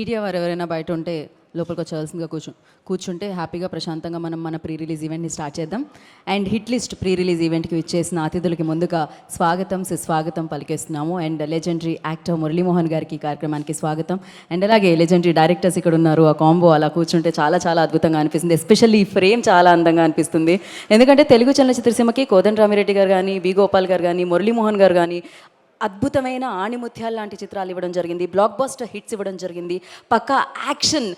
Media వారు ఎవరైనా బయట ఉంటే లోపలికి వచ్చాల్సిందిగా కూర్చుంటే హ్యాపీగా ప్రశాంతంగా మనం మన ప్రీ రిలీజ్ ఈవెంట్ని స్టార్ట్ చేద్దాం. And hit list pre release ఈవెంట్కి ఇచ్చేసిన అతిథులకి ముందుగా సుస్వాగతం పలికేస్తున్నాము. అండ్ లెజెండరీ యాక్టర్ మురళీమోహన్ గారికి ఈ కార్యక్రమానికి స్వాగతం. అండ్ అలాగే లెజెండరీ డైరెక్టర్స్ ఇక్కడ ఉన్నారు. ఆ కాంబో అలా కూర్చుంటే చాలా చాలా అద్భుతంగా అనిపిస్తుంది. ఎస్పెషల్లీ ఈ ఫ్రేమ్ చాలా అందంగా అనిపిస్తుంది. ఎందుకంటే తెలుగు చలనచిత్రసీమకి కోదండరామిరెడ్డి గారు కానీ, బి గోపాల్ గారు కానీ, మురళీమోహన్ గారు కానీ అద్భుతమైన ఆణిముత్యాలు లాంటి చిత్రాలు ఇవ్వడం జరిగింది. బ్లాక్ బస్టర్ హిట్స్ ఇవ్వడం జరిగింది. పక్కా యాక్షన్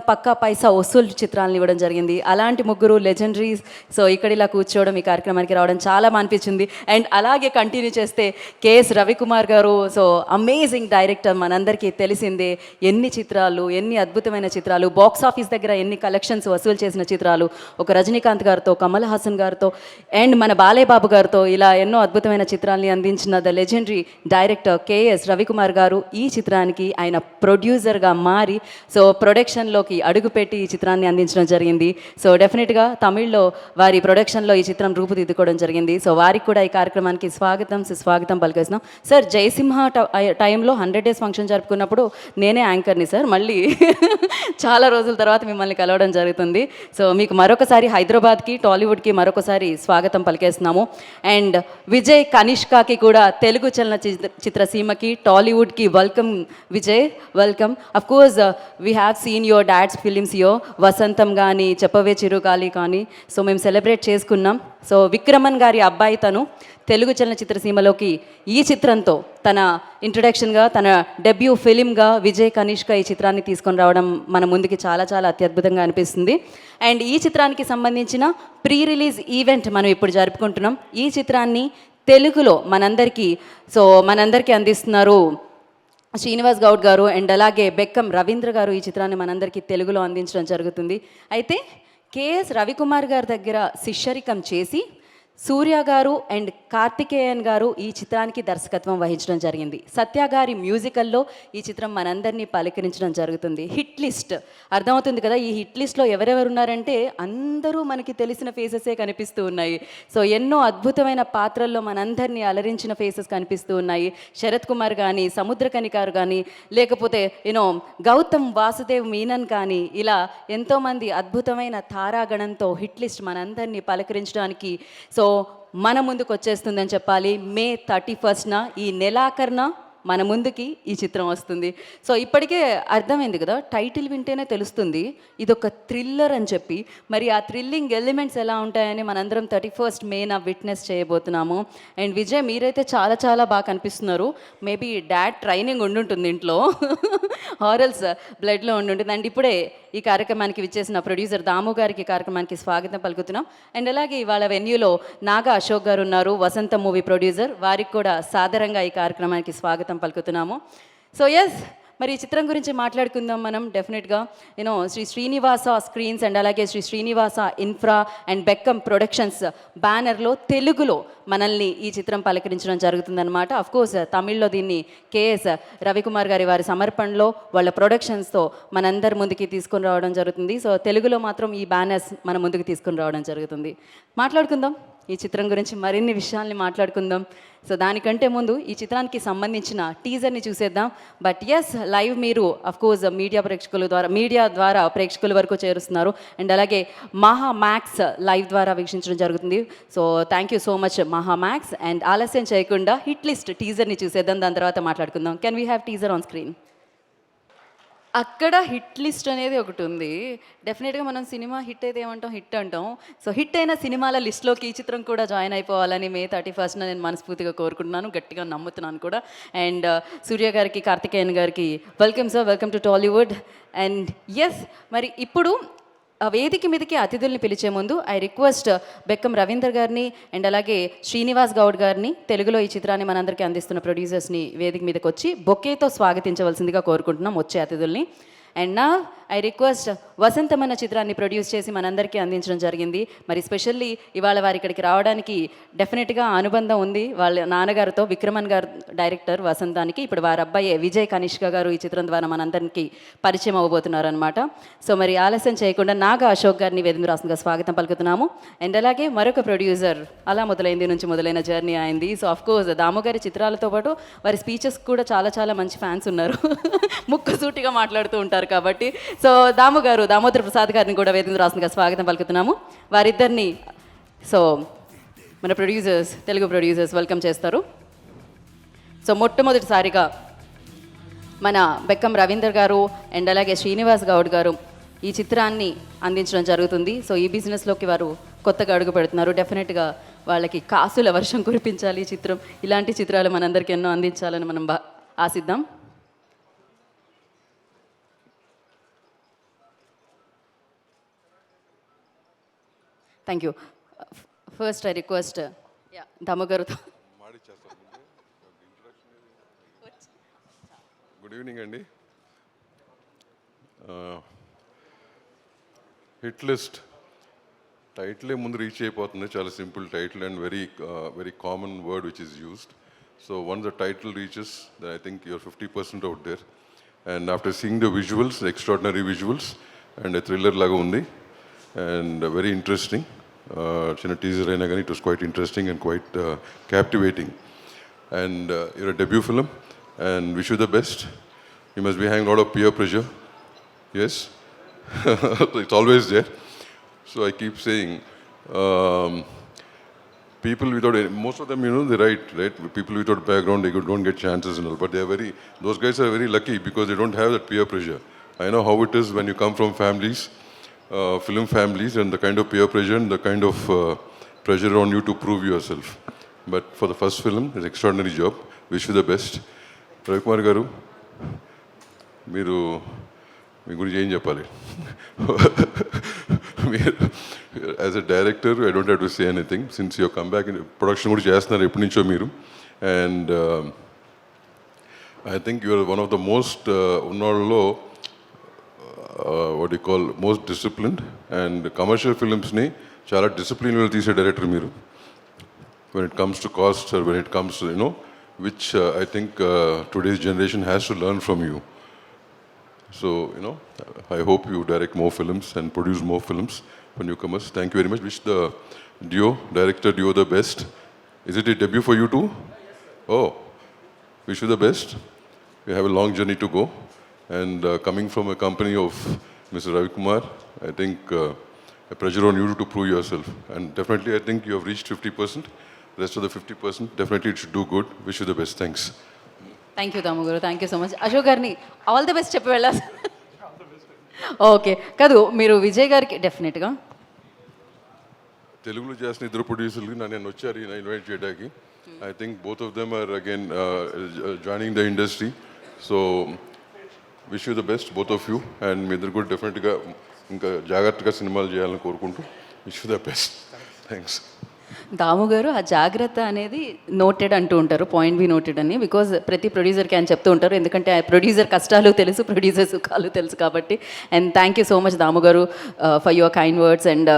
పక్కా పైసా వసూలు చిత్రాలను ఇవ్వడం జరిగింది. అలాంటి ముగ్గురు లెజెండరీస్ ఇక్కడ ఇలా కూర్చోవడం, ఈ కార్యక్రమానికి రావడం చాలా అనిపించింది. అండ్ అలాగే కంటిన్యూ చేస్తే కేఎస్ రవికుమార్ గారు అమేజింగ్ డైరెక్టర్, మనందరికీ తెలిసిందే. ఎన్ని చిత్రాలు, ఎన్ని అద్భుతమైన చిత్రాలు, బాక్స్ ఆఫీస్ దగ్గర ఎన్ని కలెక్షన్స్ వసూలు చేసిన చిత్రాలు, ఒక రజనీకాంత్ గారితో, కమల్ హాసన్ గారితో అండ్ మన బాలయ్య బాబు గారితో ఇలా ఎన్నో అద్భుతమైన చిత్రాల్ని అందించిన the legendary director KS Ravikumar గారు ఈ చిత్రానికి ఆయన ప్రొడ్యూసర్గా మారి ప్రొడక్షన్లోకి అడుగుపెట్టి ఈ చిత్రాన్ని అందించడం జరిగింది. డెఫినెట్గా తమిళ్లో వారి ప్రొడక్షన్లో ఈ చిత్రం రూపుదిద్దుకోవడం జరిగింది. వారికి కూడా ఈ కార్యక్రమానికి సుస్వాగతం పలికేస్తున్నాం. సార్, జయసింహ టైంలో 100 days ఫంక్షన్ జరుపుకున్నప్పుడు నేనే యాంకర్ని సార్. మళ్ళీ చాలా రోజుల తర్వాత మిమ్మల్ని కలవడం జరుగుతుంది. మీకు మరొకసారి హైదరాబాద్కి, టాలీవుడ్కి మరొకసారి స్వాగతం పలికేస్తున్నాము. అండ్ విజయ్ కనిష్కాకి కూడా తెలుగు చిత్రసీమకి, టాలీవుడ్కి welcome Vijay, welcome. Of course we have seen your dad's films, Vasantham కానీ, చెప్పవే చిరుగాలి కానీ మేము సెలబ్రేట్ చేసుకున్నాం. విక్రమన్ గారి అబ్బాయి తను తెలుగు చలనచిత్రసీమలోకి ఈ చిత్రంతో తన ఇంట్రడక్షన్గా, తన డెబ్యూ ఫిలింగా విజయ్ కనిష్క ఈ చిత్రాన్ని తీసుకొని రావడం మన ముందుకి చాలా చాలా అత్యద్భుతంగా అనిపిస్తుంది. అండ్ ఈ చిత్రానికి సంబంధించిన ప్రీ రిలీజ్ ఈవెంట్ మనం ఇప్పుడు జరుపుకుంటున్నాం. ఈ చిత్రాన్ని తెలుగులో మనందరికీ అందిస్తున్నారు శ్రీనివాస్ గౌడ్ గారు. అండ్ అలాగే బెక్కం రవీంద్ర గారు ఈ చిత్రాన్ని మనందరికీ తెలుగులో అందించడం జరుగుతుంది. అయితే కేఎస్ రవికుమార్ గారి దగ్గర శిష్యరికం చేసి సూర్య గారు అండ్ కార్తికేయన్ గారు ఈ చిత్రానికి దర్శకత్వం వహించడం జరిగింది. సత్య గారి మ్యూజికల్లో ఈ చిత్రం మనందరినీ పలకరించడం జరుగుతుంది. హిట్ లిస్ట్ అర్థమవుతుంది కదా. ఈ హిట్ లిస్ట్లో ఎవరెవరు ఉన్నారంటే అందరూ మనకి తెలిసిన ఫేసెసే కనిపిస్తూ ఉన్నాయి. ఎన్నో అద్భుతమైన పాత్రల్లో మనందరినీ అలరించిన ఫేసెస్ కనిపిస్తూ ఉన్నాయి. శరత్ కుమార్ కానీ, సముద్రకని గారు కానీ, లేకపోతే గౌతమ్ వాసుదేవ్ మీనన్ కానీ, ఇలా ఎంతోమంది అద్భుతమైన తారాగణంతో హిట్ లిస్ట్ మనందరినీ పలకరించడానికి మన ముందుకు వచ్చేస్తుందని చెప్పాలి. మే 31న ఈ నెలాఖరున మన ముందుకి ఈ చిత్రం వస్తుంది. ఇప్పటికే అర్థమైంది కదా, టైటిల్ వింటేనే తెలుస్తుంది ఇదొక థ్రిల్లర్ అని చెప్పి. మరి ఆ థ్రిల్లింగ్ ఎలిమెంట్స్ ఎలా ఉంటాయని మనందరం 31st మేన విట్నెస్ చేయబోతున్నాము. అండ్ విజయ్, మీరైతే చాలా చాలా బాగా కనిపిస్తున్నారు. మేబీ డాడ్ ట్రైనింగ్ ఉండుంటుంది ఇంట్లో, హారల్స్ బ్లడ్లో ఉండుంటుంది. అండ్ ఇప్పుడే ఈ కార్యక్రమానికి విచ్చేసిన ప్రొడ్యూసర్ దాము గారికి కార్యక్రమానికి స్వాగతం పలుకుతున్నాం. అండ్ అలాగే ఇవాళ వెన్యూలో నాగా అశోక్ గారు ఉన్నారు, వసంత మూవీ ప్రొడ్యూసర్. వారికి కూడా సాదరంగా ఈ కార్యక్రమానికి స్వాగతం పలుకుతున్నాము. ఎస్, మరి ఈ చిత్రం గురించి మాట్లాడుకుందాం మనం. డెఫినెట్గా శ్రీ శ్రీనివాస స్క్రీన్స్ అండ్ అలాగే Sri Srinivasa infra and Bekkam productions బ్యానర్లో తెలుగులో మనల్ని ఈ చిత్రం పలకరించడం జరుగుతుందన్నమాట. అఫ్కోర్స్ తమిళ్లో దీన్ని కేఎస్ రవికుమార్ గారి వారి సమర్పణలో వాళ్ళ ప్రొడక్షన్స్తో మనందరి ముందుకి తీసుకొని రావడం జరుగుతుంది. తెలుగులో మాత్రం ఈ బ్యానర్స్ మన ముందుకు తీసుకొని రావడం జరుగుతుంది. మాట్లాడుకుందాం ఈ చిత్రం గురించి, మరిన్ని విషయాల్ని మాట్లాడుకుందాం. దానికంటే ముందు ఈ చిత్రానికి సంబంధించిన టీజర్ని చూసేద్దాం. బట్ ఎస్, లైవ్ మీరు అఫ్కోర్స్ మీడియా ద్వారా ప్రేక్షకుల వరకు చేరుస్తున్నారు. అండ్ అలాగే మహా మ్యాక్స్ లైవ్ ద్వారా వీక్షించడం జరుగుతుంది. థ్యాంక్ యూ సో మచ్ మహా మ్యాక్స్. అండ్ ఆలస్యం చేయకుండా హిట్ లిస్ట్ టీజర్ని చూసేద్దాం, దాని తర్వాత మాట్లాడుకుందాం. Can we have teaser on screen? అక్కడ హిట్ లిస్ట్ అనేది ఒకటి ఉంది. డెఫినెట్గా మనం సినిమా హిట్ అయితే ఏమంటాం, హిట్ అంటాం. హిట్ అయిన సినిమాల లిస్ట్లోకి ఈ చిత్రం కూడా జాయిన్ అయిపోవాలని మే 31st నేను మనస్ఫూర్తిగా కోరుకుంటున్నాను, గట్టిగా నమ్ముతున్నాను కూడా. అండ్ సూర్య గారికి, కార్తికేయన్ గారికి welcome sir, welcome to Tollywood. And yes, మరి ఇప్పుడు వేదిక మీదకి అతిథుల్ని పిలిచే ముందు ఐ రిక్వెస్ట్ బెక్కం రవీందర్ గారిని అండ్ అలాగే శ్రీనివాస్ గౌడ్ గారిని, తెలుగులో ఈ చిత్రాన్ని మనందరికీ అందిస్తున్న ప్రొడ్యూసర్స్ని వేదిక మీదకి వచ్చి బొకేతో స్వాగతించవలసిందిగా కోరుకుంటున్నాం వచ్చే అతిథుల్ని. అండ్ నా ఐ రిక్వెస్ట్ వసంతం అన్న చిత్రాన్ని ప్రొడ్యూస్ చేసి మనందరికీ అందించడం జరిగింది. మరి స్పెషల్లీ ఇవాళ వారి ఇక్కడికి రావడానికి డెఫినెట్గా అనుబంధం ఉంది వాళ్ళ నాన్నగారితో. విక్రమన్ గారు డైరెక్టర్ వసంతానికి, ఇప్పుడు వారి అబ్బాయి విజయ్ కనిష్క గారు ఈ చిత్రం ద్వారా మనందరికీ పరిచయం అవ్వబోతున్నారు అనమాట. మరి ఆలస్యం చేయకుండా నాగా అశోక్ గారిని వేదిక రాష్ట్రంగా స్వాగతం పలుకుతున్నాము. అండ్ అలాగే మరొక ప్రొడ్యూసర్, అలా మొదలైంది నుంచి మొదలైన జర్నీ అయింది. అఫ్కోర్స్ దాము గారి చిత్రాలతో పాటు వారి స్పీచెస్ కూడా చాలా చాలా మంచి ఫ్యాన్స్ ఉన్నారు. ముక్కుసూటిగా మాట్లాడుతూ ఉంటారు ఉన్నారు కాబట్టి. సో దామోదర్ ప్రసాద్ గారిని కూడా వేదిక రాసిందిగా స్వాగతం పలుకుతున్నాము. వారిద్దరిని సో మన ప్రొడ్యూసర్స్, తెలుగు ప్రొడ్యూసర్స్ వెల్కమ్ చేస్తారు. సో మొట్టమొదటిసారిగా మన బెక్కం రవీందర్ గారు అండ్ అలాగే శ్రీనివాస్ గౌడ్ గారు ఈ చిత్రాన్ని అందించడం జరుగుతుంది. సో ఈ బిజినెస్లోకి వారు కొత్తగా అడుగు పెడుతున్నారు. డెఫినెట్గా వాళ్ళకి కాసుల వర్షం కురిపించాలి ఈ చిత్రం. ఇలాంటి చిత్రాలు మనందరికీ ఎన్నో అందించాలని మనం ఆశిద్దాం. Thank you. First I request Damu గారుతో. గుడ్ ఈవినింగ్ అండి. హిట్ లిస్ట్ టైటిలే ముందు రీచ్ అయిపోతుంది. చాలా simple title and very common word which is used. So once the title reaches then I think you're 50% out there. And after seeing the visuals, extraordinary visuals and thriller లాగా ఉంది and very interesting. చిన్న teaser అయినా కానీ it was quite interesting and quite captivating. And your debut film and wish you the best. You must be having a lot of peer pressure. Yes? It's always there. So I keep saying, people without, most of them, you know, they write, right? People without background, they don't get chances and all. But those guys are very lucky because they don't have that peer pressure. I know how it is when you come from families, film families, and the kind of peer pressure and the kind of pressure on you to prove yourself. But for the first film, it's an extraordinary job. Wish you the best. Ravikumar గారు, మీరు మీ గురించి ఏం చెప్పాలి? మీరు as a director I don't have to say anything since your come back. Production కూడా చేస్తున్నారు ఎప్పటి నుంచో మీరు. And I think you're one of the most ఉన్నోళ్ళలో what you call most disciplined and commercial ఫిలిమ్స్ని చాలా డిసిప్లిన్లో తీసే డైరెక్టర్ మీరు. when it comes to costs or when it comes to, you know, which I think today's generation has to learn from you. So, you know, I hope you direct more films and produce more films for newcomers. Thank you very much. Wish the director duo the best. Is it a debut for you too? Oh, wish you the best. You have a long journey to go. And coming from a company of Mr. Ravi Kumar, I think a pressure on you to prove yourself. And definitely I think you have reached 50%. Rest of the 50%, definitely it should do good. Wish you the best. Thanks. Thank you Damu గారు, thank you so much. Ashok గారిని all the best చెప్పి వెళ్ళాలి. Okay కాదు, మీరు విజయ్ గారికి డెఫినెట్గా తెలుగులో చేసిన ఇద్దరు ప్రొడ్యూసర్లు నేను వచ్చారు ఇన్వైట్ చేయడానికి. I think both of them are again joining the industry. So wish you the best both of you. And మీ ఇద్దరు కూడా డెఫినెట్గా ఇంకా జాగ్రత్తగా సినిమాలు చేయాలని కోరుకుంటూ wish you the best. Thanks. Damu గారు ఆ జాగ్రత్త అనేది నోటెడ్ అంటూ ఉంటారు, పాయింట్ బి నోటెడ్ అని. బికాజ్ ప్రతి ప్రొడ్యూసర్కి అని చెప్తూ ఉంటారు, ఎందుకంటే ఆ ప్రొడ్యూసర్ కష్టాలు తెలుసు, ప్రొడ్యూసర్ సుఖాలు తెలుసు కాబట్టి. And thank you so much Damu గారు for your kind words and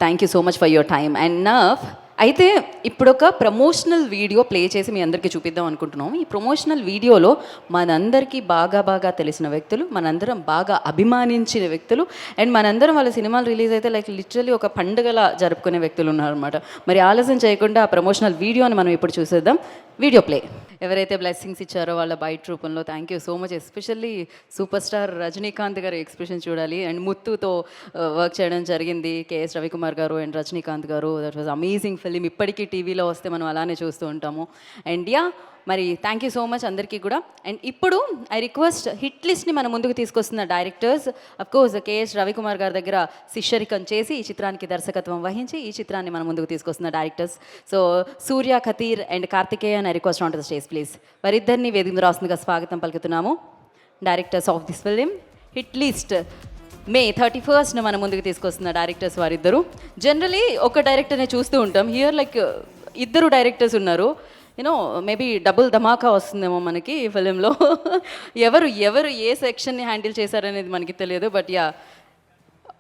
thank you so much for your time and nerve. అయితే ఇప్పుడు ఒక ప్రమోషనల్ వీడియో ప్లే చేసి మీ అందరికీ చూపిద్దాం అనుకుంటున్నాం. ఈ ప్రమోషనల్ వీడియోలో మనందరికీ బాగా తెలిసిన వ్యక్తులు, మనందరం బాగా అభిమానించిన వ్యక్తులు అండ్ మనందరం వాళ్ళ సినిమాలు రిలీజ్ అయితే లైక్ లిటరలీ ఒక పండుగలా జరుపుకునే వ్యక్తులు ఉన్నారనమాట. మరి ఆలస్యం చేయకుండా ఆ ప్రమోషనల్ వీడియోని మనం ఇప్పుడు చూసేద్దాం. Video play. ఎవరైతే బ్లెస్సింగ్స్ ఇచ్చారో వాళ్ళ బయట రూపంలో thank you so much. Especially super star Rajinikanth గారి ఎక్స్ప్రెషన్ చూడాలి. అండ్ ముత్తుతో వర్క్ చేయడం జరిగింది కేఎస్ రవికుమార్ గారు అండ్ రజనీకాంత్ గారు. That was amazing film. ఇప్పటికీ టీవీలో వస్తే మనం అలానే చూస్తూ ఉంటాము. అండ్ యా, మరి థ్యాంక్ యూ సో మచ్ అందరికీ కూడా. అండ్ ఇప్పుడు ఐ రిక్వెస్ట్ హిట్ లిస్ట్ని మన ముందుకు తీసుకొస్తున్న డైరెక్టర్స్, అఫ్కోర్స్ కేఎస్ రవికుమార్ గారి దగ్గర శిష్యరికం చేసి ఈ చిత్రానికి దర్శకత్వం వహించి ఈ చిత్రాన్ని మన ముందుకు తీసుకొస్తున్న directors. So Surya, Kathir and Karthikeyan, I request on to the stage please. వారిద్దరిని వేదిక రాస్తుందిగా స్వాగతం పలుకుతున్నాము. Directors of this film hit list May 31st మన ముందుకు తీసుకొస్తున్న డైరెక్టర్స్ వారిద్దరు. జనరలీ ఒక డైరెక్టర్ని చూస్తూ ఉంటాం, హియర్ లైక్ ఇద్దరు డైరెక్టర్స్ ఉన్నారు. యూనో మేబీ డబుల్ ధమాకా వస్తుందేమో మనకి ఈ ఫిలింలో. ఎవరు ఏ సెక్షన్ని హ్యాండిల్ చేశారనేది మనకి తెలియదు. బట్ యా,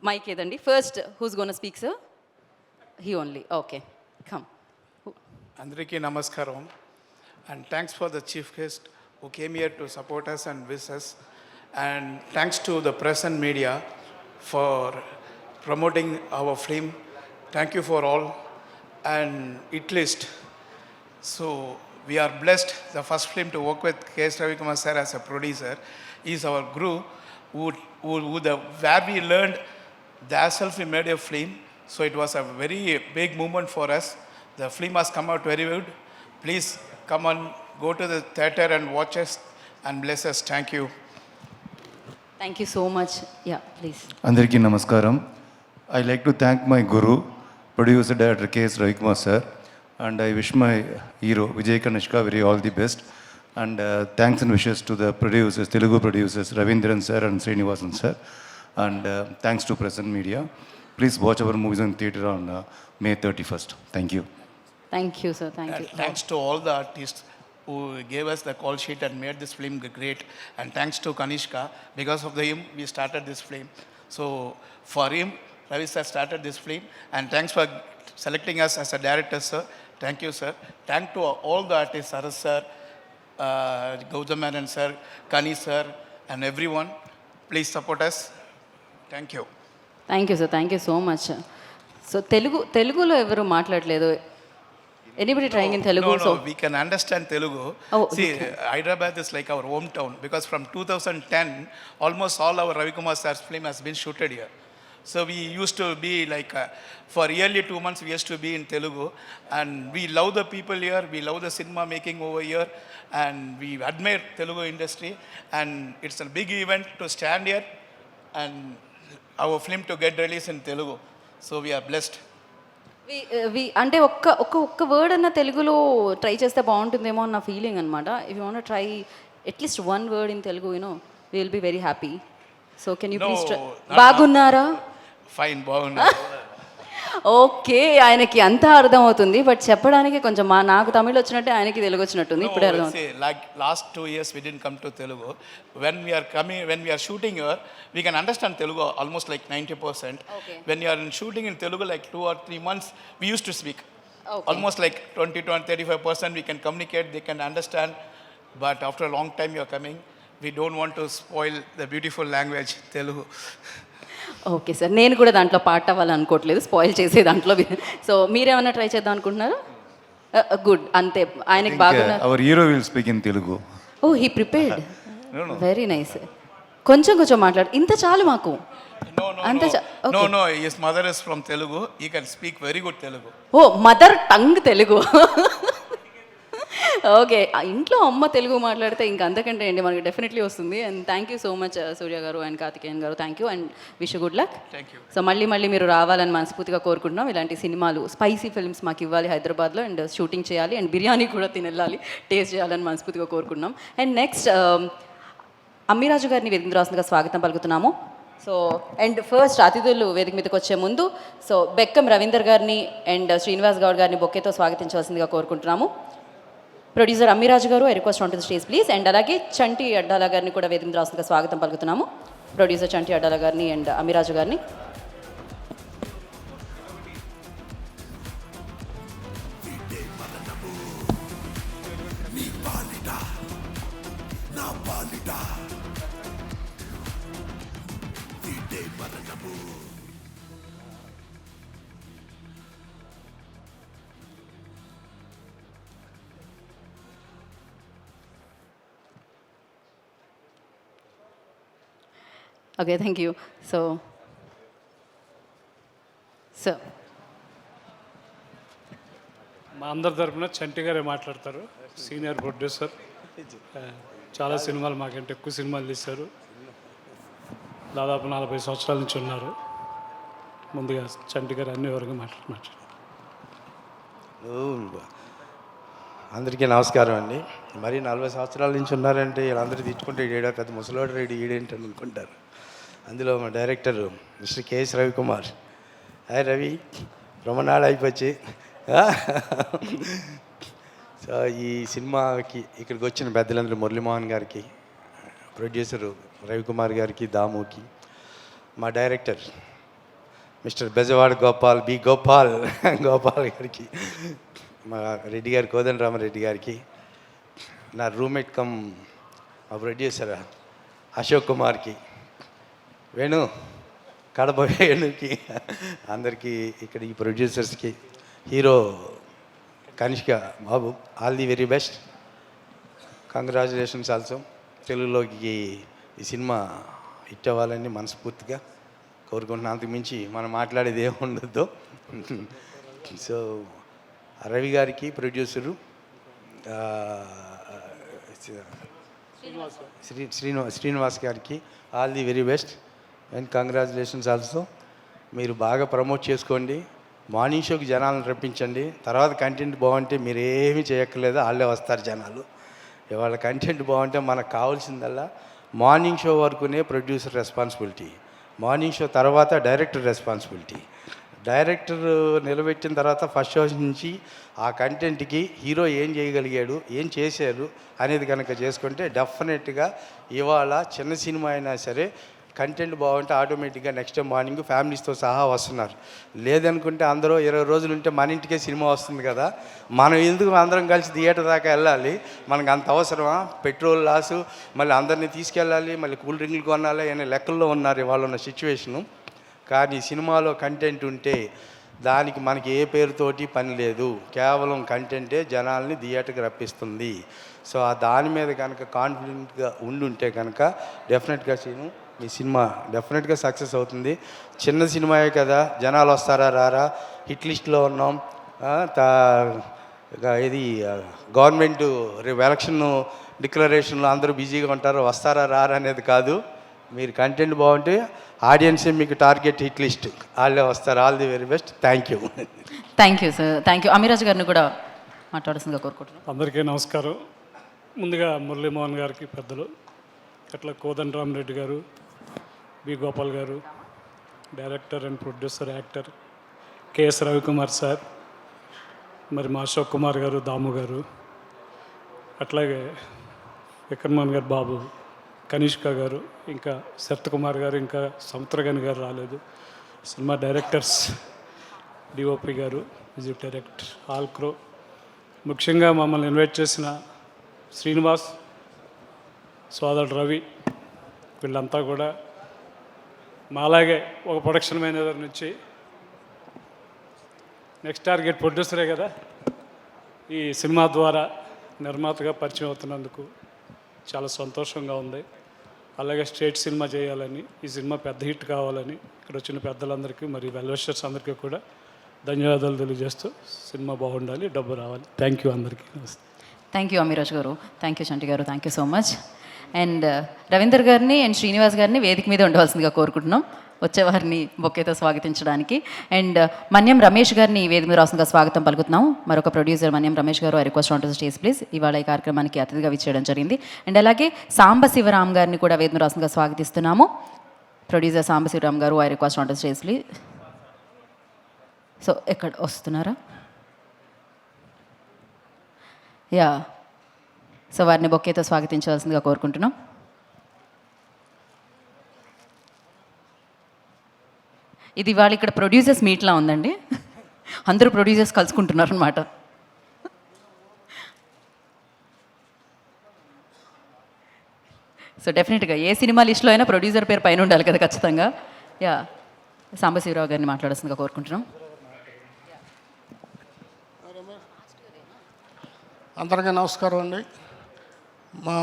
మైక్ ఏదండి. First who's gonna speak sir? He only. Okay, come. అందరికీ నమస్కారం and thanks for the chief guest who came here to support us and wish us, and thanks to the press and media for promoting our film. Thank you for all. And Hit List, so we are blessed, the first film to work with K.S. Ravikumar sir as a producer. He is our guru where we learned ourselves, we made a film. So it was a very big moment for us. The film has come out very good. Please come on, go to the theater and watch us and bless us. Thank you. Thank you so much. Ya please. అందరికీ నమస్కారం. I like to thank my guru producer director KS Ravikumar sir, and I wish my hero Vijay Kanishka very all the best, and thanks and wishes to the producers, Telugu producers Ravindran sir and Srinivasan sir, and thanks to present media. Please watch our movies in theatre on May 31st. Thank you. Thank you sir. Thank you. And thanks to all the artists who gave us the call sheet and made this film great. And thanks to Kanishka, because of him we started this film. So for him, Ravi sir started this film. And thanks for selecting us as a director, sir. Thank you, sir. Thank to all the artists, Saras sir, Gautam Menon sir, Kani sir, and everyone. Please support us. Thank you. Thank you sir. Thank you so much. So తెలుగులో ఎవరు మాట్లాడలేదు. Anybody trying in Telugu? No, we can understand Telugu. Oh, See, Hyderabad is like our hometown because from 2010, almost all our Ravi Kumar sir's film has been shooted here. So we used to be like, for yearly 2 months we used to be in Telugu, and we love the people here, we love the cinema making over here, and we admire Telugu industry, and it's a big event to stand here and our film to get released in Telugu. So we are blessed. అంటే ఒక్క word అన్న తెలుగులో try చేస్తే బాగుంటుందేమో అన్న feeling అనమాట. If you want try at least one word in Telugu, we will be very happy. So can you please try? బాగున్నారా? Fine, బాగున్నారు. ఓకే, ఆయనకి అంతా అర్థమవుతుంది, బట్ చెప్పడానికి కొంచెం నాకు తమిళ్ వచ్చినట్టే ఆయనకి తెలుగు వచ్చినట్టుంది. ఇప్పుడే అర్థం. Like last 2 years we didn't come to Telugu. When we are shooting here, we can understand Telugu almost like 90%. Okay. When you are shooting in Telugu like 2 or 3 months, we used to speak. Okay. Almost like 35% we can communicate, they can understand. But after a long time you are coming, we don't want to spoil the beautiful language Telugu. Okay sir, నేను కూడా దాంట్లో part అవ్వాలనుకోవట్లేదు, spoil చేసే దాంట్లో. So మీరేమన్నా try చేద్దాం అనుకుంటున్నారా? Good, అంతే. ఆయనకి బాగున్నారు. Our hero will speak in Telugu. Oh, he prepared. Very nice. కొంచెం మాట్లాడు, ఇంత చాలు మాకు. No, his mother is from Telugu, he can speak very good Telugu. Oh, mother tongue Telugu. Okay, ఇంట్లో అమ్మ తెలుగు మాట్లాడితే ఇంకా అంతకంటే ఏంటి మనకి డెఫినెట్లీ వస్తుంది. And thank you so much Surya గారు అండ్ కార్తికేయన్ గారు. Thank you and wish good luck. Thank you. So మళ్ళీ మీరు రావాలని మనస్ఫూర్తిగా కోరుకుంటున్నాం. ఇలాంటి సినిమాలు, స్పైసీ ఫిల్మ్స్ మాకు ఇవ్వాలి హైదరాబాద్లో, అండ్ షూటింగ్ చేయాలి, అండ్ బిర్యానీ కూడా తినెళ్ళాలి, టేస్ట్ చేయాలని మనస్ఫూర్తిగా కోరుకుంటున్నాం. అండ్ నెక్స్ట్ అమ్మిరాజు గారిని వేదిక మీద రాస్తుందిగా స్వాగతం పలుకుతున్నాము. సో అండ్ ఫస్ట్ అతిథులు వేదిక మీదకి వచ్చే ముందు సో బెక్కం రవీందర్ గారిని అండ్ శ్రీనివాస్ గౌడ్ గారిని బొక్కేతో స్వాగతించవలసిందిగా కోరుకుంటున్నాము. ప్రొడ్యూసర్ అమ్మిరాజు గారు, I request on to the stage please. And అలాగే చంటి అడ్డాల గారిని కూడా వేదిక మీద రాస్తుందిగా స్వాగతం పలుకుతున్నాము. ప్రొడ్యూసర్ చంటి అడ్డాల గారిని అండ్ అమ్మిరాజు గారిని. Okay, thank you. సో మా అందరి తరపున చంటి గారే మాట్లాడతారు, సీనియర్ ప్రొడ్యూసర్. చాలా సినిమాలు, మాకంటే ఎక్కువ సినిమాలు తీశారు. దాదాపు 40 సంవత్సరాల నుంచి ఉన్నారు. ముందుగా చంటి గారు అన్ని వరకు మాట్లాడు. అందరికీ నమస్కారం అండి. మరి 40 సంవత్సరాల నుంచి ఉన్నారంటే వీళ్ళందరూ తెచ్చుకుంటే ఈడేడా పెద్ద ముసలోడు రేడు ఈడేంటి అని అనుకుంటారు. అందులో మా director mister KS Ravikumar. Hi Ravi, రొమనాడు అయిపోయి. సో ఈ సినిమాకి ఇక్కడికి వచ్చిన పెద్దలందరూ మురళీమోహన్ గారికి, ప్రొడ్యూసరు రవికుమార్ గారికి, దాముకి, మా డైరెక్టర్ మిస్టర్ బెజవాడ గోపాల్ గోపాల్ గారికి, మా రెడ్డి గారి కోదండరామరెడ్డి గారికి, నా రూమ్మేట్ కమ్ మా ప్రొడ్యూసర్ అశోక్ కుమార్కి, కడప వేణుకి, అందరికీ ఇక్కడ ఈ ప్రొడ్యూసర్స్కి, hero Kanishka Babu, all the very best. Congratulations also. తెలుగులోకి ఈ సినిమా హిట్ అవ్వాలని మనస్ఫూర్తిగా కోరుకుంటున్నాను. అంతకుమించి మనం మాట్లాడేది ఏమి ఉండదు. సో రవి గారికి ప్రొడ్యూసరు శ్రీనివాస్ గారికి all the very best and congratulations also. మీరు బాగా ప్రమోట్ చేసుకోండి, మార్నింగ్ షోకి జనాలను రప్పించండి. తర్వాత కంటెంట్ బాగుంటే మీరు ఏమీ చేయక్కర్లేదు, వాళ్ళే వస్తారు జనాలు. ఇవాళ కంటెంట్ బాగుంటే మనకు కావాల్సిందల్లా మార్నింగ్ షో వరకునే ప్రొడ్యూసర్ రెస్పాన్సిబిలిటీ, మార్నింగ్ షో తర్వాత డైరెక్టర్ రెస్పాన్సిబిలిటీ. డైరెక్టర్ నిలబెట్టిన తర్వాత ఫస్ట్ షో నుంచి ఆ కంటెంట్కి హీరో ఏం చేయగలిగాడు, ఏం చేశారు అనేది కనుక చేసుకుంటే డెఫినెట్గా ఇవాళ చిన్న సినిమా అయినా సరే కంటెంట్ బాగుంటే ఆటోమేటిక్గా నెక్స్ట్ డే మార్నింగ్ ఫ్యామిలీస్తో సహా వస్తున్నారు. లేదనుకుంటే అందరూ 20 రోజులు ఉంటే మన ఇంటికే సినిమా వస్తుంది కదా, మనం ఎందుకు అందరం కలిసి థియేటర్ దాకా వెళ్ళాలి, మనకు అంత అవసరమా? పెట్రోల్ లాసు, మళ్ళీ అందరినీ తీసుకెళ్ళాలి, మళ్ళీ కూల్ డ్రింక్లు కొనాలి అనే లెక్కల్లో ఉన్నారు ఇవాళ ఉన్న సిచ్యువేషను. కానీ సినిమాలో కంటెంట్ ఉంటే దానికి మనకి ఏ పేరుతోటి పని లేదు, కేవలం కంటెంటే జనాల్ని థియేటర్కి రప్పిస్తుంది. సో ఆ దాని మీద కనుక కాన్ఫిడెంట్గా ఉండుంటే కనుక డెఫినెట్గా మీ సినిమా డెఫినెట్గా సక్సెస్ అవుతుంది. చిన్న సినిమాయే కదా, జనాలు వస్తారా రారా, హిట్ లిస్ట్లో ఉన్నాం. ఇది గవర్నమెంట్ రేపు ఎలక్షన్ డిక్లరేషన్లో అందరూ బిజీగా ఉంటారు, వస్తారా రారా అనేది కాదు. మీరు కంటెంట్ బాగుంటే ఆడియన్సే మీకు టార్గెట్, హిట్ లిస్ట్ వాళ్ళే వస్తారు. All the very best. Thank you. Thank you sir, thank you. Amiraj గారిని కూడా మాట్లాడాల్సిందిగా కోరుకుంటున్నాను. అందరికీ నమస్కారం. ముందుగా మురళీమోహన్ గారికి పెద్దలు, అట్లా కోదండరామరెడ్డి గారు, బి గోపాల్ గారు, director and producer actor KS Ravikumar sir, మరి మా అశోక్ కుమార్ గారు, దాము గారు, అట్లాగే విక్రమన్ గారు, బాబు, కనిష్క గారు, ఇంకా శరత్ కుమార్ గారు, ఇంకా సముద్రగని గారు రాలేదు, సినిమా డైరెక్టర్స్, డిఓపి గారు, మ్యూజిక్ డైరెక్టర్, ఆల్ క్రో, ముఖ్యంగా మమ్మల్ని ఇన్వైట్ చేసిన శ్రీనివాస్, సోదరుడు రవి, వీళ్ళంతా కూడా మాలాగే ఒక ప్రొడక్షన్ మేనేజర్ నుంచి నెక్స్ట్ టార్గెట్ ప్రొడ్యూసరే కదా, ఈ సినిమా ద్వారా నిర్మాతగా పరిచయం అవుతున్నందుకు చాలా సంతోషంగా ఉంది. అలాగే స్టేట్ సినిమా చేయాలని, ఈ సినిమా పెద్ద హిట్ కావాలని ఇక్కడ వచ్చిన పెద్దలందరికీ, మరి వెల్విషర్స్ అందరికీ కూడా ధన్యవాదాలు తెలియజేస్తూ సినిమా బాగుండాలి, డబ్బు రావాలి. థ్యాంక్ యూ అందరికీ. థ్యాంక్ యూ అమీరాజ్ గారు, థ్యాంక్ యూ చంటి గారు, thank you so much. And Ravinder గారిని అండ్ శ్రీనివాస్ గారిని వేదిక మీద ఉండవలసిందిగా కోరుకుంటున్నాం, వచ్చేవారిని బొకేతో స్వాగతించడానికి. అండ్ మన్యం రమేష్ గారిని వేదిక మీద రాసిందిగా స్వాగతం పలుకుతున్నాం. మరొక ప్రొడ్యూసర్ మన్యం రమేష్ గారు, I request on to the stage please. ఇవాళ ఈ కార్యక్రమానికి అతిథిగా విచ్చేయడం జరిగింది. అండ్ అలాగే సాంబశివరామ్ గారిని కూడా వేదిక మీద రాసిందిగా స్వాగతిస్తున్నాము. ప్రొడ్యూసర్ సాంబశివరామ్ గారు, I request on to the stage please. So ఎక్కడ వస్తున్నారా? యా, సో వారిని బొకేతో స్వాగతించవలసిందిగా కోరుకుంటున్నాం. ఇది ఇవాళ ఇక్కడ ప్రొడ్యూసర్స్ మీట్లా ఉందండి, అందరూ ప్రొడ్యూసర్స్ కలుసుకుంటున్నారు అనమాట. సో డెఫినెట్గా ఏ సినిమా లిస్ట్లో అయినా ప్రొడ్యూసర్ పేరు పైన ఉండాలి కదా ఖచ్చితంగా. యా, సాంబశివరావు గారిని మాట్లాడాల్సిందిగా కోరుకుంటున్నాం. అందరికీ నమస్కారం అండి. మా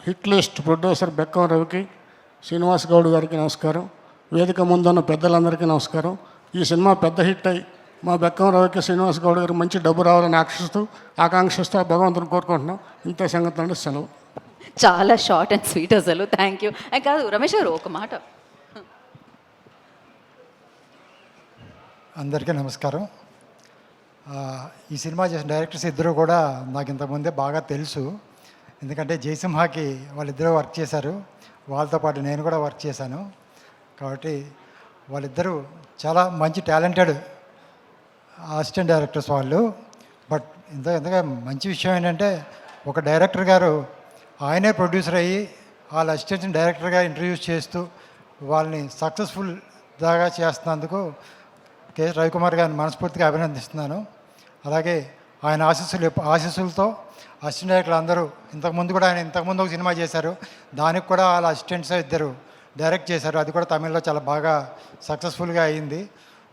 హిట్ లిస్ట్ ప్రొడ్యూసర్ బెక్కం రవికి, శ్రీనివాస్ గౌడ్ గారికి నమస్కారం. వేదిక ముందున్న పెద్దలందరికీ నమస్కారం. ఈ సినిమా పెద్ద హిట్ అయ్యి మా బెక్కం రవికి, శ్రీనివాస్ గౌడ్ గారికి మంచి డబ్బు రావాలని ఆకాంక్షిస్తూ భగవంతుని కోరుకుంటున్నాం. ఇంత సంగతి అంటే సెలవు. చాలా షార్ట్ అండ్ స్వీట్ అసలు. Thank you. కాదు రమేష్ గారు, ఒక మాట. అందరికీ నమస్కారం. ఈ సినిమా చేసిన డైరెక్టర్స్ ఇద్దరు కూడా నాకు ఇంతకుముందే బాగా తెలుసు. ఎందుకంటే జయసింహాకి వాళ్ళిద్దరూ వర్క్ చేశారు, వాళ్ళతో పాటు నేను కూడా వర్క్ చేశాను. కాబట్టి వాళ్ళిద్దరూ చాలా మంచి టాలెంటెడ్ అసిస్టెంట్ డైరెక్టర్స్ వాళ్ళు. బట్ ఇంతగా మంచి విషయం ఏంటంటే, ఒక డైరెక్టర్ గారు ఆయనే ప్రొడ్యూసర్ అయ్యి వాళ్ళ అసిస్టెంట్ డైరెక్టర్గా ఇంట్రడ్యూస్ చేస్తూ వాళ్ళని సక్సెస్ఫుల్ దాగా చేస్తున్నందుకు కెఎస్ రవికుమార్ గారిని మనస్ఫూర్తిగా అభినందిస్తున్నాను. అలాగే ఆయన ఆశీస్సులతో అసిస్టెంట్ డైరెక్టర్లు అందరూ ఇంతకుముందు కూడా, ఆయన ఇంతకుముందు ఒక సినిమా చేశారు, దానికి కూడా వాళ్ళ అసిస్టెంట్స్ ఇద్దరు డైరెక్ట్ చేశారు. అది కూడా తమిళ్లో చాలా బాగా సక్సెస్ఫుల్గా అయ్యింది.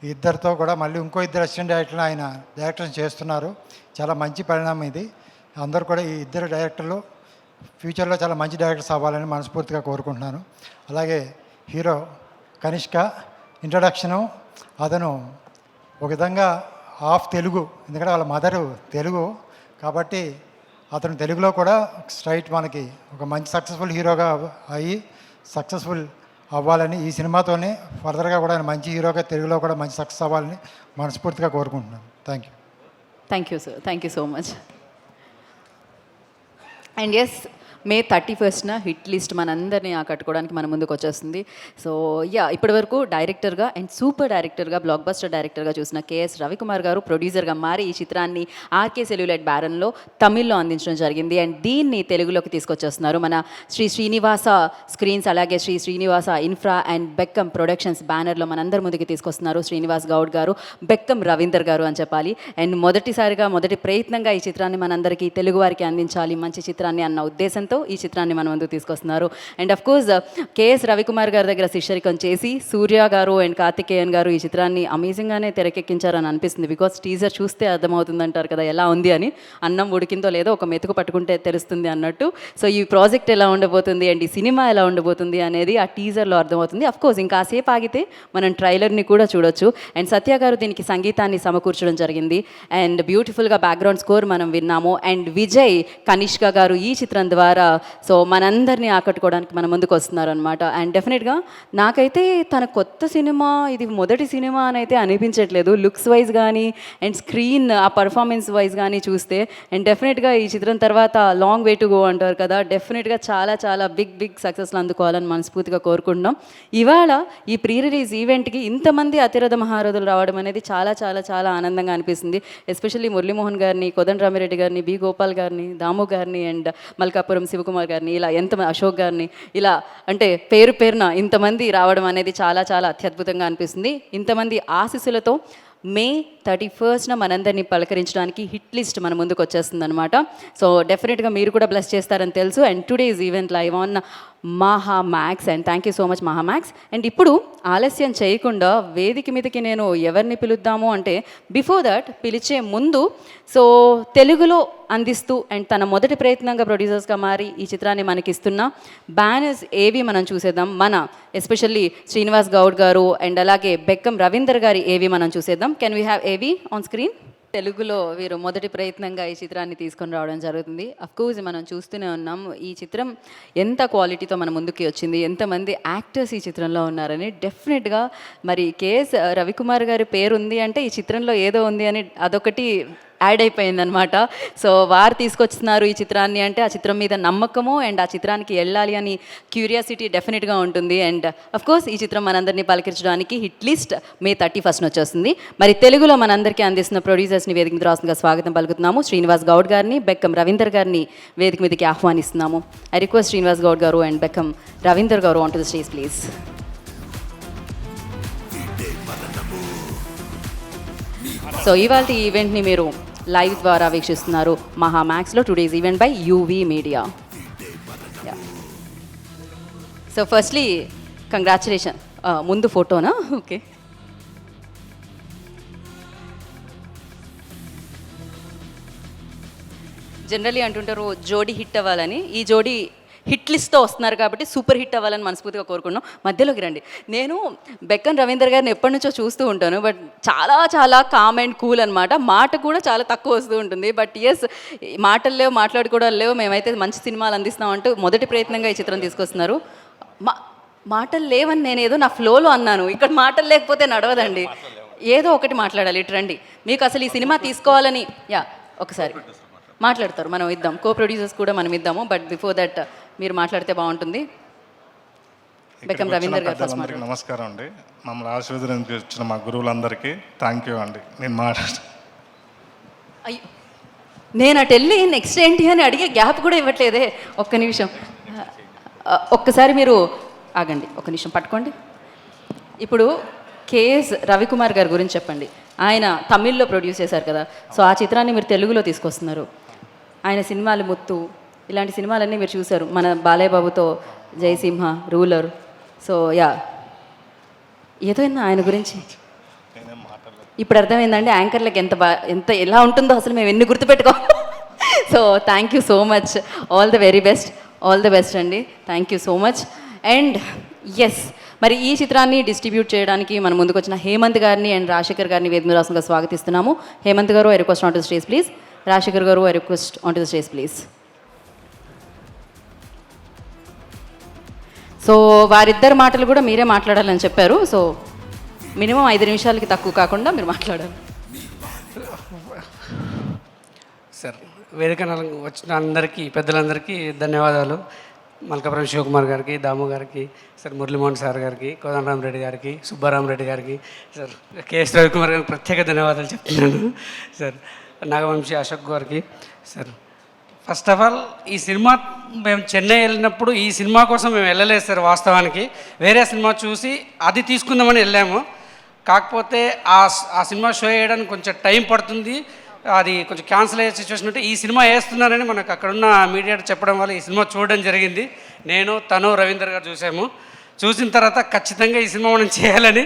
ఇద్దరితో కూడా మళ్ళీ ఇంకో ఇద్దరు అసిస్టెంట్ డైరెక్టర్లు ఆయన డైరెక్షన్ చేస్తున్నారు. చాలా మంచి పరిణామం ఇది. అందరూ కూడా ఈ ఇద్దరు డైరెక్టర్లు ఫ్యూచర్లో చాలా మంచి డైరెక్టర్స్ అవ్వాలని మనస్ఫూర్తిగా కోరుకుంటున్నాను. అలాగే హీరో కనిష్క ఇంట్రడక్షను, అతను ఒక విధంగా హాఫ్ తెలుగు, ఎందుకంటే వాళ్ళ మదరు తెలుగు కాబట్టి అతను తెలుగులో కూడా స్ట్రైట్ మనకి ఒక మంచి సక్సెస్ఫుల్ హీరోగా అయ్యి సక్సెస్ఫుల్ అవ్వాలని ఈ సినిమాతోనే ఫర్దర్గా కూడా ఆయన మంచి హీరోగా తెలుగులో కూడా మంచి సక్సెస్ అవ్వాలని మనస్ఫూర్తిగా కోరుకుంటున్నాను. Thank you. Thank you sir, thank you so much. And yes, May 31న హిట్ లిస్ట్ మనందరినీ ఆకట్టుకోవడానికి మన ముందుకు వచ్చేస్తుంది. సో యా, ఇప్పటివరకు డైరెక్టర్గా అండ్ సూపర్ డైరెక్టర్గా, బ్లాక్ బస్టర్ డైరెక్టర్గా చూసిన కేఎస్ రవికుమార్ గారు ప్రొడ్యూసర్గా మారి ఈ చిత్రాన్ని ఆర్కే సెల్యులైట్ బ్యారన్లో తమిళ్లో అందించడం జరిగింది. అండ్ దీన్ని తెలుగులోకి తీసుకొచ్చేస్తున్నారు మన శ్రీ శ్రీనివాస స్క్రీన్స్, అలాగే Sri Srinivasa infra and Bekkam productions బ్యానర్లో మనందరి ముందుకు తీసుకొస్తున్నారు శ్రీనివాస్ గౌడ్ గారు, బెక్కం రవీందర్ గారు అని చెప్పాలి. అండ్ మొదటి ప్రయత్నంగా ఈ చిత్రాన్ని మనందరికీ తెలుగు వారికి అందించాలి, మంచి చిత్రాన్ని అన్న ఉద్దేశంతో ఈ చిత్రాన్ని మన ముందుకు తీసుకొస్తున్నారు. And of course KS Ravikumar గారి దగ్గర శిష్యరికం చేసి సూర్య గారు అండ్ కార్తికేయన్ గారు ఈ చిత్రాన్ని అమేజింగ్గానే తెరకెక్కించారని అనిపిస్తుంది. బికాస్ టీజర్ చూస్తే అర్థమవుతుంది అంటారు కదా ఎలా ఉంది అని, అన్నం ఉడికిందో లేదో ఒక మెతుకు పట్టుకుంటే తెలుస్తుంది అన్నట్టు. సో ఈ ప్రాజెక్ట్ ఎలా ఉండబోతుంది అండ్ ఈ సినిమా ఎలా ఉండబోతుంది అనేది ఆ టీజర్లో అర్థమవుతుంది. అఫ్ కోర్స్ ఇంకాసేపు ఆగితే మనం ట్రైలర్ని కూడా చూడొచ్చు. అండ్ సత్య గారు దీనికి సంగీతాన్ని సమకూర్చడం జరిగింది అండ్ బ్యూటిఫుల్గా బ్యాక్గ్రౌండ్ స్కోర్ మనం విన్నాము. అండ్ విజయ్ కనిష్క గారు ఈ చిత్రం ద్వారా సో మనందరినీ ఆకట్టుకోవడానికి మన ముందుకు వస్తున్నారు అనమాట. అండ్ డెఫినెట్గా నాకైతే తన కొత్త సినిమా ఇది మొదటి సినిమా అని అయితే అనిపించట్లేదు, లుక్స్ వైజ్ కానీ అండ్ స్క్రీన్ ఆ పర్ఫార్మెన్స్ వైజ్ కానీ చూస్తే. అండ్ డెఫినెట్గా ఈ చిత్రం తర్వాత లాంగ్ వే టు గో అంటారు కదా, డెఫినెట్గా చాలా చాలా బిగ్ సక్సెస్లు అందుకోవాలని మనస్ఫూర్తిగా కోరుకుంటున్నాం. ఇవాళ ఈ ప్రీ రిలీజ్ ఈవెంట్కి ఇంతమంది అతిరథ మహారథులు రావడం అనేది చాలా చాలా చాలా ఆనందంగా అనిపిస్తుంది. ఎస్పెషల్లీ మురళీమోహన్ గారిని, కోదండరామిరెడ్డి గారిని, బి గోపాల్ గారిని, దాము గారిని అండ్ మల్కాపురం శివకుమార్ గారిని, ఇలా ఎంతమంది, అశోక్ గారిని, ఇలా అంటే పేరున ఇంతమంది రావడం అనేది చాలా చాలా అత్యద్భుతంగా అనిపిస్తుంది. ఇంతమంది ఆశీస్సులతో మే 31న మనందరినీ పలకరించడానికి హిట్ లిస్ట్ మన ముందుకు వచ్చేస్తుంది అనమాట. సో డెఫినెట్గా మీరు కూడా బ్లెస్ చేస్తారని తెలుసు. And today's event live on Mahamax. And thank you so much Mahamax. And ఇప్పుడు ఆలస్యం చేయకుండా వేదిక మీదకి నేను ఎవరిని పిలుద్దాము అంటే, బిఫోర్ దట్ పిలిచే ముందు సో తెలుగులో అందిస్తూ అండ్ తన మొదటి ప్రయత్నంగా ప్రొడ్యూసర్స్గా మారి ఈ చిత్రాన్ని మనకిస్తున్న బ్యానర్స్ ఏవి మనం చూసేద్దాం. మన ఎస్పెషల్లీ శ్రీనివాస్ గౌడ్ గారు అండ్ అలాగే బెక్కం రవీందర్ గారి ఏవి మనం చూసేద్దాం. కెన్ వీ హ్యావ్ ఏవి ఆన్ స్క్రీన్? తెలుగులో వీరు మొదటి ప్రయత్నంగా ఈ చిత్రాన్ని తీసుకొని రావడం జరుగుతుంది. అఫ్కోర్స్ మనం చూస్తూనే ఉన్నాం ఈ చిత్రం ఎంత క్వాలిటీతో మన ముందుకి వచ్చింది, ఎంతమంది యాక్టర్స్ ఈ చిత్రంలో ఉన్నారని. డెఫినెట్గా మరి కేఎస్ రవికుమార్ గారి పేరు ఉంది అంటే ఈ చిత్రంలో ఏదో ఉంది అని అదొకటి యాడ్ అయిపోయిందనమాట. సో వారు తీసుకొస్తున్నారు ఈ చిత్రాన్ని అంటే ఆ చిత్రం మీద నమ్మకము అండ్ ఆ చిత్రానికి వెళ్ళాలి అని క్యూరియాసిటీ డెఫినెట్గా ఉంటుంది. అండ్ అఫ్కోర్స్ ఈ చిత్రం మనందరినీ పలకరించడానికి హిట్ లిస్ట్ మే 31న వచ్చేస్తుంది. మరి తెలుగులో మనందరికీ అందిస్తున్న ప్రొడ్యూసర్స్ని వేదిక మీద రాస్తుందిగా స్వాగతం పలుకుతున్నాము. శ్రీనివాస్ గౌడ్ గారిని, బెక్కం రవీందర్ గారిని వేదిక మీదకి ఆహ్వానిస్తున్నాము. ఐ రిక్వెస్ట్ శ్రీనివాస్ గౌడ్ గారు అండ్ బెక్కం రవీందర్ గారు on to the stage please. So ఇవాళ ఈ ఈవెంట్ని మీరు లైవ్ ద్వారా వీక్షిస్తున్నారు మహామాక్స్లో. Today's event by UV media. So firstly congratulation. ముందు ఫోటోనా? ఓకే. జనరలీ అంటుంటారు జోడీ హిట్ అవ్వాలని. ఈ జోడీ హిట్ లిస్ట్తో వస్తున్నారు కాబట్టి సూపర్ హిట్ అవ్వాలని మనస్ఫూర్తిగా కోరుకున్నాం. మధ్యలోకి రండి. నేను బెక్కన్ రవీందర్ గారిని ఎప్పటి నుంచో చూస్తూ ఉంటాను, బట్ చాలా చాలా కామ్ అండ్ కూల్ అనమాట. మాట కూడా చాలా తక్కువ వస్తూ ఉంటుంది. బట్ ఎస్, మాటలు లేవు, మాట్లాడుకోవడం లేవు, మేమైతే మంచి సినిమాలు అందిస్తామంటూ మొదటి ప్రయత్నంగా ఈ చిత్రం తీసుకొస్తున్నారు. మాటలు లేవని నేను ఏదో నా ఫ్లోలో అన్నాను. ఇక్కడ మాటలు లేకపోతే నడవదండి, ఏదో ఒకటి మాట్లాడాలి. ఇటు రండి. మీకు అసలు ఈ సినిమా తీసుకోవాలని ఒకసారి మాట్లాడతారు, మనం ఇద్దాం. కో ప్రొడ్యూసర్స్ కూడా మనం ఇద్దాము. బట్ బిఫోర్ దట్ మీరు మాట్లాడితే బాగుంటుంది. బెక్కం రవీందర్ గారు ఫస్ట్ మాట్లాడండి. నమస్కారం అండి. మమ్మల్ని ఆశీర్వదించి వచ్చిన మా గురువులందరికీ థ్యాంక్ యూ అండి. అయ్యో, నేను అటు వెళ్ళి నెక్స్ట్ ఏంటి అని అడిగే గ్యాప్ కూడా ఇవ్వట్లేదే. ఒక్క నిమిషం, ఒక్కసారి మీరు ఆగండి, ఒక్క నిమిషం పట్టుకోండి. ఇప్పుడు కేఎస్ రవికుమార్ గారి గురించి చెప్పండి. ఆయన తమిళ్లో ప్రొడ్యూస్ చేశారు కదా, సో ఆ చిత్రాన్ని మీరు తెలుగులో తీసుకొస్తున్నారు. ఆయన సినిమాలు ముత్తు, ఇలాంటి సినిమాలన్నీ మీరు చూశారు. మన బాలయ్య బాబుతో జయసింహ, రూలర్. సో ఏదైనా ఆయన గురించి ఇప్పుడు అర్థమైందండి యాంకర్లకు ఎంత ఎలా ఉంటుందో అసలు మేము ఎన్ని గుర్తుపెట్టుకోవాలి. So thank you so much, all the very best, all the best అండి. Thank you so much. And yes, మరి ఈ చిత్రాన్ని డిస్ట్రిబ్యూట్ చేయడానికి మన ముందుకు వచ్చిన హేమంత్ గారిని అండ్ రాజశేఖర్ గారిని వేదిక మీద రాష్ట్రంగా స్వాగతిస్తున్నాము. హేమంత్ గారు, I request on to the stage please. Rajasekhar గారు, I request on to the stage please. So వారిద్దరు మాటలు కూడా మీరే మాట్లాడాలని చెప్పారు. సో మినిమం 5 నిమిషాలకి తక్కువ కాకుండా మీరు మాట్లాడాలి. సార్, వేదిక వచ్చిన అందరికీ పెద్దలందరికీ ధన్యవాదాలు. మల్కాపురం శివకుమార్ గారికి, దాము గారికి, సార్ మురళీమోహన్ సార్ గారికి, కోదండరామరెడ్డి గారికి, సుబ్బారామరెడ్డి గారికి, సార్ కేఎస్ రవికుమార్ గారికి ప్రత్యేక ధన్యవాదాలు చెప్తున్నాను. సార్ నాగవంశీ అశోక్ గారికి. సార్ ఫస్ట్ ఆఫ్ ఆల్ ఈ సినిమా మేము చెన్నై వెళ్ళినప్పుడు ఈ సినిమా కోసం మేము వెళ్ళలేదు సార్. వాస్తవానికి వేరే సినిమా చూసి అది తీసుకుందామని వెళ్ళాము. కాకపోతే ఆ సినిమా షో వేయడానికి కొంచెం టైం పడుతుంది, అది కొంచెం క్యాన్సిల్ అయ్యే సిచ్యువేషన్ ఉంటే ఈ సినిమా వేస్తున్నారని మనకు అక్కడున్న మీడియా చెప్పడం వల్ల ఈ సినిమా చూడడం జరిగింది. నేను, తను, రవీందర్ గారు చూసాము. చూసిన తర్వాత ఖచ్చితంగా ఈ సినిమా మనం చేయాలని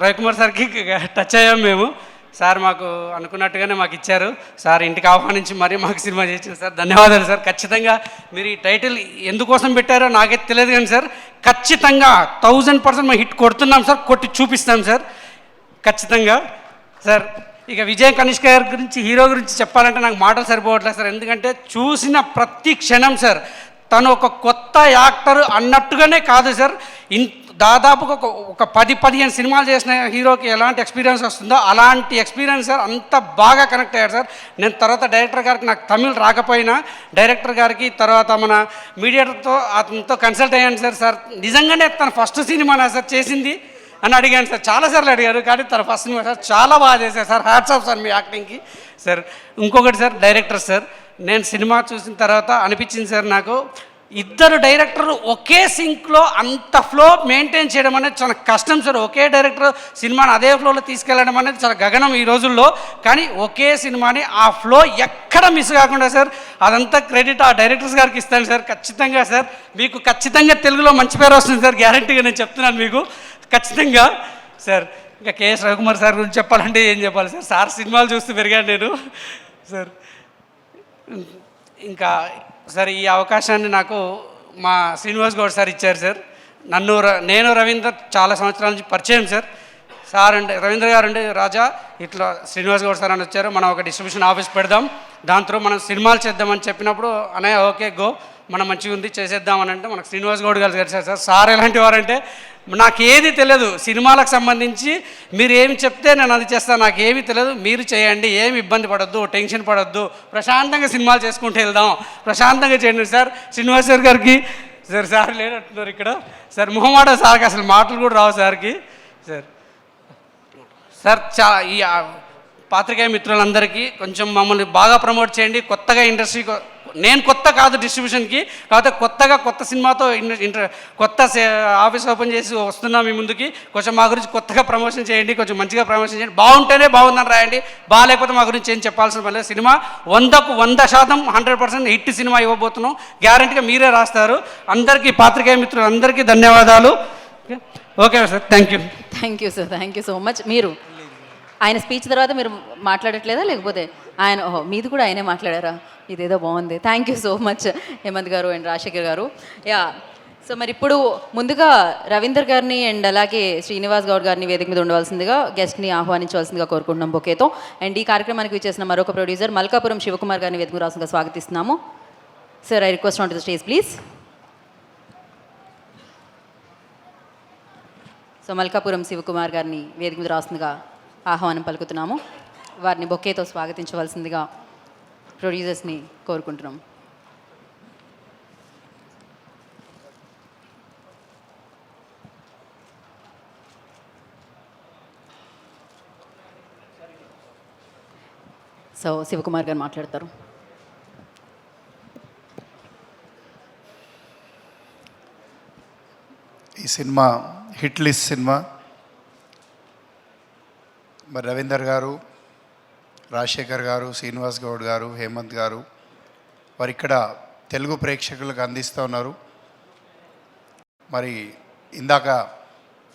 రవికుమార్ సార్కి టచ్ అయ్యాము మేము. సార్ మాకు అనుకున్నట్టుగానే మాకు ఇచ్చారు. సార్ ఇంటికి ఆహ్వానించి మరీ మాకు సినిమా చేసింది సార్. ధన్యవాదాలు సార్. ఖచ్చితంగా మీరు ఈ టైటిల్ ఎందుకోసం పెట్టారో నాకైతే తెలియదు కానీ సార్ ఖచ్చితంగా 1000% మేము హిట్ కొడుతున్నాం సార్, కొట్టి చూపిస్తాం సార్ ఖచ్చితంగా. సార్ ఇక విజయ్ కనిష్క గారి గురించి, హీరో గురించి చెప్పాలంటే నాకు మాటలు సరిపోవట్లేదు సార్. ఎందుకంటే చూసిన ప్రతి క్షణం సార్ తను ఒక కొత్త యాక్టర్ అన్నట్టుగానే కాదు సార్. దాదాపుగా ఒక 10-15 సినిమాలు చేసిన హీరోకి ఎలాంటి ఎక్స్పీరియన్స్ వస్తుందో అలాంటి ఎక్స్పీరియన్స్ సార్. అంత బాగా కనెక్ట్ అయ్యారు సార్. నేను తర్వాత డైరెక్టర్ గారికి, నాకు తమిళ్ రాకపోయినా డైరెక్టర్ గారికి, తర్వాత మన మీడియాతో అతనితో కన్సల్ట్ అయ్యాను సార్. సార్ నిజంగానే తన ఫస్ట్ సినిమానా సార్ చేసింది అని అడిగాను సార్. చాలాసార్లు అడిగారు కానీ తన ఫస్ట్ సినిమా సార్ చాలా బాగా చేశారు సార్. హ్యాట్స్ ఆఫ్ సార్ మీ యాక్టింగ్కి సార్. ఇంకొకటి సార్, డైరెక్టర్ సార్, నేను సినిమా చూసిన తర్వాత అనిపించింది సార్ నాకు, ఇద్దరు డైరెక్టర్లు ఒకే సింక్లో అంత ఫ్లో మెయింటైన్ చేయడం అనేది చాలా కష్టం సార్. ఒకే డైరెక్టర్ సినిమాని అదే ఫ్లోలో తీసుకెళ్ళడం అనేది చాలా గగనం ఈ రోజుల్లో. కానీ ఒకే సినిమాని ఆ ఫ్లో ఎక్కడ మిస్ కాకుండా సార్, అదంతా క్రెడిట్ ఆ డైరెక్టర్స్ గారికి ఇస్తాను సార్ ఖచ్చితంగా సార్. మీకు ఖచ్చితంగా తెలుగులో మంచి పేరు వస్తుంది సార్, గ్యారంటీగా నేను చెప్తున్నాను మీకు ఖచ్చితంగా సార్. ఇంకా కేఎస్ రవికుమార్ సార్ గురించి చెప్పాలంటే ఏం చెప్పాలి సార్. సార్ సినిమాలు చూస్తూ పెరిగాను నేను సార్. ఇంకా సార్ ఈ అవకాశాన్ని నాకు మా శ్రీనివాస్ గౌడ్ సార్ ఇచ్చారు సార్. నేను రవీందర్ చాలా సంవత్సరాల నుంచి పరిచయం సార్. సార్ అంటే రవీంద్ర గారు అంటే రాజా ఇట్లా శ్రీనివాస్ గౌడ్ సార్ అని వచ్చారు, మనం ఒక డిస్ట్రిబ్యూషన్ ఆఫీస్ పెడదాం, దాంతో మనం సినిమాలు చేద్దామని చెప్పినప్పుడు అన్నయ్య ఓకే గో, మనం మంచిగా ఉంది చేసేద్దామని అంటే మనకు శ్రీనివాస్ గౌడ్ గారు కలిసారు సార్. సార్ ఎలాంటి వారంటే నాకు ఏది తెలియదు సినిమాలకు సంబంధించి, మీరు ఏమి చెప్తే నేను అది చేస్తాను, నాకు ఏమీ తెలియదు, మీరు చేయండి, ఏమి ఇబ్బంది పడొద్దు, టెన్షన్ పడొద్దు, ప్రశాంతంగా సినిమాలు చేసుకుంటూ వెళ్దాం, ప్రశాంతంగా చేయండి సార్. శ్రీనివాస్ గారికి సార్, సార్ లేనట్టున్నారు ఇక్కడ సార్, మొహమాట సార్కి అసలు మాటలు కూడా రావు సార్కి సార్. సార్ ఈ పాత్రికేయ మిత్రులందరికీ కొంచెం మమ్మల్ని బాగా ప్రమోట్ చేయండి. కొత్తగా ఇండస్ట్రీకి, నేను కొత్త కాదు డిస్ట్రిబ్యూషన్కి, కాకపోతే కొత్త సినిమాతో కొత్త ఆఫీస్ ఓపెన్ చేసి వస్తున్నాం మీ ముందుకి. కొంచెం మా గురించి కొత్తగా ప్రమోషన్ చేయండి, కొంచెం మంచిగా ప్రమోషన్ చేయండి. బాగుంటేనే బాగుందని రాయండి, బాగాలేకపోతే మా గురించి ఏం చెప్పాల్సిన పని లేదు. సినిమా 100% 100% హిట్ సినిమా ఇవ్వబోతున్నాం, గ్యారంటీగా మీరే రాస్తారు. అందరికీ పాత్రికేయ మిత్రులు అందరికీ ధన్యవాదాలు. Okay sir, thank you. Thank you sir, thank you so much. మీరు ఆయన స్పీచ్ తర్వాత మీరు మాట్లాడట్లేదా, లేకపోతే ఆయన మీది కూడా ఆయనే మాట్లాడారా? ఇదేదో బాగుంది. Thank you so much Hemanth గారు అండ్ రాజశేఖర్ గారు. యా, సో మరి ఇప్పుడు ముందుగా రవీందర్ గారిని అండ్ అలాగే శ్రీనివాస్ గౌడ్ గారిని వేదిక మీద ఉండవలసిందిగా, గెస్ట్ని ఆహ్వానించవలసిందిగా కోరుకుంటున్నాం బొకేతో. అండ్ ఈ కార్యక్రమానికి విచ్చేసిన మరొక ప్రొడ్యూసర్ మల్కాపురం శివకుమార్ గారిని వేదిక రాష్ట్రంగా స్వాగతిస్తున్నాము. Sir, I request on to the stage please. So Malkapuram Sivakumar గారిని వేదిక మీద రాస్తుందిగా ఆహ్వానం పలుకుతున్నాము. వారిని బొకేతో స్వాగతించవలసిందిగా ప్రొడ్యూసర్స్ని కోరుకుంటున్నాం. సో శివకుమార్ గారు మాట్లాడతారు. ఈ సినిమా హిట్ లిస్ట్ సినిమా. మరి రవీందర్ గారు, రాజశేఖర్ గారు, శ్రీనివాస్ గౌడ్ గారు, హేమంత్ గారు వారు ఇక్కడ తెలుగు ప్రేక్షకులకు అందిస్తూ ఉన్నారు. మరి ఇందాక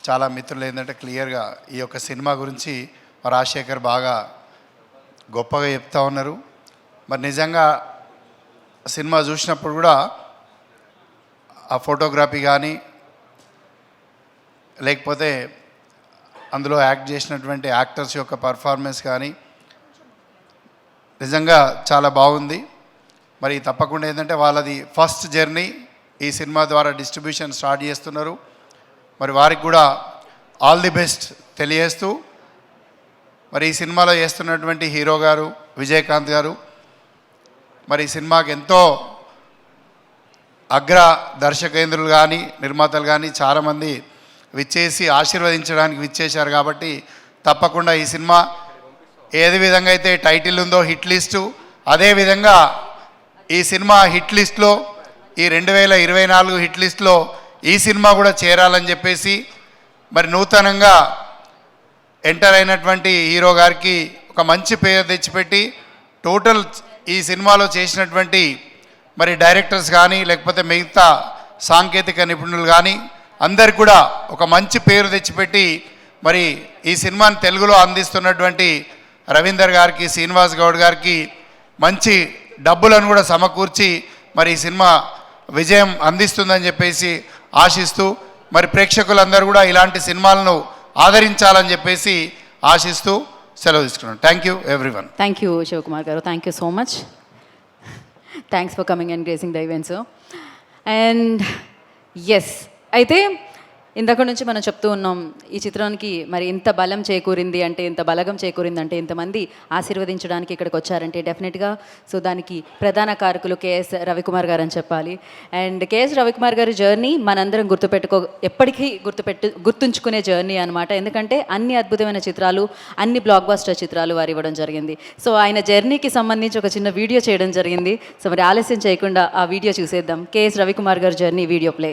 చాలా మిత్రులు ఏంటంటే క్లియర్గా ఈ యొక్క సినిమా గురించి రాజశేఖర్ బాగా గొప్పగా చెప్తా ఉన్నారు. మరి నిజంగా సినిమా చూసినప్పుడు కూడా ఆ ఫోటోగ్రఫీ కానీ లేకపోతే అందులో యాక్ట్ చేసినటువంటి యాక్టర్స్ యొక్క పర్ఫార్మెన్స్ కానీ నిజంగా చాలా బాగుంది. మరి తప్పకుండా ఏంటంటే వాళ్ళది ఫస్ట్ జర్నీ ఈ సినిమా ద్వారా డిస్ట్రిబ్యూషన్ స్టార్ట్ చేస్తున్నారు. మరి వారికి కూడా ఆల్ ది బెస్ట్ తెలియజేస్తూ, మరి ఈ సినిమాలో చేస్తున్నటువంటి హీరో గారు విజయకాంత్ గారు మరి ఈ సినిమాకి ఎంతో అగ్ర దర్శకేంద్రులు కానీ నిర్మాతలు కానీ చాలామంది విచ్చేసి ఆశీర్వదించడానికి విచ్చేశారు. కాబట్టి తప్పకుండా ఈ సినిమా ఏది విధంగా అయితే టైటిల్ ఉందో హిట్ లిస్టు, అదేవిధంగా ఈ సినిమా హిట్ లిస్ట్లో ఈ 2024 హిట్ లిస్ట్లో ఈ సినిమా కూడా చేరాలని చెప్పేసి మరి నూతనంగా ఎంటర్ అయినటువంటి హీరో గారికి ఒక మంచి పేరు తెచ్చిపెట్టి టోటల్ ఈ సినిమాలో చేసినటువంటి మరి డైరెక్టర్స్ కానీ లేకపోతే మిగతా సాంకేతిక నిపుణులు కానీ అందరికి కూడా ఒక మంచి పేరు తెచ్చిపెట్టి మరి ఈ సినిమాని తెలుగులో అందిస్తున్నటువంటి రవీందర్ గారికి, శ్రీనివాస్ గౌడ్ గారికి మంచి డబ్బులను కూడా సమకూర్చి మరి ఈ సినిమా విజయం అందిస్తుందని చెప్పేసి ఆశిస్తూ, మరి ప్రేక్షకులందరూ కూడా ఇలాంటి సినిమాలను ఆదరించాలని చెప్పేసి ఆశిస్తూ సెలవు తీసుకున్నాను. Thank you everyone. Thank you Sivakumar గారు, thank you so much. Thanks for coming and gracing the events. And yes, అయితే ఇందాక నుంచి మనం చెప్తూ ఉన్నాం ఈ చిత్రానికి మరి ఇంత బలం చేకూరింది అంటే, ఇంత బలగం చేకూరింది అంటే, ఇంతమంది ఆశీర్వదించడానికి ఇక్కడికి వచ్చారంటే డెఫినెట్గా సో దానికి ప్రధాన కారకులు కేఎస్ రవికుమార్ గారు అని చెప్పాలి. అండ్ కేఎస్ రవికుమార్ గారి జర్నీ మనందరం ఎప్పటికీ గుర్తుంచుకునే జర్నీ అనమాట. ఎందుకంటే అన్ని అద్భుతమైన చిత్రాలు, అన్ని బ్లాక్ బస్టర్ చిత్రాలు వారు ఇవ్వడం జరిగింది. సో ఆయన జర్నీకి సంబంధించి ఒక చిన్న వీడియో చేయడం జరిగింది. సో మరి ఆలస్యం చేయకుండా ఆ వీడియో చూసేద్దాం. కేఎస్ రవికుమార్ గారి జర్నీ వీడియో ప్లే.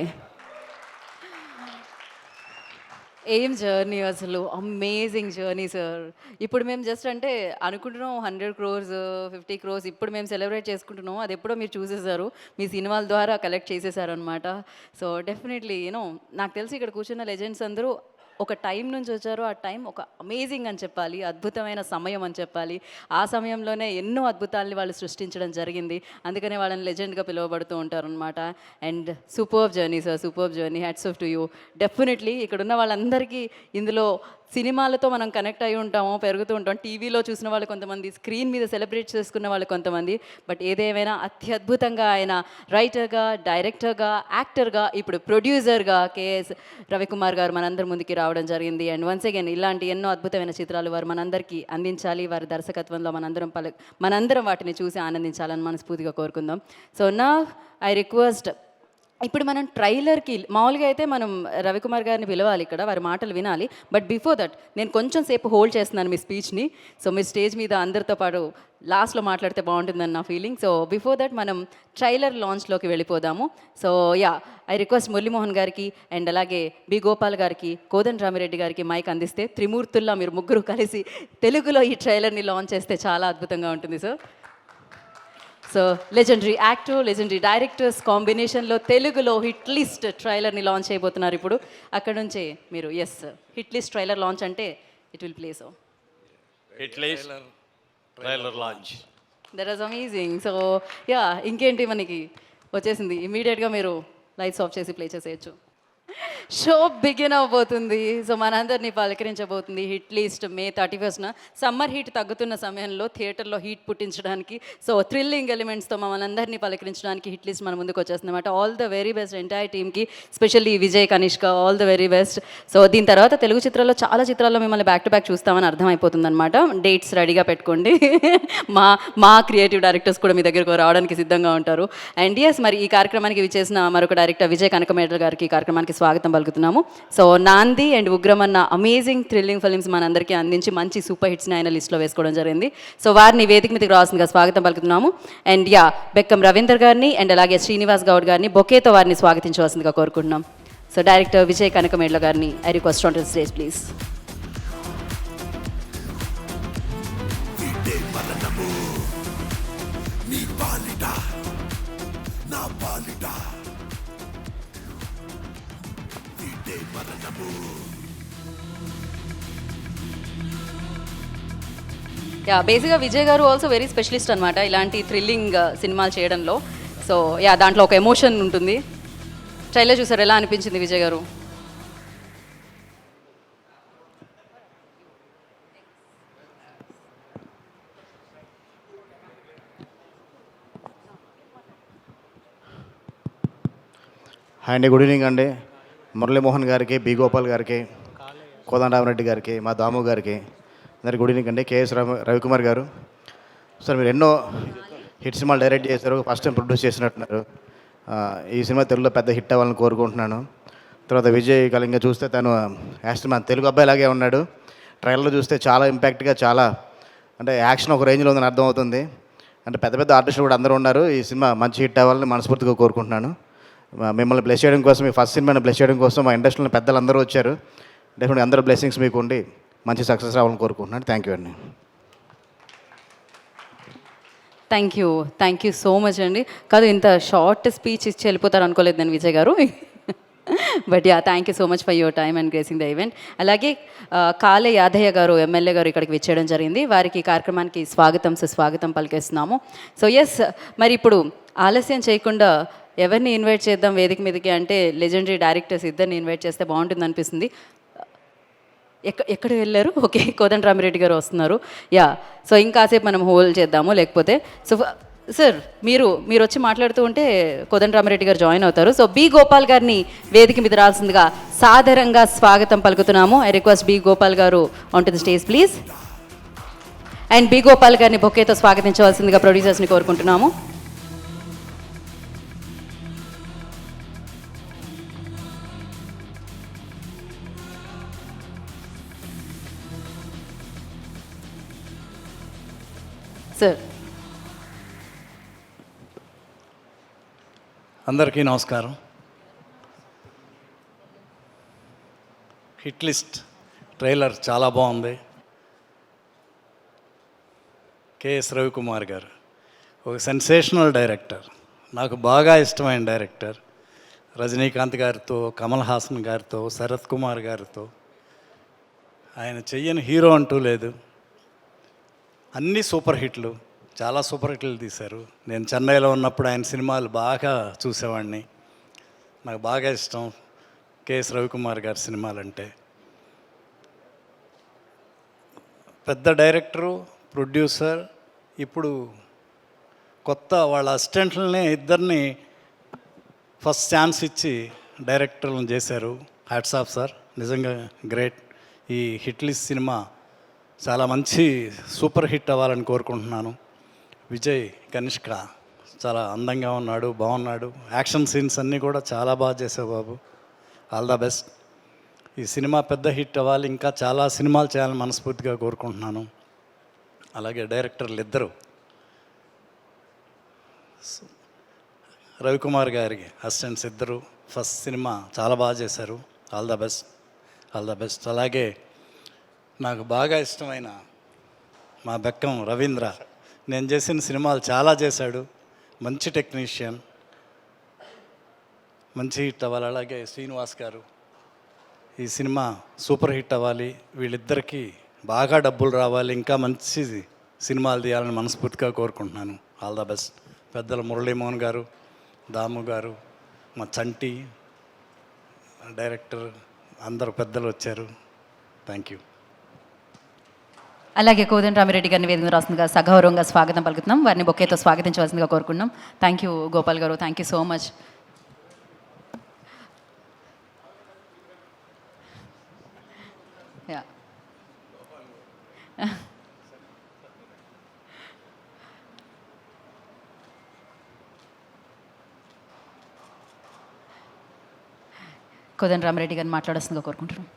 ఏం జర్నీ అసలు, అమేజింగ్ జర్నీ సార్. ఇప్పుడు మేము జస్ట్ అంటే అనుకుంటున్నాం 100 crores 50 crores ఇప్పుడు మేము సెలబ్రేట్ చేసుకుంటున్నాం, అది ఎప్పుడో మీరు చూసేసారు, మీ సినిమాల ద్వారా కలెక్ట్ చేసేసారు అనమాట. సో డెఫినెట్లీ నాకు తెలిసి ఇక్కడ కూర్చున్న లెజెండ్స్ అందరూ ఒక టైం నుంచి వచ్చారు. ఆ టైం ఒక అమేజింగ్ అని చెప్పాలి, అద్భుతమైన సమయం అని చెప్పాలి. ఆ సమయంలోనే ఎన్నో అద్భుతాలని వాళ్ళు సృష్టించడం జరిగింది. అందుకనే వాళ్ళని లెజెండ్గా పిలువబడుతూ ఉంటారు అనమాట. And superb journey sir, superb journey, hats off to you. Definitely ఇక్కడున్న వాళ్ళందరికీ ఇందులో సినిమాలతో మనం కనెక్ట్ అయి ఉంటాము, పెరుగుతూ ఉంటాం. టీవీలో చూసిన వాళ్ళు కొంతమంది, స్క్రీన్ మీద సెలబ్రేట్ చేసుకున్న వాళ్ళు కొంతమంది. బట్ ఏదేమైనా అత్యద్భుతంగా ఆయన రైటర్గా, డైరెక్టర్గా, యాక్టర్గా, ఇప్పుడు ప్రొడ్యూసర్గా కేఎస్ రవికుమార్ గారు మనందరి ముందుకి రావడం జరిగింది. అండ్ వన్స్ అగైన్ ఇలాంటి ఎన్నో అద్భుతమైన చిత్రాలు వారు మనందరికీ అందించాలి. వారి దర్శకత్వంలో మనందరం వాటిని చూసి ఆనందించాలని మనస్ఫూర్తిగా కోరుకుందాం. సో నా ఐ రిక్వెస్ట్, ఇప్పుడు మనం ట్రైలర్కి మామూలుగా అయితే మనం రవికుమార్ గారిని పిలవాలి, ఇక్కడ వారి మాటలు వినాలి. బట్ బిఫోర్ దట్ నేను కొంచెం సేపు హోల్డ్ చేస్తున్నాను మీ స్పీచ్ని. సో మీరు స్టేజ్ మీద అందరితో పాటు లాస్ట్లో మాట్లాడితే బాగుంటుందని నా ఫీలింగ్. సో బిఫోర్ దట్ మనం ట్రైలర్ లాంచ్లోకి వెళ్ళిపోదాము. So yeah, I request Muralimohan గారికి అండ్ అలాగే బి గోపాల్ గారికి, కోదండ రామిరెడ్డి గారికి మైక్ అందిస్తే త్రిమూర్తుల్లా మీరు ముగ్గురు కలిసి తెలుగులో ఈ ట్రైలర్ని లాంచ్ చేస్తే చాలా అద్భుతంగా ఉంటుంది sir. So legendary actor, legendary directors కాంబినేషన్లో తెలుగులో హిట్ లిస్ట్ ట్రైలర్ని లాంచ్ అయిపోతున్నారు ఇప్పుడు. అక్కడ నుంచే మీరు yes Hit List trailer launch అంటే it will play. So Hit List trailer launch, that is amazing. So yeah, ఇంకేంటి మనకి వచ్చేసింది. ఇమీడియట్గా మీరు లైట్స్ ఆఫ్ చేసి ప్లే చేసేయచ్చు. షో బిగిన్ అవబోతుంది. సో మనందరినీ పలకరించబోతుంది హిట్ లిస్ట్ మే 31న. సమ్మర్ హీట్ తగ్గుతున్న సమయంలో థియేటర్లో హీట్ పుట్టించడానికి, సో థ్రిల్లింగ్ ఎలిమెంట్స్తో మమ్మల్ని అందరినీ పలకరించడానికి హిట్ లిస్ట్ మన ముందుకు వచ్చేస్తుంది అనమాట. All the very best entire టీమ్కి, specially Vijay, Kanishka, all the very best. So దీని తర్వాత తెలుగు చిత్రాల్లో చాలా చిత్రాల్లో మిమ్మల్ని బ్యాక్ టు బ్యాక్ చూస్తామని అర్థమైపోతుంది అనమాట. డేట్స్ రెడీగా పెట్టుకోండి. మా క్రియేటివ్ డైరెక్టర్స్ కూడా మీ దగ్గరకు రావడానికి సిద్ధంగా ఉంటారు. అండ్ ఎస్, మరి ఈ కార్యక్రమానికి విచ్చేసిన మరొక డైరెక్టర్ విజయ్ కనకమేడల గారికి ఈ కార్యక్రమానికి స్వాగతం పలుకుతున్నాము. సో నాంది అండ్ ఉగ్రం అన్న అమేజింగ్ థ్రిల్లింగ్ ఫిల్మ్స్ మనందరికీ అందించి మంచి సూపర్ హిట్స్ని ఆయన లిస్ట్లో వేసుకోవడం జరిగింది. సో వారిని వేదిక మీదకి రావాల్సిందిగా స్వాగతం పలుకుతున్నాము. అండ్ యా, బెక్కం రవీందర్ గారిని అండ్ అలాగే శ్రీనివాస్ గౌడ్ గారిని బొకేతో వారిని స్వాగతించవలసిందిగా కోరుకుంటున్నాం. సో డైరెక్టర్ విజయ్ కనకమేడల గారిని I request on to the stage please. Yeah, బేసిక్గా విజయ్ గారు ఆల్సో వెరీ స్పెషలిస్ట్ అనమాట ఇలాంటి థ్రిల్లింగ్ సినిమాలు చేయడంలో. సో యా, దాంట్లో ఒక ఎమోషన్ ఉంటుంది. ట్రైలర్ చూసారు, ఎలా అనిపించింది విజయ్ గారు? హాయ్ అండి, గుడ్ ఈవినింగ్ అండి. మురళీమోహన్ గారికి, బి గోపాల్ గారికి, కోదండరామరెడ్డి గారికి, మా దాము గారికి అందరికి గుడ్ ఈవినింగ్ అండి. కేఎస్ రవికుమార్ గారు సార్, మీరు ఎన్నో హిట్ సినిమాలు డైరెక్ట్ చేశారు, ఫస్ట్ టైం ప్రొడ్యూస్ చేసినట్టున్నారు. ఈ సినిమా తెలుగులో పెద్ద హిట్ అవ్వాలని కోరుకుంటున్నాను. తర్వాత విజయ్ కళింగ చూస్తే తను యాక్చువల్ మన తెలుగు అబ్బాయిలాగే ఉన్నాడు. ట్రైలర్లో చూస్తే చాలా ఇంపాక్ట్గా, చాలా అంటే యాక్షన్ ఒక రేంజ్లో ఉందని అర్థమవుతుంది. అంటే పెద్ద పెద్ద ఆర్టిస్టులు కూడా అందరూ ఉన్నారు. ఈ సినిమా మంచి హిట్ అవ్వాలని మనస్ఫూర్తిగా కోరుకుంటున్నాను. మిమ్మల్ని బ్లెస్ చేయడం కోసం, మీ ఫస్ట్ సినిమాని బ్లెస్ చేయడం కోసం మా ఇండస్ట్రీలో పెద్దలు అందరూ వచ్చారు. డెఫినెట్గా అందరూ బ్లెస్సింగ్స్ మీకు ఉండి మంచి సక్సెస్ రావాలని కోరుకుంటున్నాను. థ్యాంక్ యూ అండి. థ్యాంక్ యూ సో మచ్ అండి. కాదు, ఇంత షార్ట్ స్పీచ్ ఇచ్చి వెళ్ళిపోతారు అనుకోలేదు నేను విజయ్ గారు. But yeah, thank you so much for your time and gracing the event. అలాగే కాలే యాదయ్య గారు, ఎమ్మెల్యే గారు ఇక్కడికి విచ్చేయడం జరిగింది. వారికి కార్యక్రమానికి స్వాగతం సుస్వాగతం పలికేస్తున్నాము. సో ఎస్, మరి ఇప్పుడు ఆలస్యం చేయకుండా ఎవరిని ఇన్వైట్ చేద్దాం వేదిక మీదకి అంటే లెజెండరీ డైరెక్టర్స్ ఇద్దరిని ఇన్వైట్ చేస్తే బాగుంటుంది అనిపిస్తుంది. ఎక్కడ వెళ్ళారు? ఓకే, కోదండరామిరెడ్డి గారు వస్తున్నారు. యా, సో ఇంకాసేపు మనం హోల్డ్ చేద్దాము. లేకపోతే సో సార్ మీరు వచ్చి మాట్లాడుతూ ఉంటే కోదండరామిరెడ్డి గారు జాయిన్ అవుతారు. సో బి గోపాల్ గారిని వేదిక మీద రాల్సిందిగా సాదరంగా స్వాగతం పలుకుతున్నాము. ఐ రిక్వెస్ట్ బి గోపాల్ గారు on to the stage please. And B Gopal గారిని బొకేతో స్వాగతించవలసిందిగా ప్రొడ్యూసర్స్ని కోరుకుంటున్నాము. సార్, అందరికీ నమస్కారం. హిట్ లిస్ట్ ట్రైలర్ చాలా బాగుంది. కేఎస్ రవికుమార్ గారు ఒక సెన్సేషనల్ డైరెక్టర్, నాకు బాగా ఇష్టమైన డైరెక్టర్. రజనీకాంత్ గారితో, కమల్ హాసన్ గారితో, శరత్ కుమార్ గారితో ఆయన చెయ్యని హీరో అంటూ లేదు. అన్నీ సూపర్ హిట్లు, చాలా సూపర్ హిట్లు తీశారు. నేను చెన్నైలో ఉన్నప్పుడు ఆయన సినిమాలు బాగా చూసేవాడిని. నాకు బాగా ఇష్టం కేఎస్ రవికుమార్ గారి సినిమాలంటే. పెద్ద డైరెక్టరు, ప్రొడ్యూసర్, ఇప్పుడు కొత్త వాళ్ళ అసిస్టెంట్లనే ఇద్దరిని ఫస్ట్ ఛాన్స్ ఇచ్చి డైరెక్టర్లను చేశారు. హ్యాట్స్ ఆఫ్ సార్, నిజంగా గ్రేట్. ఈ హిట్ లిస్ట్ సినిమా చాలా మంచి సూపర్ హిట్ అవ్వాలని కోరుకుంటున్నాను. విజయ్ కనిష్క చాలా అందంగా ఉన్నాడు, బాగున్నాడు. యాక్షన్ సీన్స్ అన్నీ కూడా చాలా బాగా చేసావు బాబు, ఆల్ ద బెస్ట్. ఈ సినిమా పెద్ద హిట్ అవ్వాలి, ఇంకా చాలా సినిమాలు చేయాలని మనస్ఫూర్తిగా కోరుకుంటున్నాను. అలాగే డైరెక్టర్లు ఇద్దరు, రవికుమార్ గారికి అసిస్టెంట్స్ ఇద్దరు ఫస్ట్ సినిమా చాలా బాగా చేశారు. All the best, all the best. అలాగే నాకు బాగా ఇష్టమైన మా బెక్కం రవీంద్ర, నేను చేసిన సినిమాలు చాలా చేశాడు, మంచి టెక్నీషియన్, మంచి హిట్ అవ్వాలి. అలాగే శ్రీనివాస్ గారు, ఈ సినిమా సూపర్ హిట్ అవ్వాలి, వీళ్ళిద్దరికీ బాగా డబ్బులు రావాలి, ఇంకా మంచి సినిమాలు తీయాలని మనస్ఫూర్తిగా కోరుకుంటున్నాను. All the best. పెద్దలు మురళీమోహన్ గారు, దాము గారు, మా చంటి డైరెక్టర్, అందరు పెద్దలు వచ్చారు. Thank you. అలాగే కోదండరామిరెడ్డి గారిని వేదిక రాస్తుందిగా సగౌరవంగా స్వాగతం పలుకుతున్నాం. వారిని బొకేతో స్వాగతించవలసిందిగా కోరుకుంటున్నాం. థ్యాంక్ యూ గోపాల్ గారు, thank you so much. Ya, Kodandarami Reddy గారిని మాట్లాడాల్సిందిగా కోరుకుంటున్నాం.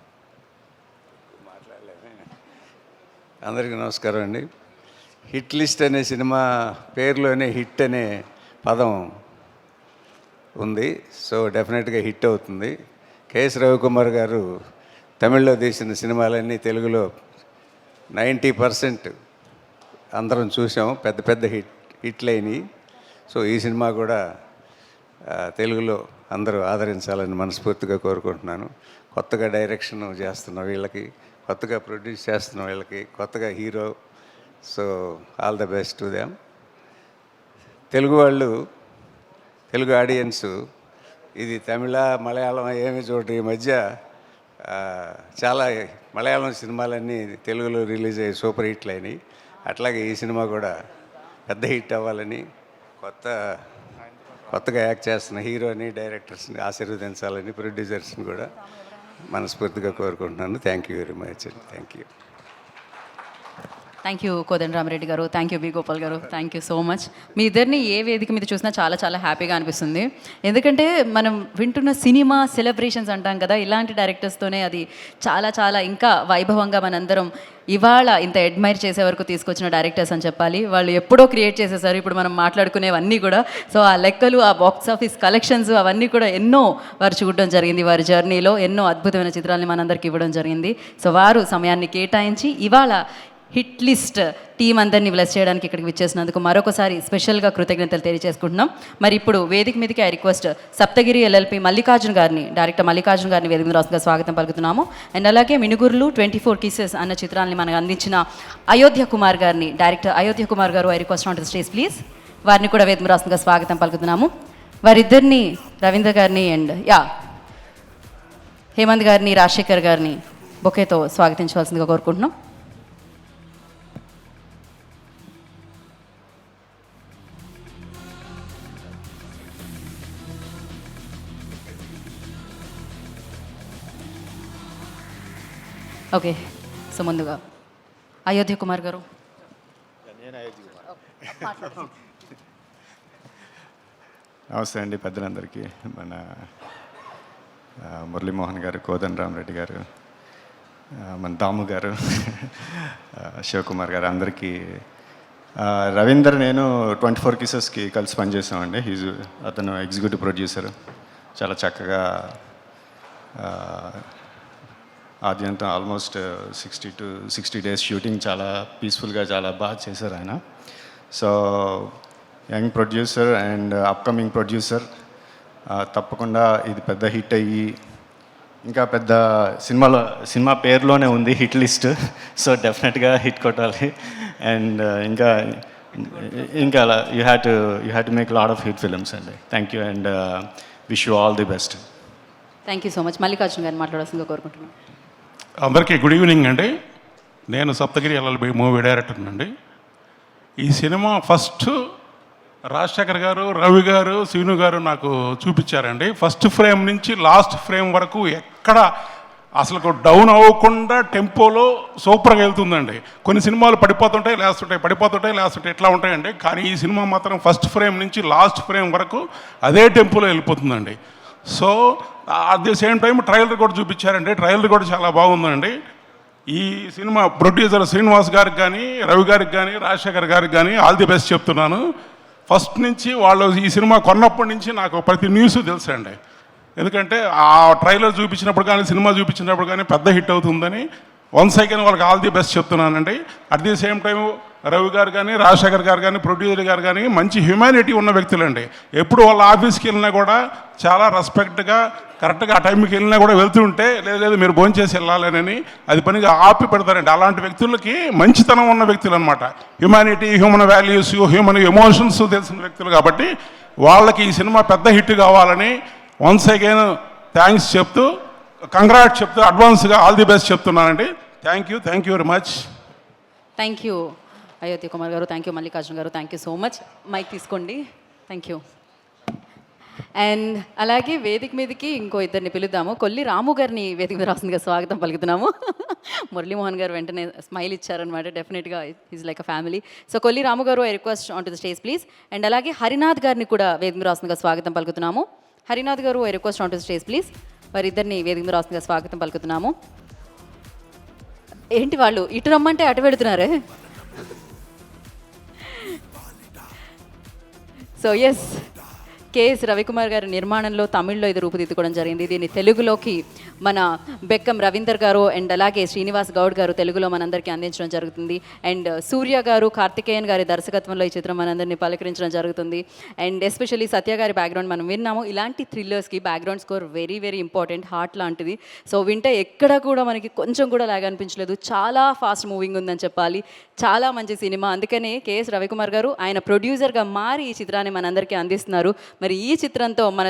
అందరికీ నమస్కారం అండి. హిట్ లిస్ట్ అనే సినిమా పేరులోనే హిట్ అనే పదం ఉంది. సో డెఫినెట్గా హిట్ అవుతుంది. కేఎస్ రవికుమార్ గారు తమిళ్లో తీసిన సినిమాలన్నీ తెలుగులో 90% అందరం చూసాం, పెద్ద పెద్ద హిట్లైనవి. సో ఈ సినిమా కూడా తెలుగులో అందరూ ఆదరించాలని మనస్ఫూర్తిగా కోరుకుంటున్నాను. కొత్తగా డైరెక్షన్ చేస్తున్న వీళ్ళకి, కొత్తగా ప్రొడ్యూస్ చేస్తున్న వీళ్ళకి, కొత్తగా hero, so all the best to them. Telugu వాళ్ళు, తెలుగు ఆడియన్స్ ఇది తమిళ మలయాళం ఏమి చూడరు. ఈ మధ్య చాలా మలయాళం సినిమాలన్నీ తెలుగులో రిలీజ్ అయ్యి సూపర్ హిట్లు అయినాయి. అట్లాగే ఈ సినిమా కూడా పెద్ద హిట్ అవ్వాలని, కొత్త కొత్తగా యాక్ట్ చేస్తున్న హీరోని, డైరెక్టర్స్ని ఆశీర్వదించాలని, ప్రొడ్యూసర్స్ని కూడా మనస్ఫూర్తిగా కోరుకుంటున్నాను. థ్యాంక్ యూ వెరీ మచ్ అండి. Thank you. Thank you Kodandarama Reddy గారు, థ్యాంక్ యూ బి గోపాల్ గారు, థ్యాంక్ యూ సో మచ్. మీ ఇద్దరిని ఏ వేదిక మీద చూసినా చాలా చాలా హ్యాపీగా అనిపిస్తుంది. ఎందుకంటే మనం వింటున్న సినిమా సెలబ్రేషన్స్ అంటాం కదా, ఇలాంటి డైరెక్టర్స్తోనే అది చాలా చాలా ఇంకా వైభవంగా మనందరం ఇవాళ ఇంత అడ్మైర్ చేసే వరకు తీసుకొచ్చిన డైరెక్టర్స్ అని చెప్పాలి. వాళ్ళు ఎప్పుడో క్రియేట్ చేసేసారు ఇప్పుడు మనం మాట్లాడుకునేవన్నీ కూడా. సో ఆ లెక్కలు, ఆ బాక్స్ ఆఫీస్ కలెక్షన్స్ అవన్నీ కూడా ఎన్నో వారు చూడడం జరిగింది. వారి జర్నీలో ఎన్నో అద్భుతమైన చిత్రాలని మనందరికి ఇవ్వడం జరిగింది. సో వారు సమయాన్ని కేటాయించి ఇవాళ హిట్ లిస్ట్ టీం అందరినీ బ్లెస్ చేయడానికి ఇక్కడికి విచ్చేసినందుకు మరొకసారి స్పెషల్గా కృతజ్ఞతలు తెలియజేసుకుంటున్నాం. మరి ఇప్పుడు వేదిక మీదకి I request Saptagiri LLP Mallikarjun గారిని, డైరెక్టర్ మల్లికార్జున్ గారిని వేదిక మీద రాష్ట్రంగా స్వాగతం పలుకుతున్నాము. అండ్ అలాగే మినుగుర్లు 24 Kisses అన్న చిత్రాన్ని మనకు అందించిన అయోధ్య కుమార్ గారిని, డైరెక్టర్ అయోధ్య కుమార్ గారు, I request on to the stage please. వారిని కూడా వేదిక మీద రాష్ట్రంగా స్వాగతం పలుకుతున్నాము. వారిద్దరిని, రవీంద్ర గారిని అండ్ హేమంత్ గారిని, రాజశేఖర్ గారిని బొకేతో స్వాగతించవలసిందిగా కోరుకుంటున్నాం. ఓకే, సో ముందుగా అయోధ్య కుమార్ గారు. నమస్తే అండి పెద్దలందరికీ. మన మురళీమోహన్ గారు, కోదండరామరెడ్డి గారు, మన దాము గారు, శివకుమార్ గారు, అందరికీ. రవీందర్ నేను 24 Kissesకి కలిసి పనిచేసామండి. అతను ఎగ్జిక్యూటివ్ ప్రొడ్యూసర్. చాలా చక్కగా ఆద్యంతం ఆల్మోస్ట్ 60 days షూటింగ్ చాలా పీస్ఫుల్గా చాలా బాగా చేశారు ఆయన. So young producer and upcoming producer. తప్పకుండా ఇది పెద్ద హిట్ అయ్యి ఇంకా పెద్ద సినిమా పేరులోనే ఉంది హిట్ లిస్ట్. సో డెఫినెట్గా హిట్ కొట్టాలి. అండ్ ఇంకా అలా you have to make lot of hit films అండి. Thank you and wish you all the best. Thank you so much. Mallikarjun గారిని మాట్లాడాల్సిందిగా కోరుకుంటున్నాను. అందరికీ గుడ్ ఈవినింగ్ అండి. నేను సప్తగిరి ఎల్ఎల్బి మూవీ డైరెక్టర్నండి. ఈ సినిమా ఫస్ట్ రాజశేఖర్ గారు, రవి గారు, శ్రీను గారు నాకు చూపించారండి. ఫస్ట్ ఫ్రేమ్ నుంచి లాస్ట్ ఫ్రేమ్ వరకు ఎక్కడ అసలు డౌన్ అవ్వకుండా టెంపోలో సూపర్గా వెళ్తుందండి. కొన్ని సినిమాలు పడిపోతుంటాయి లేస్తుంటాయి, పడిపోతుంటాయి లేస్తుంటాయి, ఇట్లా ఉంటాయండి. కానీ ఈ సినిమా మాత్రం ఫస్ట్ ఫ్రేమ్ నుంచి లాస్ట్ ఫ్రేమ్ వరకు అదే టెంపోలో వెళ్ళిపోతుందండి. So at the same time trailer కూడా చూపించారండి. ట్రైలర్ కూడా చాలా బాగుందండి. ఈ సినిమా ప్రొడ్యూసర్ శ్రీనివాస్ గారికి కానీ, రవి గారికి కానీ, రాజశేఖర్ గారికి కానీ ఆల్ ది బెస్ట్ చెప్తున్నాను. ఫస్ట్ నుంచి వాళ్ళు ఈ సినిమా కొన్నప్పటి నుంచి నాకు ప్రతి న్యూస్ తెలుసండి. ఎందుకంటే ఆ ట్రైలర్ చూపించినప్పుడు కానీ, సినిమా చూపించినప్పుడు కానీ పెద్ద హిట్ అవుతుందని వన్స్ అగైన్ వాళ్ళకి ఆల్ ది బెస్ట్ చెప్తున్నానండి. At the same time Ravi గారు కానీ, రాజశేఖర్ గారు కానీ, ప్రొడ్యూసర్ గారు కానీ మంచి హ్యుమానిటీ ఉన్న వ్యక్తులండి. ఎప్పుడు వాళ్ళ ఆఫీస్కి వెళ్ళినా కూడా చాలా రెస్పెక్ట్గా కరెక్ట్గా ఆ టైంకి వెళ్ళినా కూడా వెళ్తుంటే లేదు మీరు భోంచేసి వెళ్ళాలని అది పనిగా ఆపి పెడతారండి. అలాంటి వ్యక్తులకి మంచితనం ఉన్న వ్యక్తులు అనమాట. Humanity, human values, human emotions తెలిసిన వ్యక్తులు కాబట్టి వాళ్ళకి ఈ సినిమా పెద్ద హిట్ కావాలని వన్స్ అగైన్ థ్యాంక్స్ చెప్తూ, కంగ్రాట్స్ చెప్తూ అడ్వాన్స్గా ఆల్ ది బెస్ట్ చెప్తున్నానండి. Thank you very much. Thank you Ayodhya Kumar గారు, థ్యాంక్ యూ మల్లికార్జున్ గారు, thank you so much. Mike తీసుకోండి. Thank you. అండ్ అలాగే వేదిక మీదకి ఇంకో ఇద్దరిని పిలుద్దాము. కొల్లి రాము గారిని వేదిక మీద రాసిందిగా స్వాగతం పలుకుతున్నాము. మురళీమోహన్ గారు వెంటనే స్మైల్ ఇచ్చారనమాట. డెఫినెట్గా is like a family. So Kolli Ramu గారు, I request on to the stage please. And అలాగే హరినాథ్ గారిని కూడా వేదిక మీద రాసిందిగా స్వాగతం పలుకుతున్నాము. హరినాథ్ గారు, I request on to the stage please. వారిద్దరిని వేదిక మీద రాసిందిగా స్వాగతం పలుకుతున్నాము. ఏంటి వాళ్ళు ఇటు రమ్మంటే అటు పెడుతున్నారే. సో ఎస్, కేఎస్ రవికుమార్ గారి నిర్మాణంలో తమిళ్లో ఇది రూపుదిద్దుకోవడం జరిగింది. దీన్ని తెలుగులోకి మన బెక్కం రవీందర్ గారు అండ్ అలాగే శ్రీనివాస్ గౌడ్ గారు తెలుగులో మనందరికీ అందించడం జరుగుతుంది. అండ్ సూర్య గారు, కార్తికేయన్ గారి దర్శకత్వంలో ఈ చిత్రం మనందరినీ పలకరించడం జరుగుతుంది. అండ్ ఎస్పెషల్లీ సత్య గారి బ్యాక్గ్రౌండ్ మనం విన్నాము. ఇలాంటి థ్రిల్లర్స్కి background score very very important, heart లాంటిది. సో వింటే ఎక్కడ కూడా మనకి కొంచెం కూడా లాగా అనిపించలేదు. చాలా ఫాస్ట్ మూవింగ్ ఉందని చెప్పాలి. చాలా మంచి సినిమా. అందుకనే కేఎస్ రవికుమార్ గారు ఆయన ప్రొడ్యూసర్గా మారి ఈ చిత్రాన్ని మనందరికీ అందిస్తున్నారు. మరి ఈ చిత్రంతో మన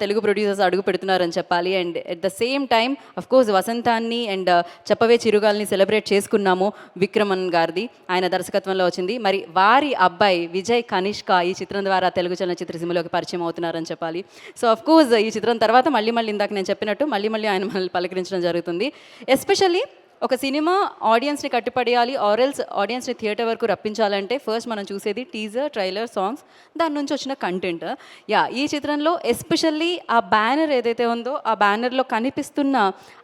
తెలుగు ప్రొడ్యూసర్స్ అడుగు పెడుతున్నారని చెప్పాలి. And at the same time of course వసంతాన్ని అండ్ చెప్పవే చిరుగాల్ని సెలబ్రేట్ చేసుకున్నాము. విక్రమన్ గారిది ఆయన దర్శకత్వంలో వచ్చింది. మరి వారి అబ్బాయి విజయ్ కనిష్క ఈ చిత్రం ద్వారా తెలుగు చలనచిత్ర సీమలోకి పరిచయం అవుతున్నారని చెప్పాలి. సో అఫ్ కోర్స్ ఈ చిత్రం తర్వాత మళ్ళీ ఇందాక నేను చెప్పినట్టు మళ్ళీ ఆయన మనల్ని పలకరించడం జరుగుతుంది. ఎస్పెషల్లీ ఒక సినిమా ఆడియన్స్ని కట్టుపడేయాలి, ఆరెల్స్ ఆడియన్స్ని థియేటర్ వరకు రప్పించాలంటే ఫస్ట్ మనం చూసేది టీజర్, ట్రైలర్, సాంగ్స్, దాని నుంచి వచ్చిన కంటెంట్. ఈ చిత్రంలో ఎస్పెషల్లీ ఆ బ్యానర్ ఏదైతే ఉందో ఆ బ్యానర్లో కనిపిస్తున్న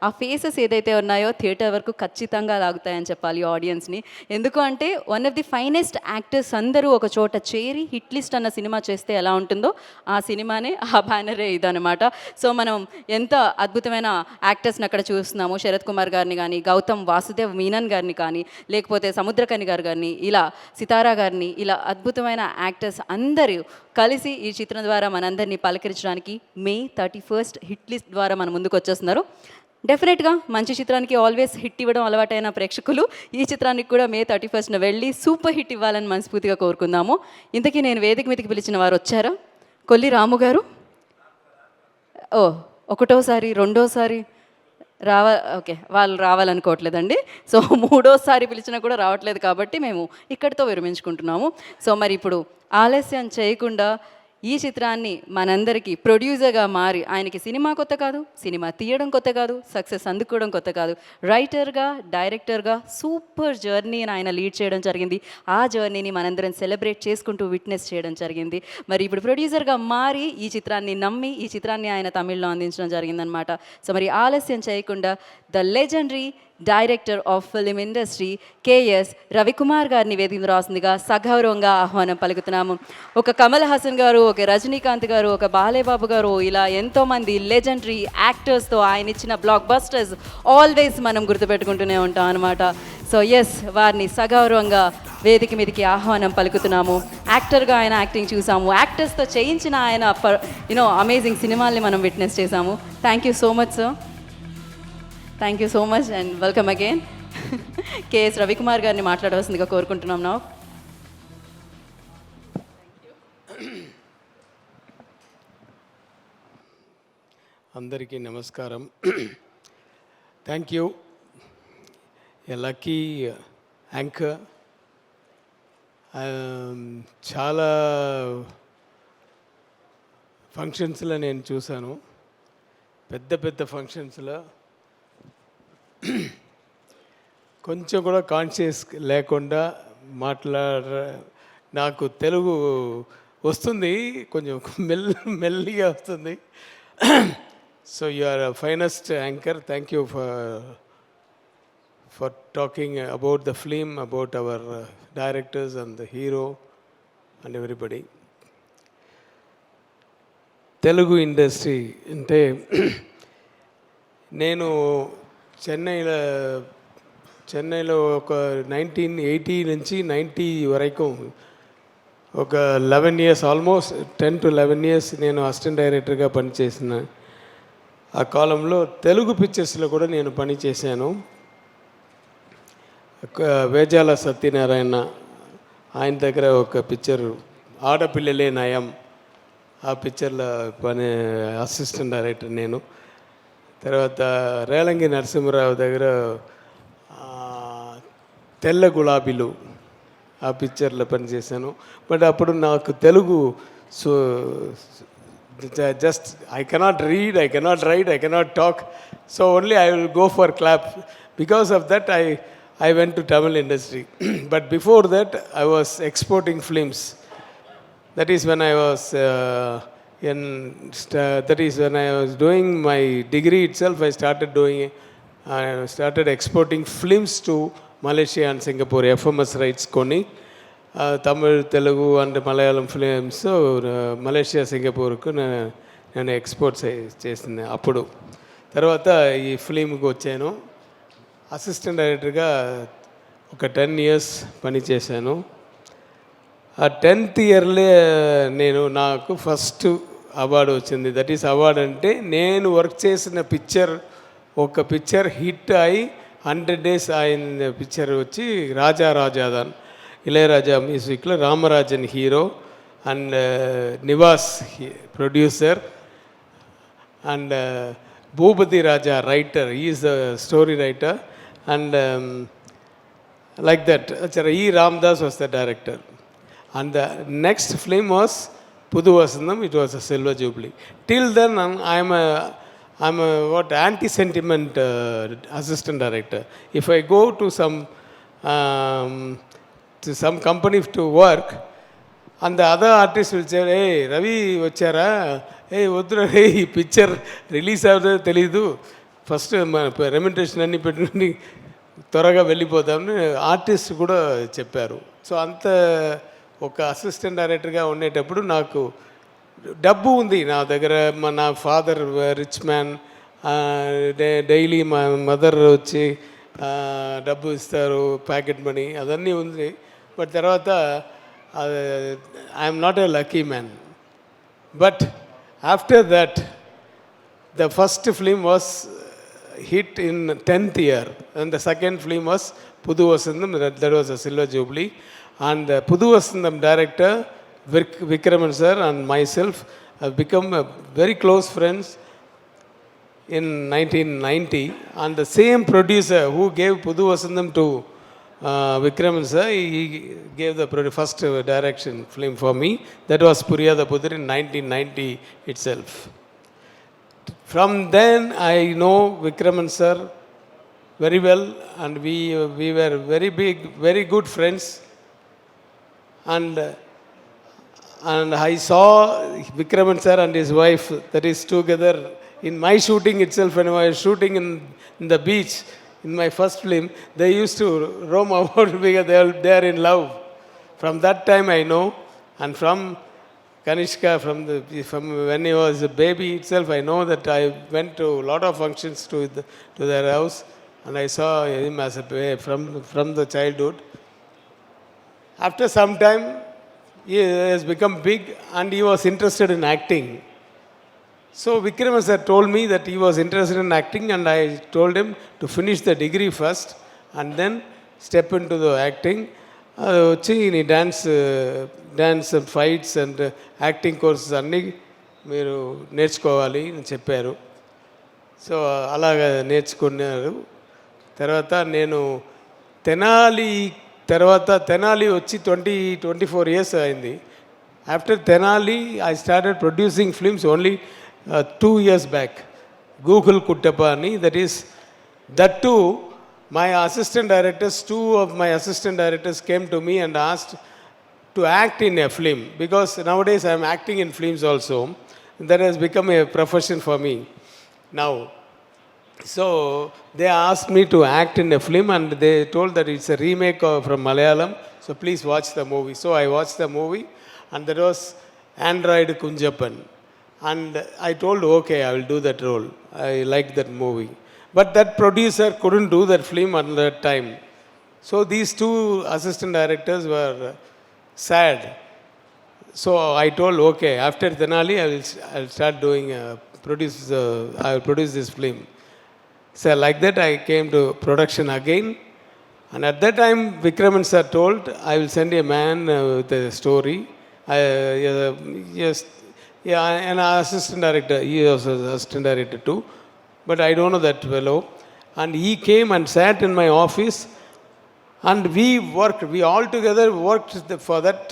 ఆ ఫేసెస్ ఏదైతే ఉన్నాయో థియేటర్ వరకు ఖచ్చితంగా లాగుతాయని చెప్పాలి ఆడియన్స్ని. ఎందుకు అంటే one of the finest actors అందరూ ఒక చోట చేరి హిట్ లిస్ట్ అన్న సినిమా చేస్తే ఎలా ఉంటుందో ఆ సినిమానే ఆ బ్యానరే ఇదనమాట. సో మనం ఎంత అద్భుతమైన యాక్టర్స్ని అక్కడ చూస్తున్నాము. శరత్ కుమార్ గారిని కానీ, గౌతమ్ వాసుదేవ్ మీనన్ గారిని కానీ, లేకపోతే సముద్రకని గారిని, ఇలా సితారా గారిని, ఇలా అద్భుతమైన యాక్టర్స్ అందరూ కలిసి ఈ చిత్రం ద్వారా మనందరినీ పలకరించడానికి May 31 హిట్ లిస్ట్ ద్వారా మన ముందుకు వచ్చేస్తున్నారు. డెఫినెట్గా మంచి చిత్రానికి ఆల్వేస్ హిట్ ఇవ్వడం అలవాటైన ప్రేక్షకులు ఈ చిత్రానికి కూడా May 31 వెళ్ళి సూపర్ హిట్ ఇవ్వాలని మనస్ఫూర్తిగా కోరుకుందాము. ఇంతకీ నేను వేదిక మీదకి పిలిచిన వారు వచ్చారా? కొల్లి రాము గారు, ఒకటోసారి, రెండోసారి ఓకే, వాళ్ళు రావాలనుకోవట్లేదండి. సో మూడోసారి పిలిచినా కూడా రావట్లేదు కాబట్టి మేము ఇక్కడితో విరమించుకుంటున్నాము. సో మరి ఇప్పుడు ఆలస్యం చేయకుండా ఈ చిత్రాన్ని మనందరికీ ప్రొడ్యూసర్గా మారి, ఆయనకి సినిమా కొత్త కాదు, సినిమా తీయడం కొత్త కాదు, సక్సెస్ అందుకోవడం కొత్త కాదు, రైటర్గా, డైరెక్టర్గా సూపర్ జర్నీని ఆయన లీడ్ చేయడం జరిగింది. ఆ జర్నీని మనందరం సెలబ్రేట్ చేసుకుంటూ విట్నెస్ చేయడం జరిగింది. మరి ఇప్పుడు ప్రొడ్యూసర్గా మారి ఈ చిత్రాన్ని నమ్మి ఈ చిత్రాన్ని ఆయన తమిళ్లో అందించడం జరిగిందనమాట. సో మరి ఆలస్యం చేయకుండా the legendary director of film industry KS Ravikumar గారిని వేదిక రాసిందిగా సగౌరవంగా ఆహ్వానం పలుకుతున్నాము. ఒక కమల్ హాసన్ గారు, ఒక రజనీకాంత్ గారు, ఒక బాలేబాబు గారు, ఇలా ఎంతోమంది లెజెండరీ యాక్టర్స్తో ఆయన ఇచ్చిన బ్లాక్ బస్టర్స్ ఆల్వేస్ మనం గుర్తుపెట్టుకుంటూనే ఉంటాం అనమాట. సో ఎస్, వారిని సగౌరవంగా వేదిక మీదకి ఆహ్వానం పలుకుతున్నాము. యాక్టర్గా ఆయన యాక్టింగ్ చూసాము, యాక్టర్స్తో చేయించిన ఆయన అమేజింగ్ సినిమాల్ని మనం విట్నెస్ చేసాము. Thank you so much sir. Thank you so much and welcome again. KS Ravikumar గారిని మాట్లాడవలసిందిగా కోరుకుంటున్నాం. నా అందరికీ నమస్కారం. Thank you a lucky anchor. చాలా ఫంక్షన్స్లో నేను చూశాను, పెద్ద ఫంక్షన్స్లో కొంచెం కూడా కాన్షియస్ లేకుండా నాకు తెలుగు వస్తుంది, కొంచెం మెల్లిగా వస్తుంది. So you are finest anchor. Thank you for talking about the film, about our directors and the hero and everybody. Telugu industry అంటే నేను చెన్నైలో ఒక 1980 నుంచి 90 వరకు ఒక 11 years, ఆల్మోస్ట్ 10 to 11 years నేను అసిస్టెంట్ డైరెక్టర్గా పనిచేసిన. ఆ కాలంలో తెలుగు పిక్చర్స్లో కూడా నేను పనిచేశాను. వేజాల సత్యనారాయణ ఆయన దగ్గర ఒక పిక్చర్ ఆడపిల్లలే నయం, ఆ పిక్చర్లో అసిస్టెంట్ డైరెక్టర్ నేను. తర్వాత రేలంగి నరసింహరావు దగ్గర తెల్ల గులాబీలు, ఆ పిక్చర్లో పనిచేశాను. బట్ అప్పుడు నాకు Telugu just I cannot read, I cannot write, I cannot talk. So only I will go for clap. Because of that I went to Tamil industry. But before that I was exporting films. That is when I was doing my degree itself. I started exporting films to Malaysia and Singapore, FMS rights koni. Tamil, Telugu and Malayalam films Malaysia, Singapore ku నేను export చేసింది. అప్పుడు తర్వాత ఈ ఫిలింకి వచ్చాను. Assistant డైరెక్టర్గా ఒక 10 years పనిచేశాను. ఆ 10th yearలే నాకు ఫస్ట్ అవార్డు వచ్చింది. దట్ ఈస్ అవార్డు అంటే నేను వర్క్ చేసిన ఒక పిక్చర్ హిట్ అయి 100 days అయిన పిక్చర్ వచ్చి రాజా రాజాదాన్, ఇళయరాజా మ్యూజిక్లో Ramarajan hero, and Nivas, producer, and Bhupati Raja, writer. He is the story writer, and like that. Achara E. Ramdas was the director. And the next film was Pudu Vasandam. It was a Silver Jubilee. Till then, I'm a what anti-sentiment assistant director. If I go to some company to work, and the other artist will say, hey, Ravi vachara, hey, Udra, hey, picture release avado telidu. First remuneration anni petti త్వరగా వెళ్ళిపోతామని artist కూడా చెప్పారు. So అంత ఒక assistant డైరెక్టర్గా ఉండేటప్పుడు నాకు డబ్బు ఉంది నా దగ్గర. నా ఫాదర్ రిచ్ మ్యాన్, డైలీ మా మదర్ వచ్చి డబ్బు ఇస్తారు, ప్యాకెట్ మనీ, అదన్నీ ఉంది. బట్ తర్వాత I'm not a lucky man. But after that the first film was hit in 10th year, and the second film was Pudu Vasandam. That was a Silver Jubilee, and the Pudu Vasandam director Vikraman sir and myself have become very close friends in 1990. And the same producer who gave Pudu Vasandam to Vikraman sir, he gave the first direction film for me. That was Puriyada Pudur in 1990 itself. From then I know Vikraman sir very well, and we were very good friends. And I saw Vikraman sir and his wife, that is together in my shooting itself. When I was shooting in the beach in my first film, they used to roam about because they are in love. From that time I know, and from Kanishka, from when he was a baby itself, I know that I went to a lot of functions to their house, and I saw him as a from the childhood. After some time, he has become big, and he was interested in acting. So Vikraman sir told me that he was interested in acting, and I told him to finish the degree first, and then step into the acting. వచ్చి నీ dance fights and acting courses అన్నీ మీరు నేర్చుకోవాలి అని చెప్పారు. So అలాగ నేర్చుకున్నారు. తర్వాత నేను తెనాలి వచ్చి 24 years అయింది. After Tenali I started producing films only 2 years back. Google Kuttappa అని, that to my assistant directors, 2 of my assistant directors came to me and asked to act in a film, because nowadays I am acting in films also. That has become a profession for me now. So they asked me to act in a film, and they told that it's a remake from Malayalam, so please watch the movie. So I watched the movie, and that was Android Kunjappan, and I told, okay, I will do that role. I liked that movie. But that producer couldn't do that film at that time. So these 2 assistant directors were sad. So I told, okay, after Denali, I'll start doing, I will produce this film. So like that, I came to production again. And at that time, Vikraman sir told, I will send a man with a story. Yes, yeah, an assistant director. He was an assistant director too. But I don't know that fellow. And he came and sat in my office, and we all together worked for that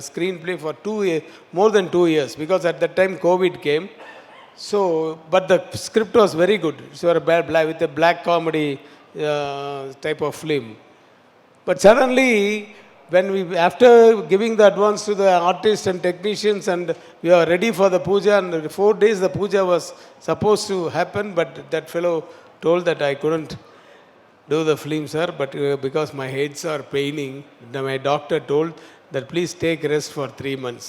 screenplay for more than 2 years, because at that time COVID came. So, but the script was very good. It was with a black comedy type of film. But suddenly, after giving the advance to the artists and technicians, and we are ready for the puja, and 4 days the puja was supposed to happen, but that fellow told that I couldn't do the film, sir, but because my heads are paining, my doctor told that please take rest for 3 months.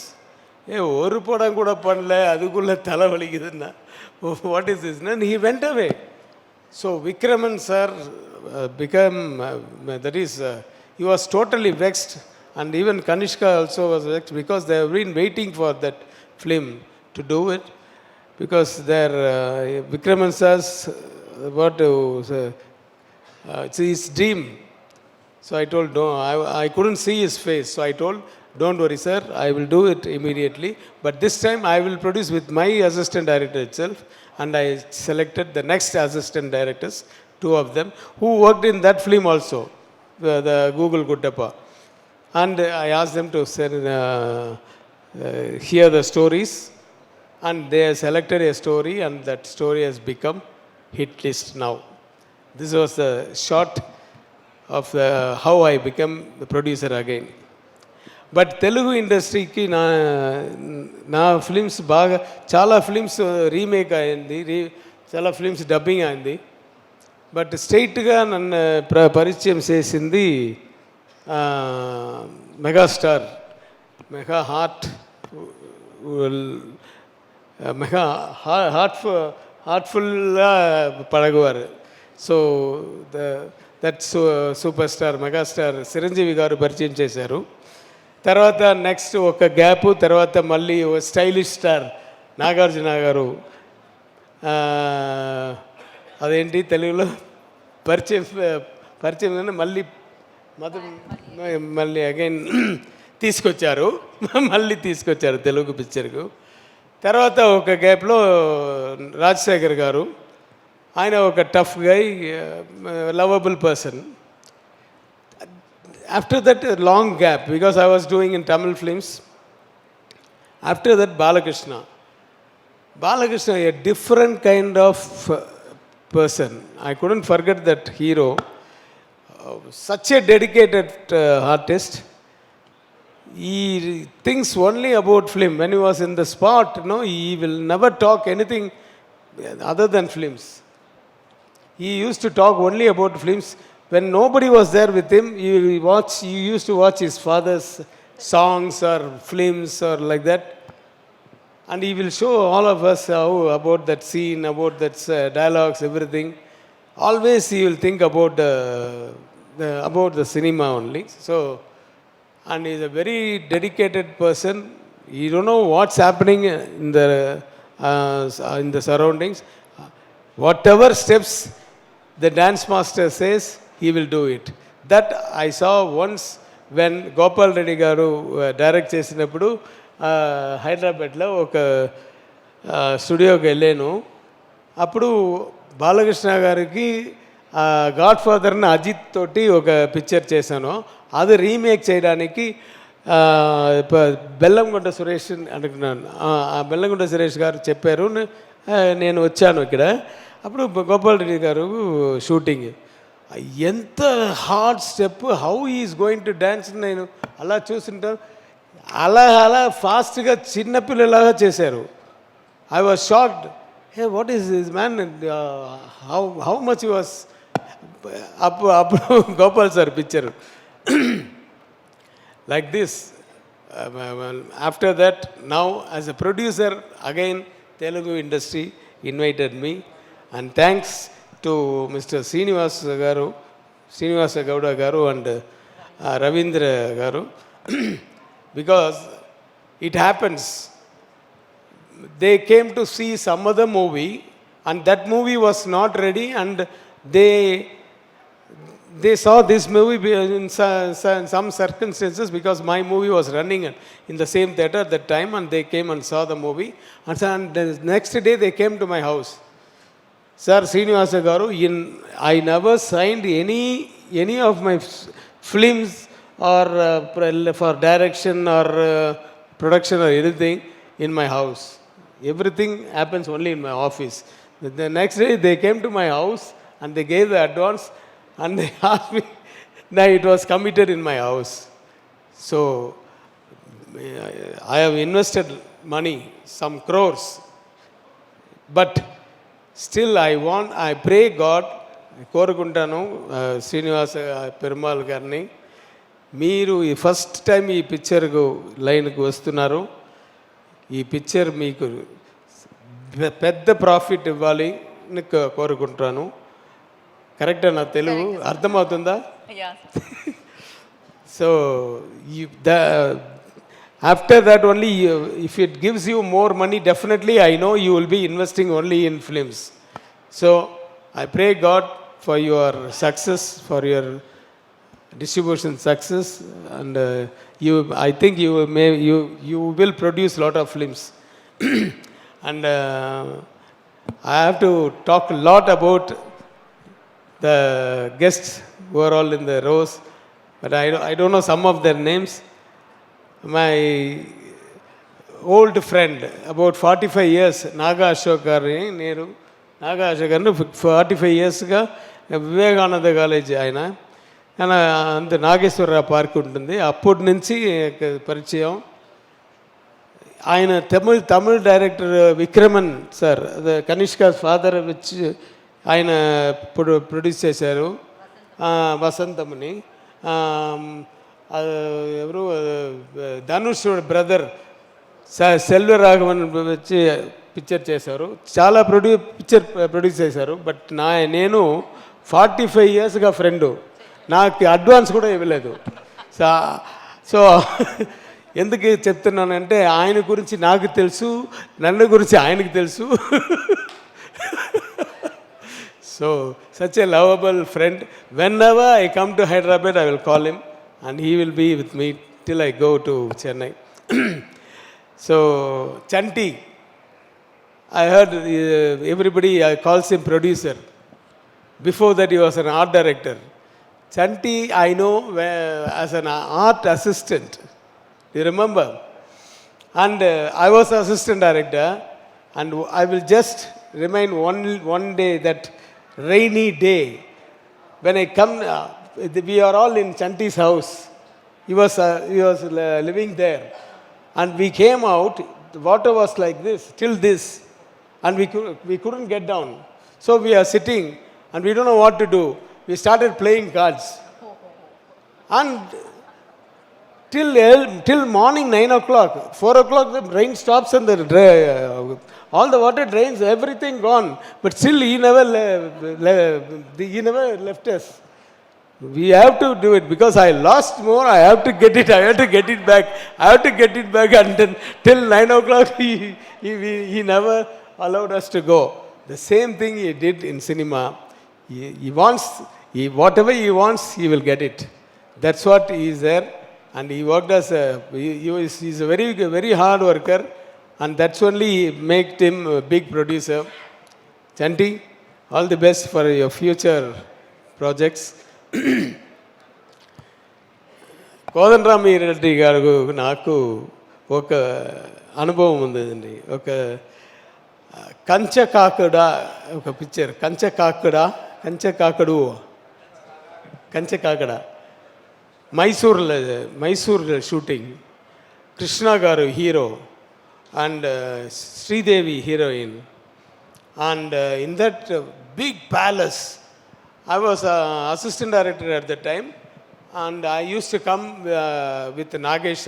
ஒரு படம் கூட பண்ணல, அதுக்குள்ள தலை வலிக்குதுன்னா what is this? And he went away. So Vikraman sir became, he was totally vexed, and even Kanishka also was vexed, because they have been waiting for that film to do it, because their Vikraman sir's it's his dream. So I told, no, I couldn't see his face. So I told, don't worry, sir, I will do it immediately. But this time I will produce with my assistant director itself. And I selected the next assistant directors, 2 of them, who worked in that film also, the Google Guttappa. And I asked them to hear the stories. And they selected a story, and that story has become hit list now. This was the short of how I became the producer again. But Telugu ఇండస్ట్రీకి నా films బాగా చాలా films remake అయింది, చాలా films dubbing అయింది. But స్ట్రైట్గా నన్ను పరిచయం చేసింది మెగాస్టార్, మెగా హార్ట్ఫుల్గా పడగవారు. So that super star megastar Chiranjeevi గారు పరిచయం చేశారు. తర్వాత నెక్స్ట్ ఒక గ్యాప్, తర్వాత మళ్ళీ స్టైలిష్ స్టార్ నాగార్జున గారు, అదేంటి తెలుగులో పరిచయం మళ్ళీ అగైన్ తీసుకొచ్చారు తెలుగు పిక్చర్కు. తర్వాత ఒక గ్యాప్లో రాజశేఖర్ గారు, ఆయన ఒక tough guy, lovable person. After that, a long gap, because I was doing in Tamil films. After that, Balakrishna, a different kind of person. I couldn't forget that hero. Such a dedicated artist. He thinks only about film. When he was in the spot, he will never talk anything other than films. He used to talk only about films. When nobody was there with him, you used to watch his father's songs or films or like that. And he will show all of us about that scene, about that dialogues, everything. Always he will think about the cinema only. So, and he is a very dedicated person. You don't know what's happening in the surroundings. Whatever steps the dance master says, he will do it. That I saw once when Gopal Reddy garu direct చేసినప్పుడు హైదరాబాద్లో ఒక స్టూడియోకి వెళ్ళాను. అప్పుడు బాలకృష్ణ గారికి God ఫాదర్ని అజిత్ తోటి ఒక పిక్చర్ చేశాను. అది రీమేక్ చేయడానికి బెల్లంకొండ సురేష్ అనుకున్నాను. బెల్లంకొండ సురేష్ గారు చెప్పారు, నేను వచ్చాను ఇక్కడ. అప్పుడు గోపాల్ రెడ్డి గారు షూటింగ్, ఎంత hard step, how is going to dance, నేను అలా చూస్తుంటాను. అలా ఫాస్ట్గా చిన్నపిల్లలాగా చేశారు. I was shocked. Hey, what is this man, how much was. అప్పుడు Gopal sir picture like this. After that, now as a producer, again Telugu industry invited me, and thanks to Mr. Srinivasa Gowda garu and Ravindra garu, because it happens, they came to see some other movie and that movie was not ready, and they saw this movie in some circumstances, because my movie was running in the same theater at that time, and they came and saw the movie. And the next day they came to my house. Sir, Srinivasa garu, I never signed any of my films or for direction or production or anything in my house. Everything happens only in my office. The next day they came to my house and they gave the advance. And they asked me, that it was committed in my house. So, I have invested money, some crores. But still I pray God, కోరుకుంటాను శ్రీనివాస పెరుమాళ్ గారిని, మీరు ఈ first time ఈ పిక్చర్కు లైన్కి వస్తున్నారు, ఈ picture మీకు పెద్ద ప్రాఫిట్ ఇవ్వాలి అని కోరుకుంటాను. కరెక్టా నా తెలుగు అర్థమవుతుందా? So after that only, if it gives you more money, definitely I know you will be investing only in films. So I pray God for your success, for your distribution success, and I think you will produce a lot of films. And I have to talk a lot about the guests who are all in the rows, but I don't know some of their names. My old friend, about 45 years, Naga Ashok గారిని నేను నాగా అశోక్ గారిని 45 ఇయర్స్గా Vivekananda college ఆయన అంత Nageswararao park ఉంటుంది, అప్పటి నుంచి పరిచయం. ఆయన Tamil director Vikraman sir, Kanishka father వచ్చి ఆయన ప్రొడ్యూస్ చేశారు వసంతముని. ఎవరు ధనుష్ బ్రదర్ సెల్వరాఘవన్ వచ్చి పిక్చర్ చేశారు, చాలా పిక్చర్ ప్రొడ్యూస్ చేశారు. బట్ నేను 45 ఇయర్స్గా ఫ్రెండు, నాకు అడ్వాన్స్ కూడా ఇవ్వలేదు. సో ఎందుకు చెప్తున్నానంటే ఆయన గురించి నాకు తెలుసు, నన్ను గురించి ఆయనకు తెలుసు. So such a lovable friend. When ever I come to Hyderabad I will call him and he will be with me till I go to Chennai. So Chanti, I heard everybody calls him producer. Before that he was an art director. Chanti I know as an art assistant. You remember? And I was assistant director, and I will just remind one day, that rainy day when I come. We are all in Chanti's house. He was living there, and we came out. The water was like this, till this, and we couldn't get down. So we are sitting, and we don't know what to do. We started playing cards, and till morning 9 o'clock, 4 o'clock the rain stops and all the water drains, everything gone. But still he never left us. We have to do it because I lost more. I have to get it. I have to get it back. I have to get it back. And then till 9 o'clock, he never allowed us to go. The same thing he did in cinema. He wants, whatever he wants, he will get it. That's what he is there. And he worked as he's a very, very hard worker. And that's only made him a big producer. Chanti, all the best for your future projects. Kodandarami Reddy గారు నాకు ఒక అనుభవం ఉందండి. ఒక కంచకాకుడ ఒక picture, కంచకాకడ Mysore shooting. Krishna గారు hero and Sridevi heroine. And in that big palace I was assistant director at that time, and I used to come with Nagesh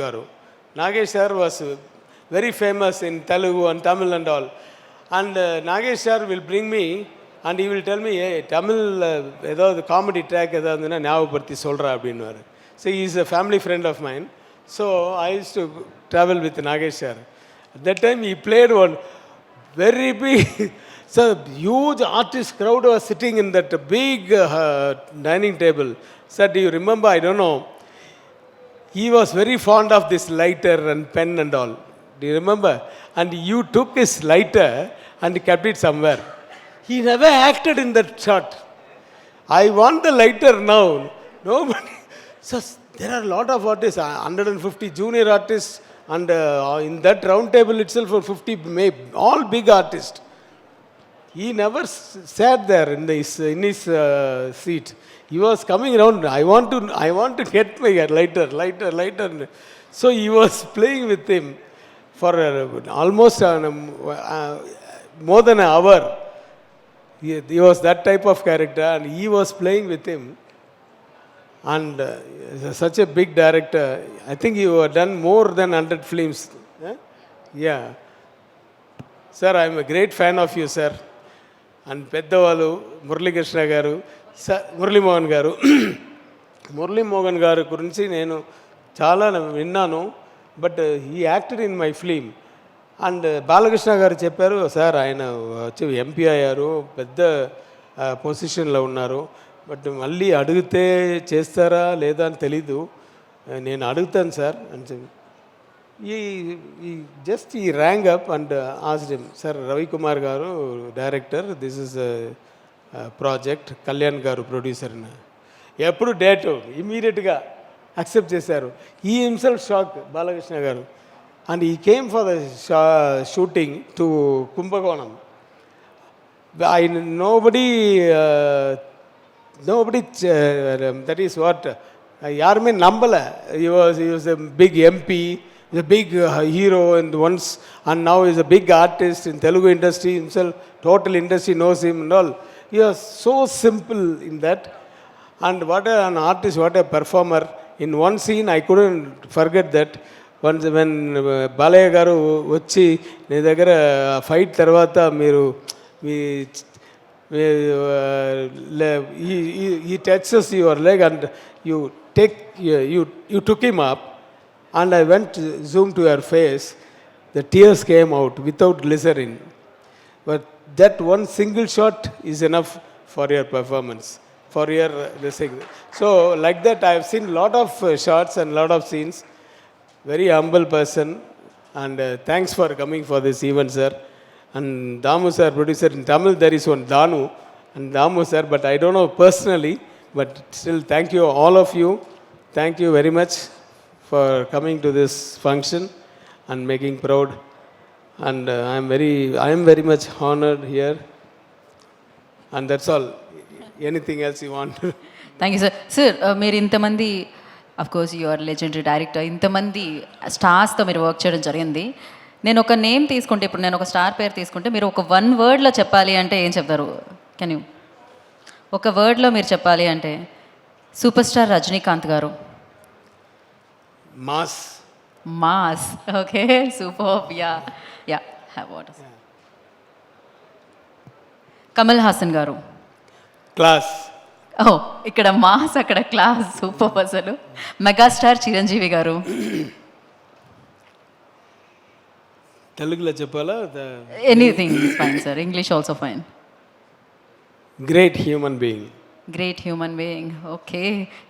Garu. Nagesh sir was very famous in Telugu and Tamil and all. And Nagesh sir will bring me, and he will tell me, hey, Tamil, the comedy track, solra. So he is a family friend of mine. So I used to travel with Nagesh sir. At that time he played one very big. So huge artist crowd was sitting in that big dining table. Sir, do you remember? I don't know. He was very fond of this lighter and pen and all. Do you remember? And you took his lighter and kept it somewhere. He never acted in that shot. I want the lighter now. Nobody. So there are a lot of artists, 150 junior artists, and in that round table itself for 50, all big artists. He never sat there in his seat. He was coming around. I want to get my lighter. So he was playing with him for almost more than an hour. He was that type of character, and he was playing with him. And such a big director. I think you have done more than 100 films. Yeah. Sir, I am a great fan of you, sir. And పెద్దవాళ్ళు మురళీకృష్ణ గారు, మురళీమోహన్ గారు గురించి నేను చాలా విన్నాను. But he acted in my film. And Balakrishna గారు చెప్పారు, sir ఆయన వచ్చి ఎంపీ అయ్యారు, పెద్ద పొజిషన్లో ఉన్నారు, బట్ మళ్ళీ అడిగితే చేస్తారా లేదా అని తెలీదు. నేను అడుగుతాను సార్ అని చెప్పి ఈ rang up and asked sir Ravikumar గారు director, this is project, Kalyan గారు ప్రొడ్యూసర్. ఎప్పుడు డేట్ ఇమీడియట్గా యాక్సెప్ట్ చేశారు. ఈ హిమ్సెల్ఫ్ షాక్ బాలకృష్ణ గారు. అండ్ ఈ came for the shooting to కుంభకోణం. నోబడి దట్ ఈస్ వాట్ யாருமே நம்பலை. he was a big MP, a big hero and once, and now is a big artist in Telugu industry himself. Total industry knows him and all. He was so simple in that, and what an artist, what a performer. In one scene I couldn't forget that. Once when Balayya గారు వచ్చి నీ దగ్గర fight తర్వాత మీరు he touches your leg and you took him up, and I went to zoom to your face. The tears came out without glycerin. But that one single shot is enough for your performance, for your this thing. So like that I have seen lot of shots and lot of scenes. Very humble person, and thanks for coming for this event, sir. And Damu sir, producer, in Tamil there is one Danu and Damu sir, but I don't know personally, but still thank you all of you. Thank you very much for coming to this function and making proud. And I am very much honored here. And that's all. Anything else you want? Thank you sir. Sir మీరు ఇంతమంది, of course your legendary director, ఇంతమంది స్టార్స్తో మీరు work చేయడం జరిగింది. నేను ఒక name తీసుకుంటే, ఇప్పుడు నేను ఒక స్టార్ పేరు తీసుకుంటే మీరు ఒక 1 వర్డ్లో చెప్పాలి అంటే ఏం చెప్తారు? కెన్ యూ ఒక వర్డ్లో మీరు చెప్పాలి అంటే? సూపర్ స్టార్ రజనీకాంత్ గారు. Mass. Mass. Okay, super. Yeah have what. Kamal Haasan గారు. క్లాస్. ఓ, ఇక్కడ మాస్, అక్కడ క్లాస్. సూపర్ అసలు. మెగాస్టార్ చిరంజీవి గారు. తెలుగులో చెప్పాలా? Anything is fine sir, English also fine. Great human being. Great human being. Okay,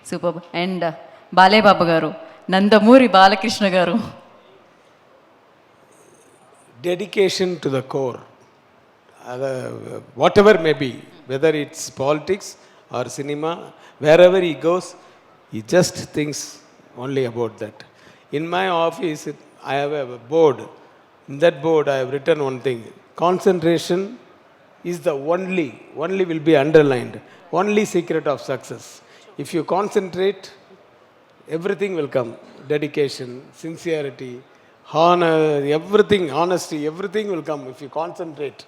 super. And Balayya Babu గారు. నందమూరి బాలకృష్ణ గారు. Dedication to the core. Whatever may be, whether it's politics or cinema, wherever he goes, he just thinks only about that. In my office, I have a board. In that board, I have written one thing: concentration is the only will be underlined, only secret of success. If you concentrate, everything will come. Dedication, sincerity, honor, everything, honesty, everything will come if you concentrate.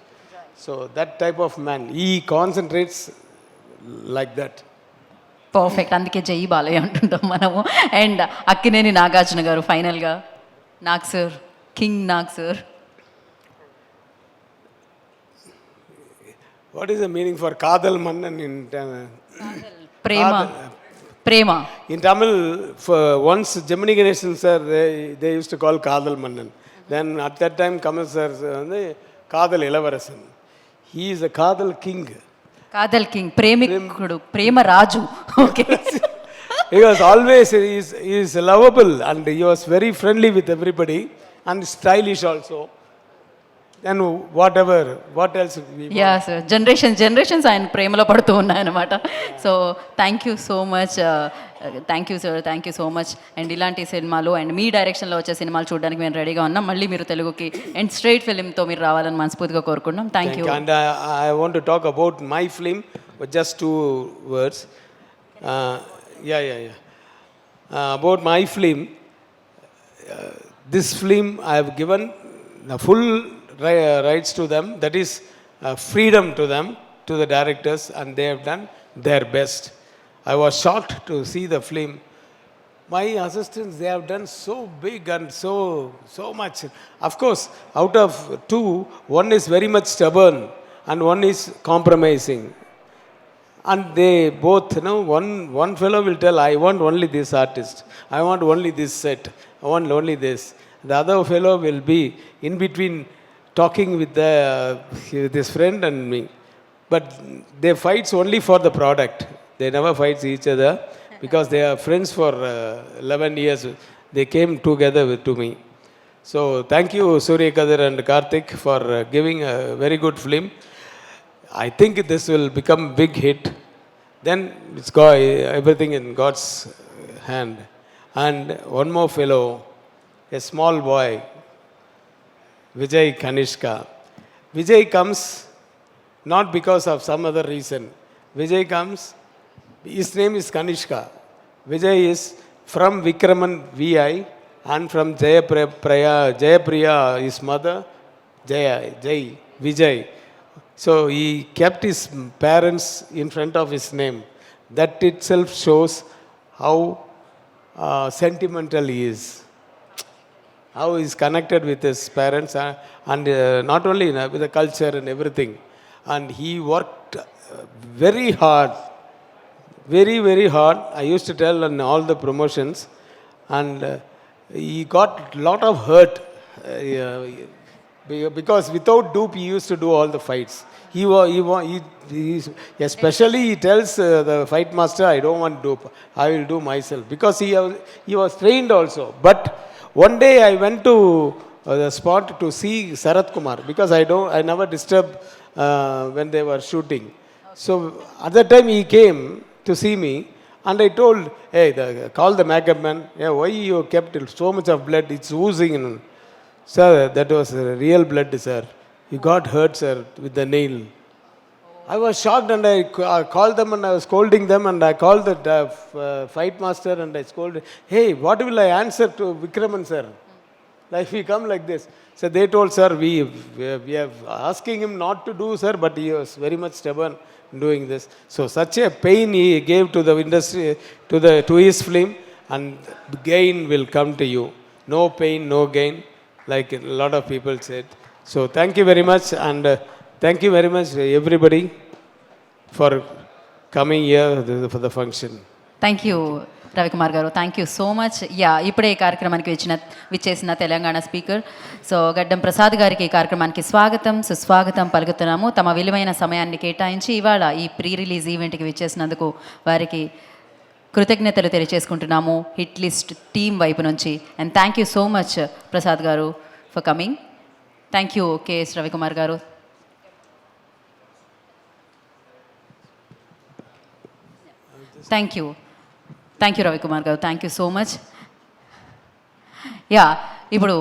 So that type of man, he concentrates like that. Perfect. అందుకే జై బాలయ్య అంటుంటాం మనము. And Akkineni Nagarjuna గారు ఫైనల్గా. Nag sir, king Nag sir. What is the meaning for Kadal Mannan in Prema. Prema. In Tamil, for once Gemini Ganesan sir, they used to call Kadal Mannan. Then at that time Kamal sir, Kadal Ilavarasan. He is a Kadal king. Kadhal king, ప్రేమికుడు, ప్రేమ రాజు. Okay. He was always, he is lovable and he was very friendly with everybody and stylish also. And what else? Yeah sir, generations ఆయన ప్రేమలో పడుతూ ఉన్నాయన్నమాట. So thank you so much. Thank you sir, thank you so much. And ఇలాంటి సినిమాలు and మీ డైరెక్షన్లో వచ్చే సినిమాలు చూడడానికి మేము రెడీగా ఉన్నాం. మళ్ళీ మీరు తెలుగుకి అండ్ స్ట్రైట్ ఫిలింతో మీరు రావాలని మనస్ఫూర్తిగా కోరుకుంటున్నాం. Thank you. And I want to talk about my film with just 2 words. About my film, this film I have given the full rights to them, that is freedom to them, to the directors, and they have done their best. I was shocked to see the film. My assistants, they have done so big and so much. Of course, out of 2, one is very much stubborn and one is compromising. And they both, one fellow will tell, I want only this artist, I want only this set, I want only this. The other fellow will be in between, talking with his friend and me. But they fights only for the product. They never fight each other because they are friends for 11 years. They came together to me. So thank you Surya Kadir and Karthik for giving a very good film. I think this will become big hit. Then it's God, everything in God's hand. And one more fellow, a small boy, Vijay Kanishka. Vijay comes not because of some other reason. Vijay comes, his name is Kanishka. Vijay is from Vikraman VI and from Jayapriya, his mother, Jai, Vijay. So he kept his parents in front of his name. That itself shows how sentimental he is. How he is connected with his parents and not only with the culture and everything. And he worked very hard, very, very hard. I used to tell on all the promotions, and he got a lot of hurt because without dupe he used to do all the fights. Especially he tells the fight master, I don't want dupe, I will do myself, because he was trained also. But one day I went to the spot to see Sarath Kumar, because I never disturb when they were shooting. So at that time he came to see me, and I told, hey, call the makeup man. Yeah, why you kept so much of blood? It's oozing. Sir, that was real blood, sir. You got hurt, sir, with the nail. I was shocked, and I called them and I was scolding them, and I called the fight master and I scolded, hey, what will I answer to Vikraman, sir? Like we come like this. So they told, sir, we are asking him not to do, sir, but he was very much stubborn doing this. So such a pain he gave to the industry, to his film, and gain will come to you. No pain, no gain, like a lot of people said. So thank you very much, and thank you very much everybody for coming here for the function. Thank you Ravikumar గారు, thank you so much. ఇప్పుడే ఈ కార్యక్రమానికి విచ్చేసిన Telangana speaker so గడ్డం ప్రసాద్ గారికి ఈ కార్యక్రమానికి స్వాగతం సుస్వాగతం పలుకుతున్నాము. తమ విలువైన సమయాన్ని కేటాయించి ఇవాళ ఈ ప్రీ రిలీజ్ ఈవెంట్కి విచ్చేసినందుకు వారికి కృతజ్ఞతలు తెలియజేసుకుంటున్నాము హిట్ లిస్ట్ టీమ్ వైపు నుంచి. And thank you so much Prasad గారు for coming. Thank you KS Ravikumar గారు. థ్యాంక్ యూ రవికుమార్ గారు, థ్యాంక్ యూ సో మచ్. ఇప్పుడు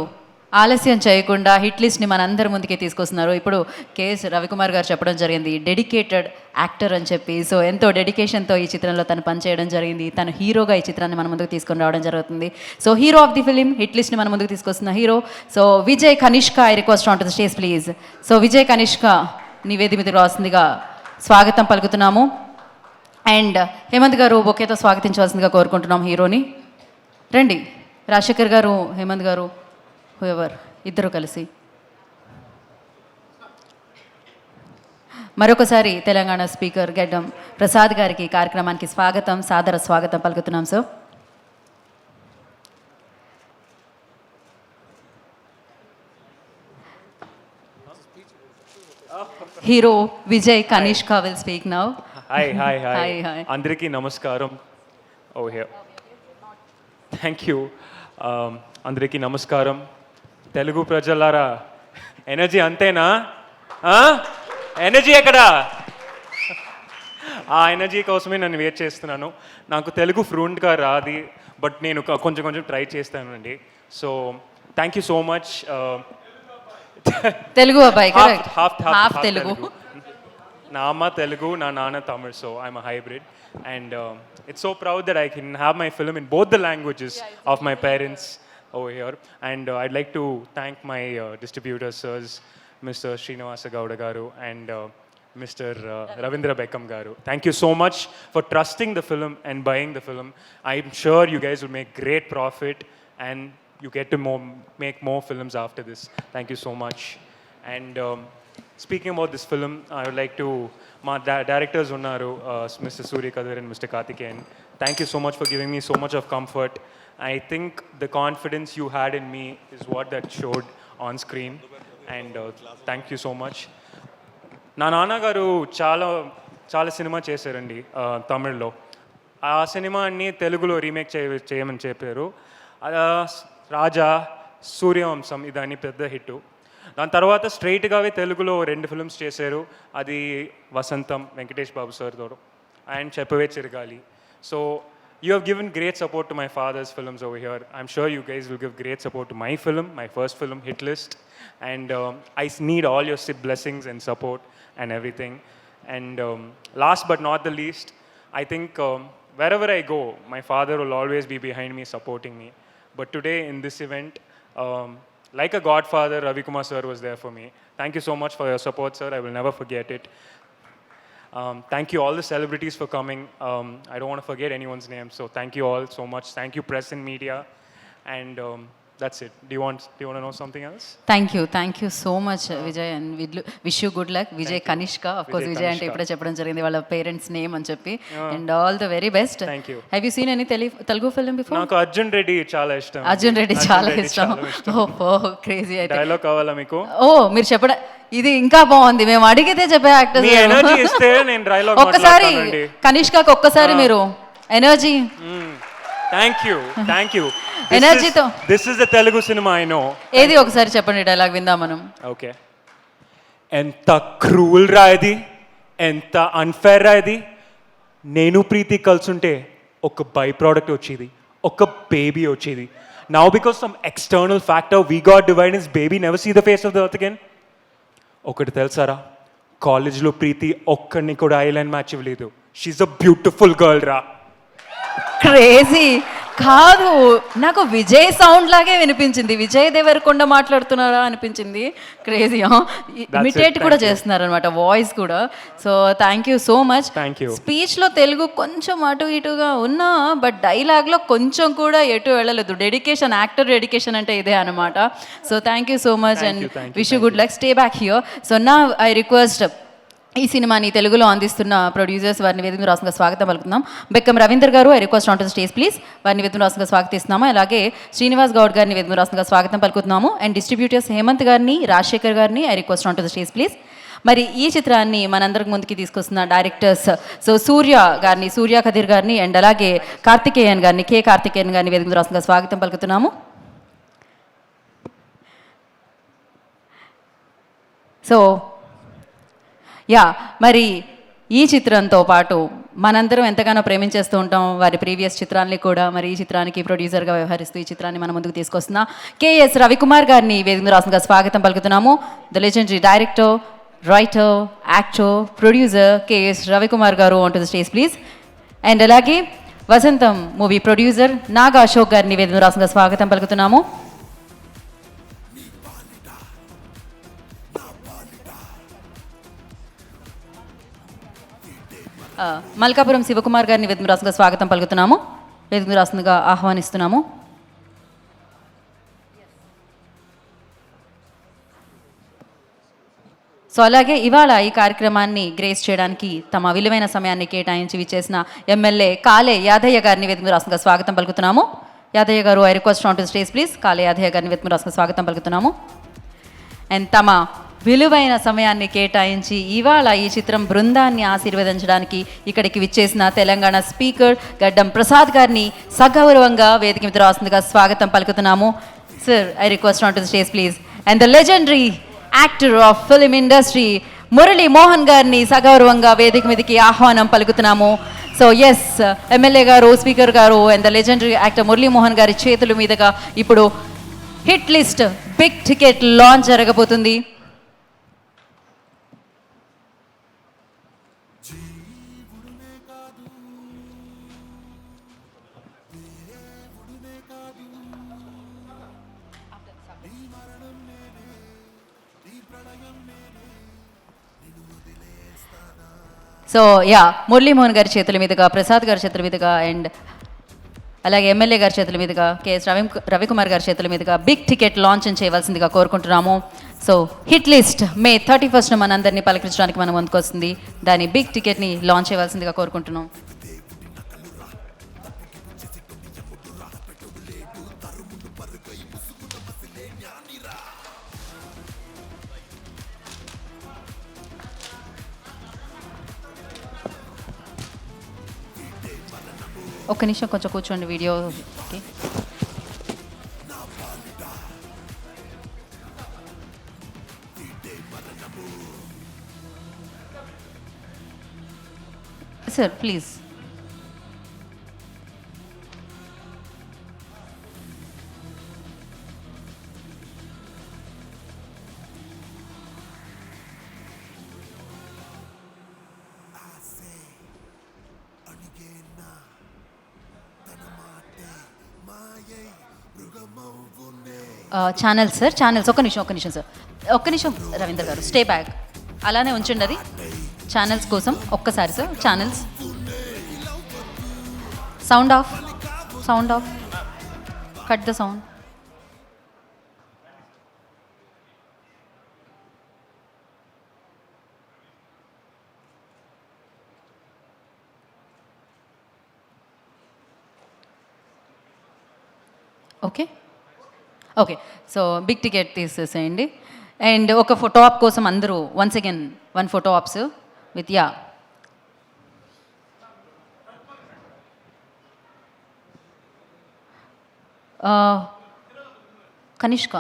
ఆలస్యం చేయకుండా హిట్ లిస్ట్ని మనందరి ముందుకే తీసుకొస్తున్నారు. ఇప్పుడు కేఎస్ రవికుమార్ గారు చెప్పడం జరిగింది డెడికేటెడ్ యాక్టర్ అని చెప్పి. సో ఎంతో డెడికేషన్తో ఈ చిత్రంలో తను పనిచేయడం జరిగింది. తను హీరోగా ఈ చిత్రాన్ని మన ముందుకు తీసుకొని రావడం జరుగుతుంది. So hero of the film Hit లిస్ట్ని మన ముందుకు తీసుకొస్తున్న hero so Vijay Kanishka. I request on to the stage please. So Vijay Kanishka నివేది మీద రావాల్సిందిగా స్వాగతం పలుకుతున్నాము. అండ్ హేమంత్ గారు బొకేతో స్వాగతించవలసిందిగా కోరుకుంటున్నాం హీరోని. రండి రాజశేఖర్ గారు, హేమంత్ గారు, హూఎవర్ ఇద్దరు కలిసి. మరొకసారి తెలంగాణ స్పీకర్ గడ్డం ప్రసాద్ గారికి కార్యక్రమానికి స్వాగతం, సాదర స్వాగతం పలుకుతున్నాం sir. Hero Vijay Kanishka will speak now. Hi అందరికీ నమస్కారం. Thank you. అందరికీ నమస్కారం. తెలుగు ప్రజలారా, ఎనర్జీ అంతేనా? ఎనర్జీ ఎక్కడా? ఆ ఎనర్జీ కోసమే నేను వెయిట్ చేస్తున్నాను. నాకు తెలుగు ఫ్లూయెంట్గా రాదు, బట్ నేను కొంచెం ట్రై చేస్తానండి. So thank you so much. Telugu అబ్బాయి, హాఫ్ తెలుగు. నా అమ్మ తెలుగు, నా నాన్న Tamil, so I'm a hybrid. And it's so proud that I can have my film in both the languages of my parents over here. And I'd like to thank my distributors, sirs, Mr. Srinivasa Gowda Garu and Mr. Ravindra Beckham Garu. Thank you so much for trusting the film and buying the film. I'm sure you guys will make great profit and you get to make more films after this. Thank you so much. And speaking about this film, I would like to, my directors unnaru, Mr. Surya Kadir and Mr. Karthikeyan. Thank you so much for giving me so much of comfort. I think the confidence you had in me is what that showed on screen. And thank you so much. నా నాన్నగారు చాలా చాలా cinema చేశారండి తమిళ్లో. ఆ సినిమాని తెలుగులో remake చేయమని చెప్పారు. రాజా, సూర్యవంశం ఇదని పెద్ద హిట్. దాని తర్వాత స్ట్రైట్గావే తెలుగులో 2 ఫిల్మ్స్ చేశారు. అది వసంతం వెంకటేష్ బాబు సార్తో and Cheppave Chirugali. So you have given great support to my father's films over here. I'm sure you guys will give great support to my film, my first film, Hit List. And I need all your blessings and support and everything. And last but not the least, I think wherever I go, my father will always be behind me, supporting me. But today in this event, like a godfather, Ravi Kumar sir was there for me. Thank you so much for your support, sir. I will never forget it. Thank you all the celebrities for coming. I don't want to forget anyone's name, so thank you all so much. Thank you press and media, and that's it. Do you want to know something else? Thank you so much Vijay, and wish you good luck. Vijay Kanishka, of course Vijay అంటే ఇప్పుడే చెప్పడం జరిగింది వాళ్ళ parents name అని చెప్పి. And all the very best. Thank you. Have you seen any Telugu film before? నాకు అర్జున్ రెడ్డి చాలా ఇష్టం. అర్జున్ రెడ్డి చాలా ఇష్టం. ఓ క్రేజీ. అయితే డైలాగ్ కావాలా మీకు? ఓ మీరు చెప్పడం ఇది ఇంకా బాగుంది. మేము అడిగితే చెప్పే యాక్టర్స్. మీ ఎనర్జీ ఇస్తే నేను డైలాగ్ ఒక్కసారి కనిష్కకి ఒక్కసారి మీరు ఎనర్జీ. Thank you. ఎనర్జీతో this is the Telugu cinema I know. ఏది ఒకసారి చెప్పండి డైలాగ్ విందాం మనం. ఓకే. ఎంత క్రూల్ రా ఇది, ఎంత అన్ఫేర్ రా ఇది. నేను ప్రీతి కలుసుంటే ఒక బై ప్రోడక్ట్ వచ్చేది, ఒక బేబీ వచ్చేది. Now because some external factor we got divide is baby never see the face of the earth again. ఒకటి తెలుసారా, కాలేజ్లో ప్రీతి ఒక్కడిని కూడా ఐలైన్ మ్యాచ్ ఇవ్వలేదు. షీఈ్ అ బ్యూటిఫుల్ గర్ల్ రా. క్రేజీ కాదు, నాకు విజయ్ సౌండ్ లాగే వినిపించింది. విజయ్ దేవరకొండ మాట్లాడుతున్నారా అనిపించింది. క్రేజీ. ఇమిటేట్ కూడా చేస్తున్నారు అనమాట, వాయిస్ కూడా. So thank you so much. స్పీచ్లో తెలుగు కొంచెం అటు ఇటుగా ఉన్నా, బట్ డైలాగ్లో కొంచెం కూడా ఎటు వెళ్ళలేదు. డెడికేషన్, యాక్టర్ డెడికేషన్ అంటే ఇదే అనమాట. So thank you so much and wish you good luck. Stay back here. So నా ఐ రిక్వెస్ట్ ఈ సినిమాని తెలుగులో అందిస్తున్న ప్రొడ్యూసర్స్ వారిని వేదిక రాష్ట్రంగా స్వాగతం పలుకుతున్నాం. బెక్కం రవీందర్ గారు, I request on to the stage please. వారిని వేదిక రాష్ట్రంగా స్వాగతిస్తున్నాము. అలాగే శ్రీనివాస్ గౌడ్ గారిని వేదిక రాష్ట్రంగా స్వాగతం పలుకుతున్నాము. అండ్ డిస్ట్రిబ్యూటర్స్ హేమంత్ గారిని, రాజశేఖర్ గారిని I request on to the stage please. మరి ఈ చిత్రాన్ని మనందరికి ముందుకి తీసుకొస్తున్న డైరెక్టర్స్ సూర్య గారిని, సూర్య ఖదీర్ గారిని, అండ్ అలాగే కార్తికేయన్ గారిని, కే కార్తికేయన్ గారిని వేదిక రాష్ట్రంగా స్వాగతం పలుకుతున్నాము. సో మరి ఈ చిత్రంతో పాటు మనందరం ఎంతగానో ప్రేమించేస్తూ ఉంటాం వారి ప్రీవియస్ చిత్రాన్ని కూడా. మరి ఈ చిత్రానికి ప్రొడ్యూసర్గా వ్యవహరిస్తూ ఈ చిత్రాన్ని మన ముందుకు తీసుకొస్తున్న కేఎస్ రవికుమార్ గారిని వేదిక రాష్ట్రంగా స్వాగతం పలుకుతున్నాము. The legendary director, writer, actor, producer KS Ravikumar గారు on to the stage please. And అలాగే వసంతం మూవీ ప్రొడ్యూసర్ నాగా అశోక్ గారిని వేదిక రాష్ట్రంగా స్వాగతం పలుకుతున్నాము. మల్కాపురం శివకుమార్ గారిని వేదిక రాష్ట్రంగా స్వాగతం పలుకుతున్నాము, వేదిక రాష్ట్రంగా ఆహ్వానిస్తున్నాము. సో అలాగే ఇవాళ ఈ కార్యక్రమాన్ని గ్రేస్ చేయడానికి తమ విలువైన సమయాన్ని కేటాయించి విచ్చేసిన ఎమ్మెల్యే కాలే యాదయ్య గారిని వేదిక రాష్ట్రంగా స్వాగతం పలుకుతున్నాము. యాదయ్య గారు, I request on to stage please. కాలే యాదయ్య గారిని వేదిక రాష్ట్రంగా స్వాగతం పలుకుతున్నాము. అండ్ తమ విలువైన సమయాన్ని కేటాయించి ఇవాళ ఈ చిత్రం బృందాన్ని ఆశీర్వదించడానికి ఇక్కడికి విచ్చేసిన తెలంగాణ స్పీకర్ గడ్డం ప్రసాద్ గారిని సగౌరవంగా వేదిక మీద రాస్తుందిగా స్వాగతం పలుకుతున్నాము. Sir, I request on to the stage please. And the legendary actor of film industry Murali Mohan గారిని సగౌరవంగా వేదిక మీదకి ఆహ్వానం పలుకుతున్నాము. సో ఎస్, ఎమ్మెల్యే గారు, స్పీకర్ గారు and the legendary actor Murali Mohan గారి చేతుల మీదుగా ఇప్పుడు Hit List big ticket launch జరగబోతుంది. సో మురళీమోహన్ గారి చేతుల మీదుగా, ప్రసాద్ గారి చేతుల మీదుగా అండ్ అలాగే ఎమ్మెల్యే గారి చేతుల మీదుగా, కేఎస్ రవికుమార్ గారి చేతుల మీదుగా బిగ్ టికెట్ లాంచ్ చేయవలసిందిగా కోరుకుంటున్నాము. సో హిట్ లిస్ట్ మే 31st మనందరినీ పలకరించడానికి మనం ముందుకు వస్తుంది. దాని బిగ్ టికెట్ని లాంచ్ చేయవలసిందిగా కోరుకుంటున్నాం. ఒక్క నిమిషం కొంచెం కూర్చోండి వీడియోకి. Sir please. Channels sir, channels ఒక్క నిమిషం సార్, ఒక్క నిమిషం రవీందర్ గారు, స్టే బ్యాక్ అలానే ఉంచండి. అది ఛానల్స్ కోసం ఒక్కసారి sir. Channels sound off, cut the sound. Okay, so big ticket తీసేసేయండి. అండ్ ఒక ఫోటో ఆప్ కోసం అందరూ once again 1 photo ops with Kanishka.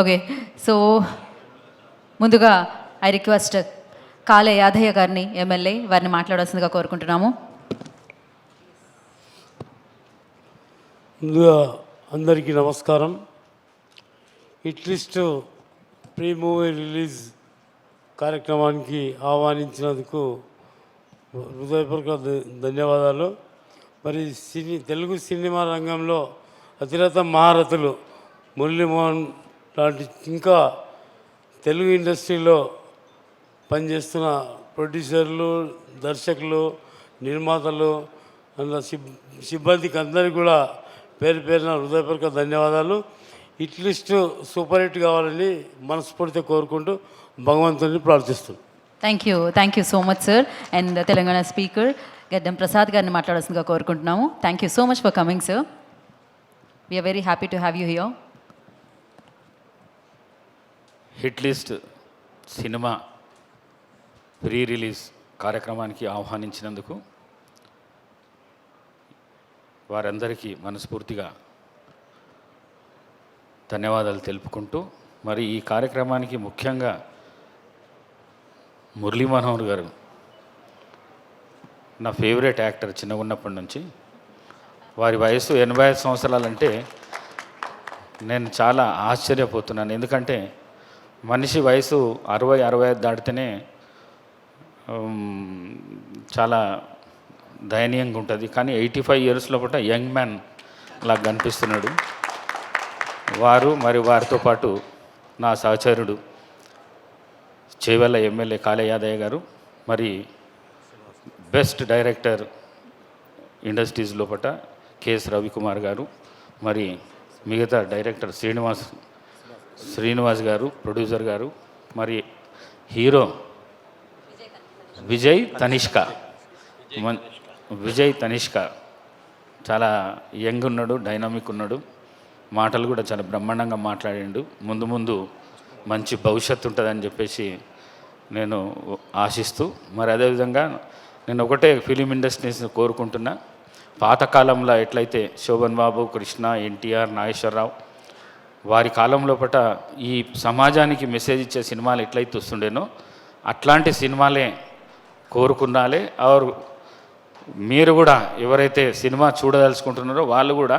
Okay, so ముందుగా ఐ రిక్వెస్ట్ కాలే యాదయ్య గారిని, ఎమ్మెల్యే, వారిని మాట్లాడాల్సిందిగా కోరుకుంటున్నాము. ముందుగా అందరికీ నమస్కారం. హిట్లిస్ట్ ప్రీ మూవీ రిలీజ్ కార్యక్రమానికి ఆహ్వానించినందుకు హృదయపూర్వక ధన్యవాదాలు. మరి తెలుగు సినిమా రంగంలో అతిరథ మహారథులు మురళీమోహన్ లాంటి, ఇంకా తెలుగు ఇండస్ట్రీలో పనిచేస్తున్న ప్రొడ్యూసర్లు, దర్శకులు, నిర్మాతలు, అందులో సిబ్బందికి అందరికీ కూడా పేరు పేరున హృదయపూర్వక ధన్యవాదాలు. హిట్లిస్ట్ సూపర్ హిట్ కావాలని మనస్ఫూర్తిగా కోరుకుంటూ భగవంతుని ప్రార్థిస్తున్నాను. Thank you so much sir. And Telangana speaker Gaddam Prasad గారిని మాట్లాడాల్సిందిగా కోరుకుంటున్నాము. Thank you so much for coming sir. We are very happy to have you here. Hit list సినిమా ప్రీ రిలీజ్ కార్యక్రమానికి ఆహ్వానించినందుకు వారందరికీ మనస్ఫూర్తిగా ధన్యవాదాలు తెలుపుకుంటూ, మరి ఈ కార్యక్రమానికి ముఖ్యంగా మురళీ మనోహర్ గారు నా ఫేవరెట్ యాక్టర్ చిన్నగా ఉన్నప్పటి నుంచి. వారి వయసు 85 సంవత్సరాలంటే నేను చాలా ఆశ్చర్యపోతున్నాను. ఎందుకంటే మనిషి వయసు 60-65 దాటితేనే చాలా దయనీయంగా ఉంటుంది. కానీ 85 ఇయర్స్ లోపల యంగ్ మ్యాన్ లాగా కనిపిస్తున్నాడు. వారితో పాటు నా సహచరుడు చేవెళ్ళ ఎమ్మెల్యే కాలే యాదయ్య గారు, మరి బెస్ట్ డైరెక్టర్ ఇండస్ట్రీస్ లోపల కెఎస్ రవికుమార్ గారు, మరి మిగతా డైరెక్టర్ శ్రీనివాస్ గారు, ప్రొడ్యూసర్ గారు, మరి హీరో విజయ్ తనిష్క చాలా యంగ్ ఉన్నాడు, డైనామిక్ ఉన్నాడు, మాటలు కూడా చాలా బ్రహ్మాండంగా మాట్లాడిండు. ముందు మంచి భవిష్యత్తు ఉంటుందని చెప్పేసి నేను ఆశిస్తూ, మరి అదేవిధంగా నేను ఒకటే ఫిలిం ఇండస్ట్రీస్ని కోరుకుంటున్నా. పాతకాలంలో ఎట్లయితే శోభన్ బాబు, కృష్ణ, ఎన్టీఆర్, నాగేశ్వరరావు వారి కాలం లోపల ఈ సమాజానికి మెసేజ్ ఇచ్చే సినిమాలు ఎట్లయితే వస్తుండేనో అట్లాంటి సినిమాలే కోరుకున్నాలే. మీరు కూడా ఎవరైతే సినిమా చూడదలుచుకుంటున్నారో వాళ్ళు కూడా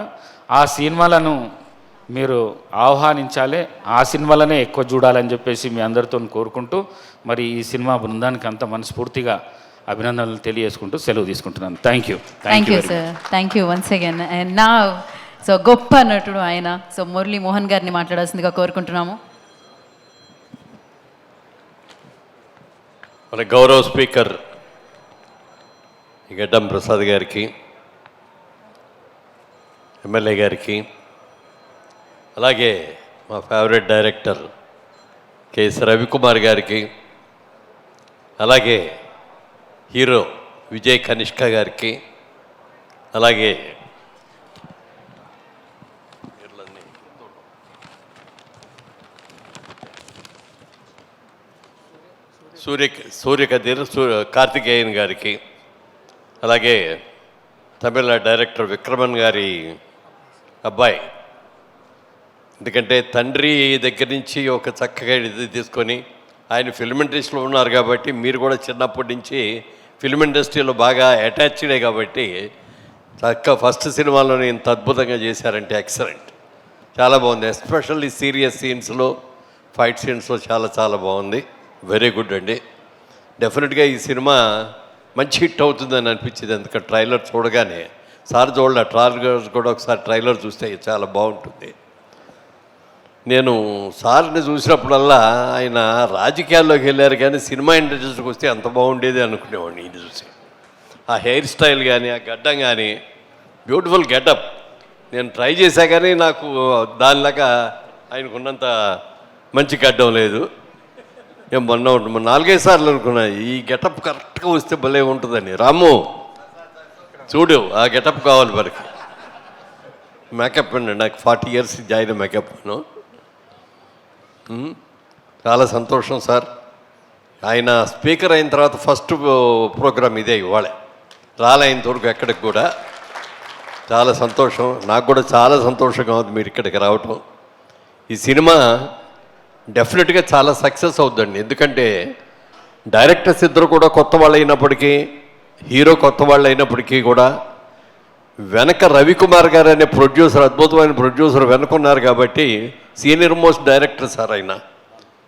ఆ సినిమాలను మీరు ఆహ్వానించాలి, ఆ సినిమాలనే ఎక్కువ చూడాలని చెప్పేసి మీ అందరితో కోరుకుంటూ, మరి ఈ సినిమా బృందానికి అంత మనస్ఫూర్తిగా అభినందనలు తెలియజేసుకుంటూ సెలవు తీసుకుంటున్నాను. Thank you sir. Thank you once again. And నా సో గొప్ప నటుడు ఆయన, సో మురళీ మోహన్ గారిని మాట్లాడాల్సిందిగా కోరుకుంటున్నాము. మన గౌరవ స్పీకర్ గడ్డం ప్రసాద్ గారికి, ఎమ్మెల్యే గారికి, అలాగే మా ఫేవరెట్ డైరెక్టర్ కెఎస్ రవికుమార్ గారికి, అలాగే హీరో విజయ్ కనిష్క గారికి, అలాగే సూర్యకదీర్ కార్తికేయన్ గారికి, అలాగే తమిళ డైరెక్టర్ విక్రమన్ గారి అబ్బాయి. ఎందుకంటే తండ్రి దగ్గర నుంచి ఒక చక్కగా ఇది తీసుకొని ఆయన ఫిల్మ్ ఇండస్ట్రీలో ఉన్నారు కాబట్టి మీరు కూడా చిన్నప్పటి నుంచి ఫిల్మ్ ఇండస్ట్రీలో బాగా అటాచ్డే కాబట్టి చక్కగా ఫస్ట్ సినిమాలోనే ఇంత అద్భుతంగా చేశారంటే ఎక్సలెంట్, చాలా బాగుంది. ఎస్పెషల్లీ సీరియస్ సీన్స్లో, ఫైట్ సీన్స్లో చాలా చాలా బాగుంది. వెరీ గుడ్ అండి. డెఫినెట్గా ఈ సినిమా మంచి హిట్ అవుతుందని అనిపించింది. ఎందుకంటే ట్రైలర్ చూడగానే, సార్ చూడాలి ట్రైలర్ కూడా ఒకసారి ట్రైలర్ చూస్తే చాలా బాగుంటుంది. నేను సార్ని చూసినప్పుడల్లా ఆయన రాజకీయాల్లోకి వెళ్ళారు కానీ సినిమా ఇండస్ట్రీకి వస్తే అంత బాగుండేది అనుకునేవాడిని. ఇది చూసి ఆ హెయిర్ స్టైల్ కానీ, ఆ గడ్డం కానీ, బ్యూటిఫుల్ గెటప్. నేను ట్రై చేశా కానీ నాకు దానిలాగా ఆయనకున్నంత మంచి గడ్డం లేదు. నేను మొన్న 4-5 సార్లు అనుకున్నా ఈ గెటప్ కరెక్ట్గా వస్తే భలే ఉంటుందని. రాము చూడు, ఆ గెటప్ కావాలి మనకి. మేకప్ అండి, నాకు 40 years జాయిన్ మేకప్ను. చాలా సంతోషం సార్. ఆయన స్పీకర్ అయిన తర్వాత ఫస్ట్ ప్రోగ్రామ్ ఇదే ఇవాళ, రాలేంతవరకు ఎక్కడికి కూడా. చాలా సంతోషం, నాకు కూడా చాలా సంతోషంగా ఉంది మీరు ఇక్కడికి రావటం. ఈ సినిమా డెఫినెట్గా చాలా సక్సెస్ అవుతుందండి. ఎందుకంటే డైరెక్టర్స్ ఇద్దరు కూడా కొత్త వాళ్ళు అయినప్పటికీ, హీరో కొత్త వాళ్ళు అయినప్పటికీ కూడా వెనక రవికుమార్ గారు అనే ప్రొడ్యూసర్, అద్భుతమైన ప్రొడ్యూసర్ వెనుకున్నారు కాబట్టి సీనియర్ మోస్ట్ డైరెక్టర్ సార్ ఆయన.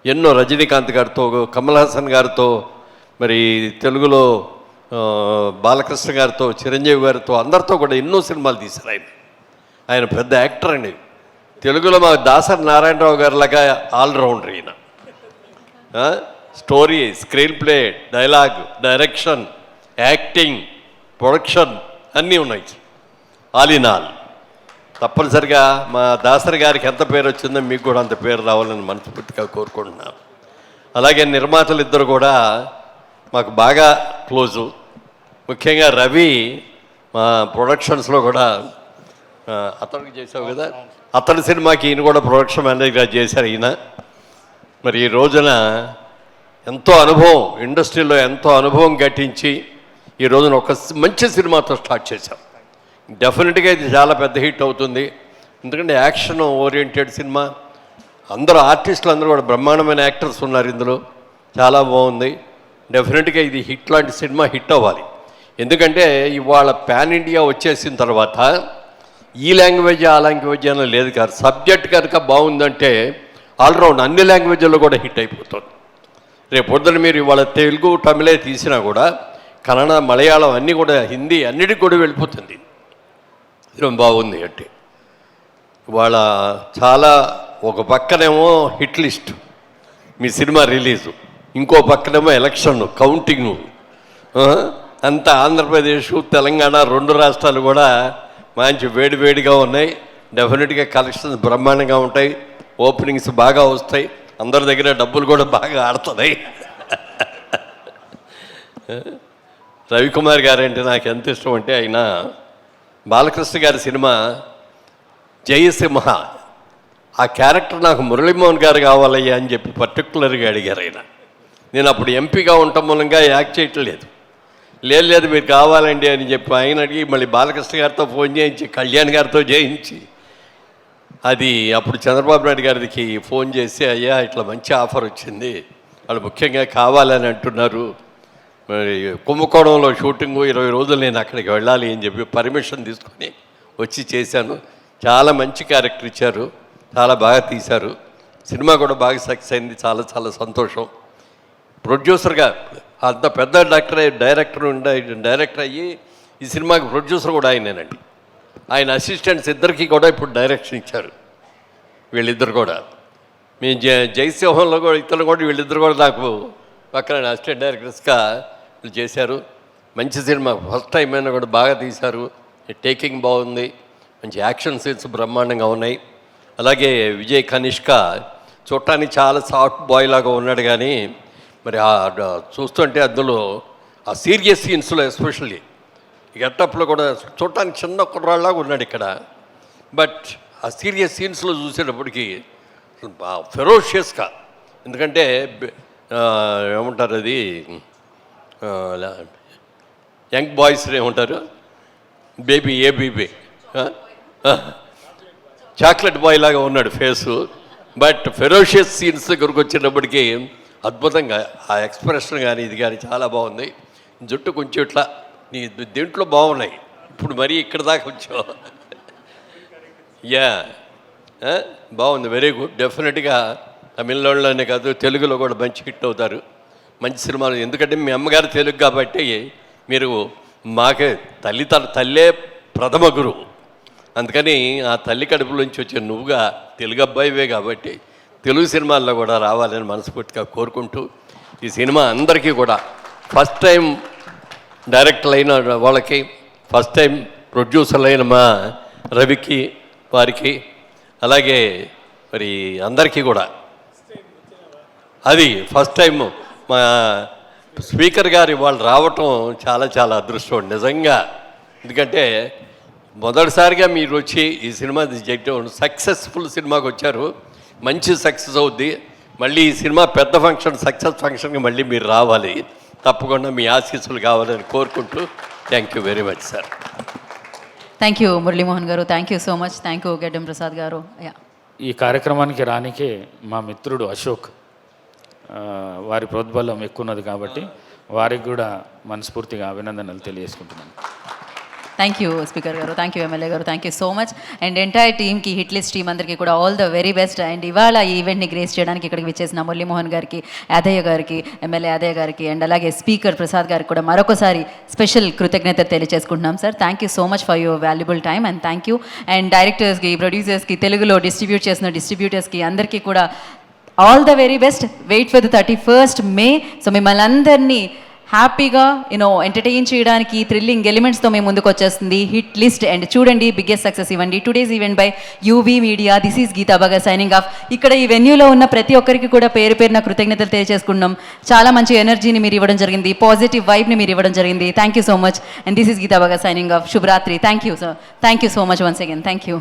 ఎన్నో రజనీకాంత్ గారితో, కమల్ హాసన్ గారితో, మరి తెలుగులో బాలకృష్ణ గారితో, చిరంజీవి గారితో, అందరితో కూడా ఎన్నో సినిమాలు తీశారు ఆయన. ఆయన పెద్ద యాక్టర్ అండి. తెలుగులో మా దాసరి నారాయణరావు గారిలాగా ఆల్రౌండర్ ఈయన. Story, screen play, dialogue, direction, acting, production అన్నీ ఉన్నాయి. All in all. తప్పనిసరిగా మా దాసరి గారికి ఎంత పేరు వచ్చిందో మీకు కూడా అంత పేరు రావాలని మనస్ఫూర్తిగా కోరుకుంటున్నాను. అలాగే నిర్మాతలు ఇద్దరు కూడా మాకు బాగా క్లోజు. ముఖ్యంగా రవి మా ప్రొడక్షన్స్లో కూడా అతనికి చేసావు కదా, అతని సినిమాకి ఈయన కూడా ప్రొడక్షన్ మేనేజర్గా చేశారు ఈయన. మరి ఈ రోజున ఎంతో అనుభవం, ఇండస్ట్రీలో ఎంతో అనుభవం గట్టించి ఈ రోజున ఒక మంచి సినిమాతో స్టార్ట్ చేశాం. డెఫినెట్గా ఇది చాలా పెద్ద హిట్ అవుతుంది. ఎందుకంటే యాక్షన్ ఓరియంటెడ్ సినిమా, అందరూ ఆర్టిస్టులు అందరూ కూడా బ్రహ్మాండమైన యాక్టర్స్ ఉన్నారు ఇందులో, చాలా బాగుంది. డెఫినెట్గా ఇది హిట్ లాంటి సినిమా హిట్ అవ్వాలి. ఎందుకంటే ఇవాళ పాన్ ఇండియా వచ్చేసిన తర్వాత ఈ లాంగ్వేజ్ ఆ లాంగ్వేజ్ అని లేదు కాదు. సబ్జెక్ట్ కనుక బాగుందంటే ఆల్రౌండ్ అన్ని లాంగ్వేజ్లో కూడా హిట్ అయిపోతుంది. రేపు పొద్దున మీరు ఇవాళ తెలుగు, తమిళే తీసినా కూడా కన్నడ, మలయాళం అన్నీ కూడా, హిందీ అన్నిటికి కూడా వెళ్ళిపోతుంది. ఇది బాగుంది అంటే ఇవాళ చాలా. ఒక పక్కనేమో హిట్ లిస్ట్ మీ సినిమా రిలీజు, ఇంకో పక్కనేమో ఎలక్షన్ కౌంటింగు, అంతా ఆంధ్రప్రదేశ్, తెలంగాణ 2 రాష్ట్రాలు కూడా మంచి వేడివేడిగా ఉన్నాయి. డెఫినెట్గా కలెక్షన్స్ బ్రహ్మాండంగా ఉంటాయి, ఓపెనింగ్స్ బాగా వస్తాయి, అందరి దగ్గర డబ్బులు కూడా బాగా ఆడుతున్నాయి. రవికుమార్ గారు అంటే నాకు ఎంత ఇష్టం అంటే, ఆయన బాలకృష్ణ గారి సినిమా జయసింహ, ఆ క్యారెక్టర్ నాకు మురళీమోహన్ గారు కావాలయ్యా అని చెప్పి పర్టికులర్గా అడిగారు ఆయన. నేను అప్పుడు ఎంపీగా ఉండటం మూలంగా యాక్ట్ చేయట్లేదు. లేదు మీరు కావాలండి అని చెప్పి ఆయన అడిగి మళ్ళీ బాలకృష్ణ గారితో ఫోన్ చేయించి, కళ్యాణ్ గారితో చేయించి, అది అప్పుడు చంద్రబాబు నాయుడు గారికి ఫోన్ చేసి, అయ్యా ఇట్లా మంచి ఆఫర్ వచ్చింది, వాళ్ళు ముఖ్యంగా కావాలని అంటున్నారు, మరి కుంభకోణంలో షూటింగు 20 రోజులు నేను అక్కడికి వెళ్ళాలి అని చెప్పి పర్మిషన్ తీసుకొని వచ్చి చేశాను. చాలా మంచి క్యారెక్టర్ ఇచ్చారు, చాలా బాగా తీశారు. సినిమా కూడా బాగా సక్సెస్ అయింది, చాలా చాలా సంతోషం. ప్రొడ్యూసర్గా అంత పెద్ద డైరెక్టర్ అయ్యి ఈ సినిమాకి ప్రొడ్యూసర్ కూడా ఆయనేనండి. ఆయన అసిస్టెంట్స్ ఇద్దరికి కూడా ఇప్పుడు డైరెక్షన్ ఇచ్చారు. వీళ్ళిద్దరు కూడా మీ జయసింహంలో కూడా ఇతరులు కూడా వీళ్ళిద్దరు కూడా నాకు పక్కన అసిస్టెంట్ డైరెక్టర్స్గా చేశారు. మంచి సినిమా, ఫస్ట్ టైం అయినా కూడా బాగా తీశారు. టేకింగ్ బాగుంది, మంచి యాక్షన్ సీన్స్ బ్రహ్మాండంగా ఉన్నాయి. అలాగే విజయ్ కనిష్క చూడటానికి చాలా సాఫ్ట్ బాయ్ లాగా ఉన్నాడు, కానీ మరి చూస్తుంటే అందులో ఆ సీరియస్ సీన్స్లో ఎస్పెషల్లీ గెటప్లో కూడా చూడటానికి చిన్న కుర్రాళ్ళలాగా ఉన్నాడు ఇక్కడ. బట్ ఆ సీరియస్ సీన్స్లో చూసేటప్పటికి ఫెరోషియస్గా, ఎందుకంటే ఏమంటారు అది యంగ్ బాయ్స్ ఏమంటారు, బేబీ చాక్లెట్ బాయ్ లాగా ఉన్నాడు ఫేసు. బట్ ఫెరోషియస్ సీన్స్ దగ్గరకు వచ్చేటప్పటికి అద్భుతంగా ఆ ఎక్స్ప్రెషన్ కానీ ఇది కానీ చాలా బాగుంది. జుట్టు కొంచెం ఇట్లా నీ దీంట్లో బాగున్నాయి, ఇప్పుడు మరీ ఇక్కడ దాకా వచ్చావు. యా బాగుంది, వెరీ గుడ్. డెఫినెట్గా తమిళనాడులోనే కాదు తెలుగులో కూడా మంచి హిట్ అవుతారు, మంచి సినిమాలు. ఎందుకంటే మీ అమ్మగారు తెలుగు కాబట్టి మీరు మాకే తల్లే ప్రథమ గురువు. అందుకని ఆ తల్లి కడుపులోంచి వచ్చే నువ్వుగా తెలుగు అబ్బాయివే కాబట్టి తెలుగు సినిమాల్లో కూడా రావాలని మనస్ఫూర్తిగా కోరుకుంటూ, ఈ సినిమా అందరికీ కూడా ఫస్ట్ టైం డైరెక్టర్ అయిన వాళ్ళకి, ఫస్ట్ టైం ప్రొడ్యూసర్లు అయిన మా రవికి వారికి, అలాగే మరి అందరికీ కూడా అది ఫస్ట్ టైం మా స్పీకర్ గారు వాళ్ళు రావటం చాలా చాలా అదృష్టం నిజంగా. ఎందుకంటే మొదటిసారిగా మీరు వచ్చి ఈ సినిమా చేయటం సక్సెస్ఫుల్ సినిమాకి వచ్చారు, మంచి సక్సెస్ అవుద్ది. మళ్ళీ ఈ సినిమా పెద్ద సక్సెస్ ఫంక్షన్కి మళ్ళీ మీరు రావాలి, తప్పకుండా మీ ఆశీస్సులు కావాలని కోరుకుంటూ thank you very much sir. Thank you Muralimohan గారు, thank you so much. Thank you Geddam Prasad గారు. ఈ కార్యక్రమానికి రానికే మా మిత్రుడు అశోక్ వారి ప్రోద్బలం ఎక్కువ ఉన్నది కాబట్టి వారికి కూడా మనస్ఫూర్తిగా అభినందనలు తెలియజేసుకుంటున్నాను. థ్యాంక్ యూ స్పీకర్ గారు, థ్యాంక్ యూ ఎమ్మెల్యే గారు, thank you so much. And entire టీమ్కి, హిట్ లిస్ట్ టీమ్ అందరికీ కూడా all the very best. And ఇవాళ ఈ ఈవెంట్ని గ్రేస్ చేయడానికి ఇక్కడికి విచ్చేసిన మురళీమోహన్ గారికి, యాదయ్య గారికి, ఎమ్మెల్యే యాదయ్య గారికి, అండ్ అలాగే స్పీకర్ ప్రసాద్ గారికి కూడా మరొకసారి స్పెషల్ కృతజ్ఞతలు తెలియజేసుకుంటున్నాం sir. Thank you so much for your valuable time and thank you. And డైరెక్టర్స్కి, ప్రొడ్యూసర్స్కి, తెలుగులో డిస్ట్రిబ్యూట్ చేసిన డిస్ట్రిబ్యూటర్స్కి అందరికీ కూడా all the very best. Wait for the 31st May. So మిమ్మల్ని అందరినీ హ్యాపీగా ఎంటర్టైన్ చేయడానికి థ్రిల్లింగ్ ఎలిమెంట్స్తో మేము ముందుకు వచ్చేస్తుంది హిట్ లిస్ట్. అండ్ చూడండి, బిగ్గెస్ట్ సక్సెస్ ఇవ్వండి. Today's event by UV media. This is Gita Bhagat signing off. ఇక్కడ ఈ వెన్యూలో ఉన్న ప్రతి ఒక్కరికి కూడా పేరు పేరున కృతజ్ఞతలు తెలియజేసుకున్నాం. చాలా మంచి ఎనర్జీని మీరు ఇవ్వడం జరిగింది, పాజిటివ్ వైబ్ని మీరు ఇవ్వడం జరిగింది. Thank you so much. And this is Gita Bhagat signing off. శుభరాత్రి. Thank you sir, thank you so much once again. Thank you.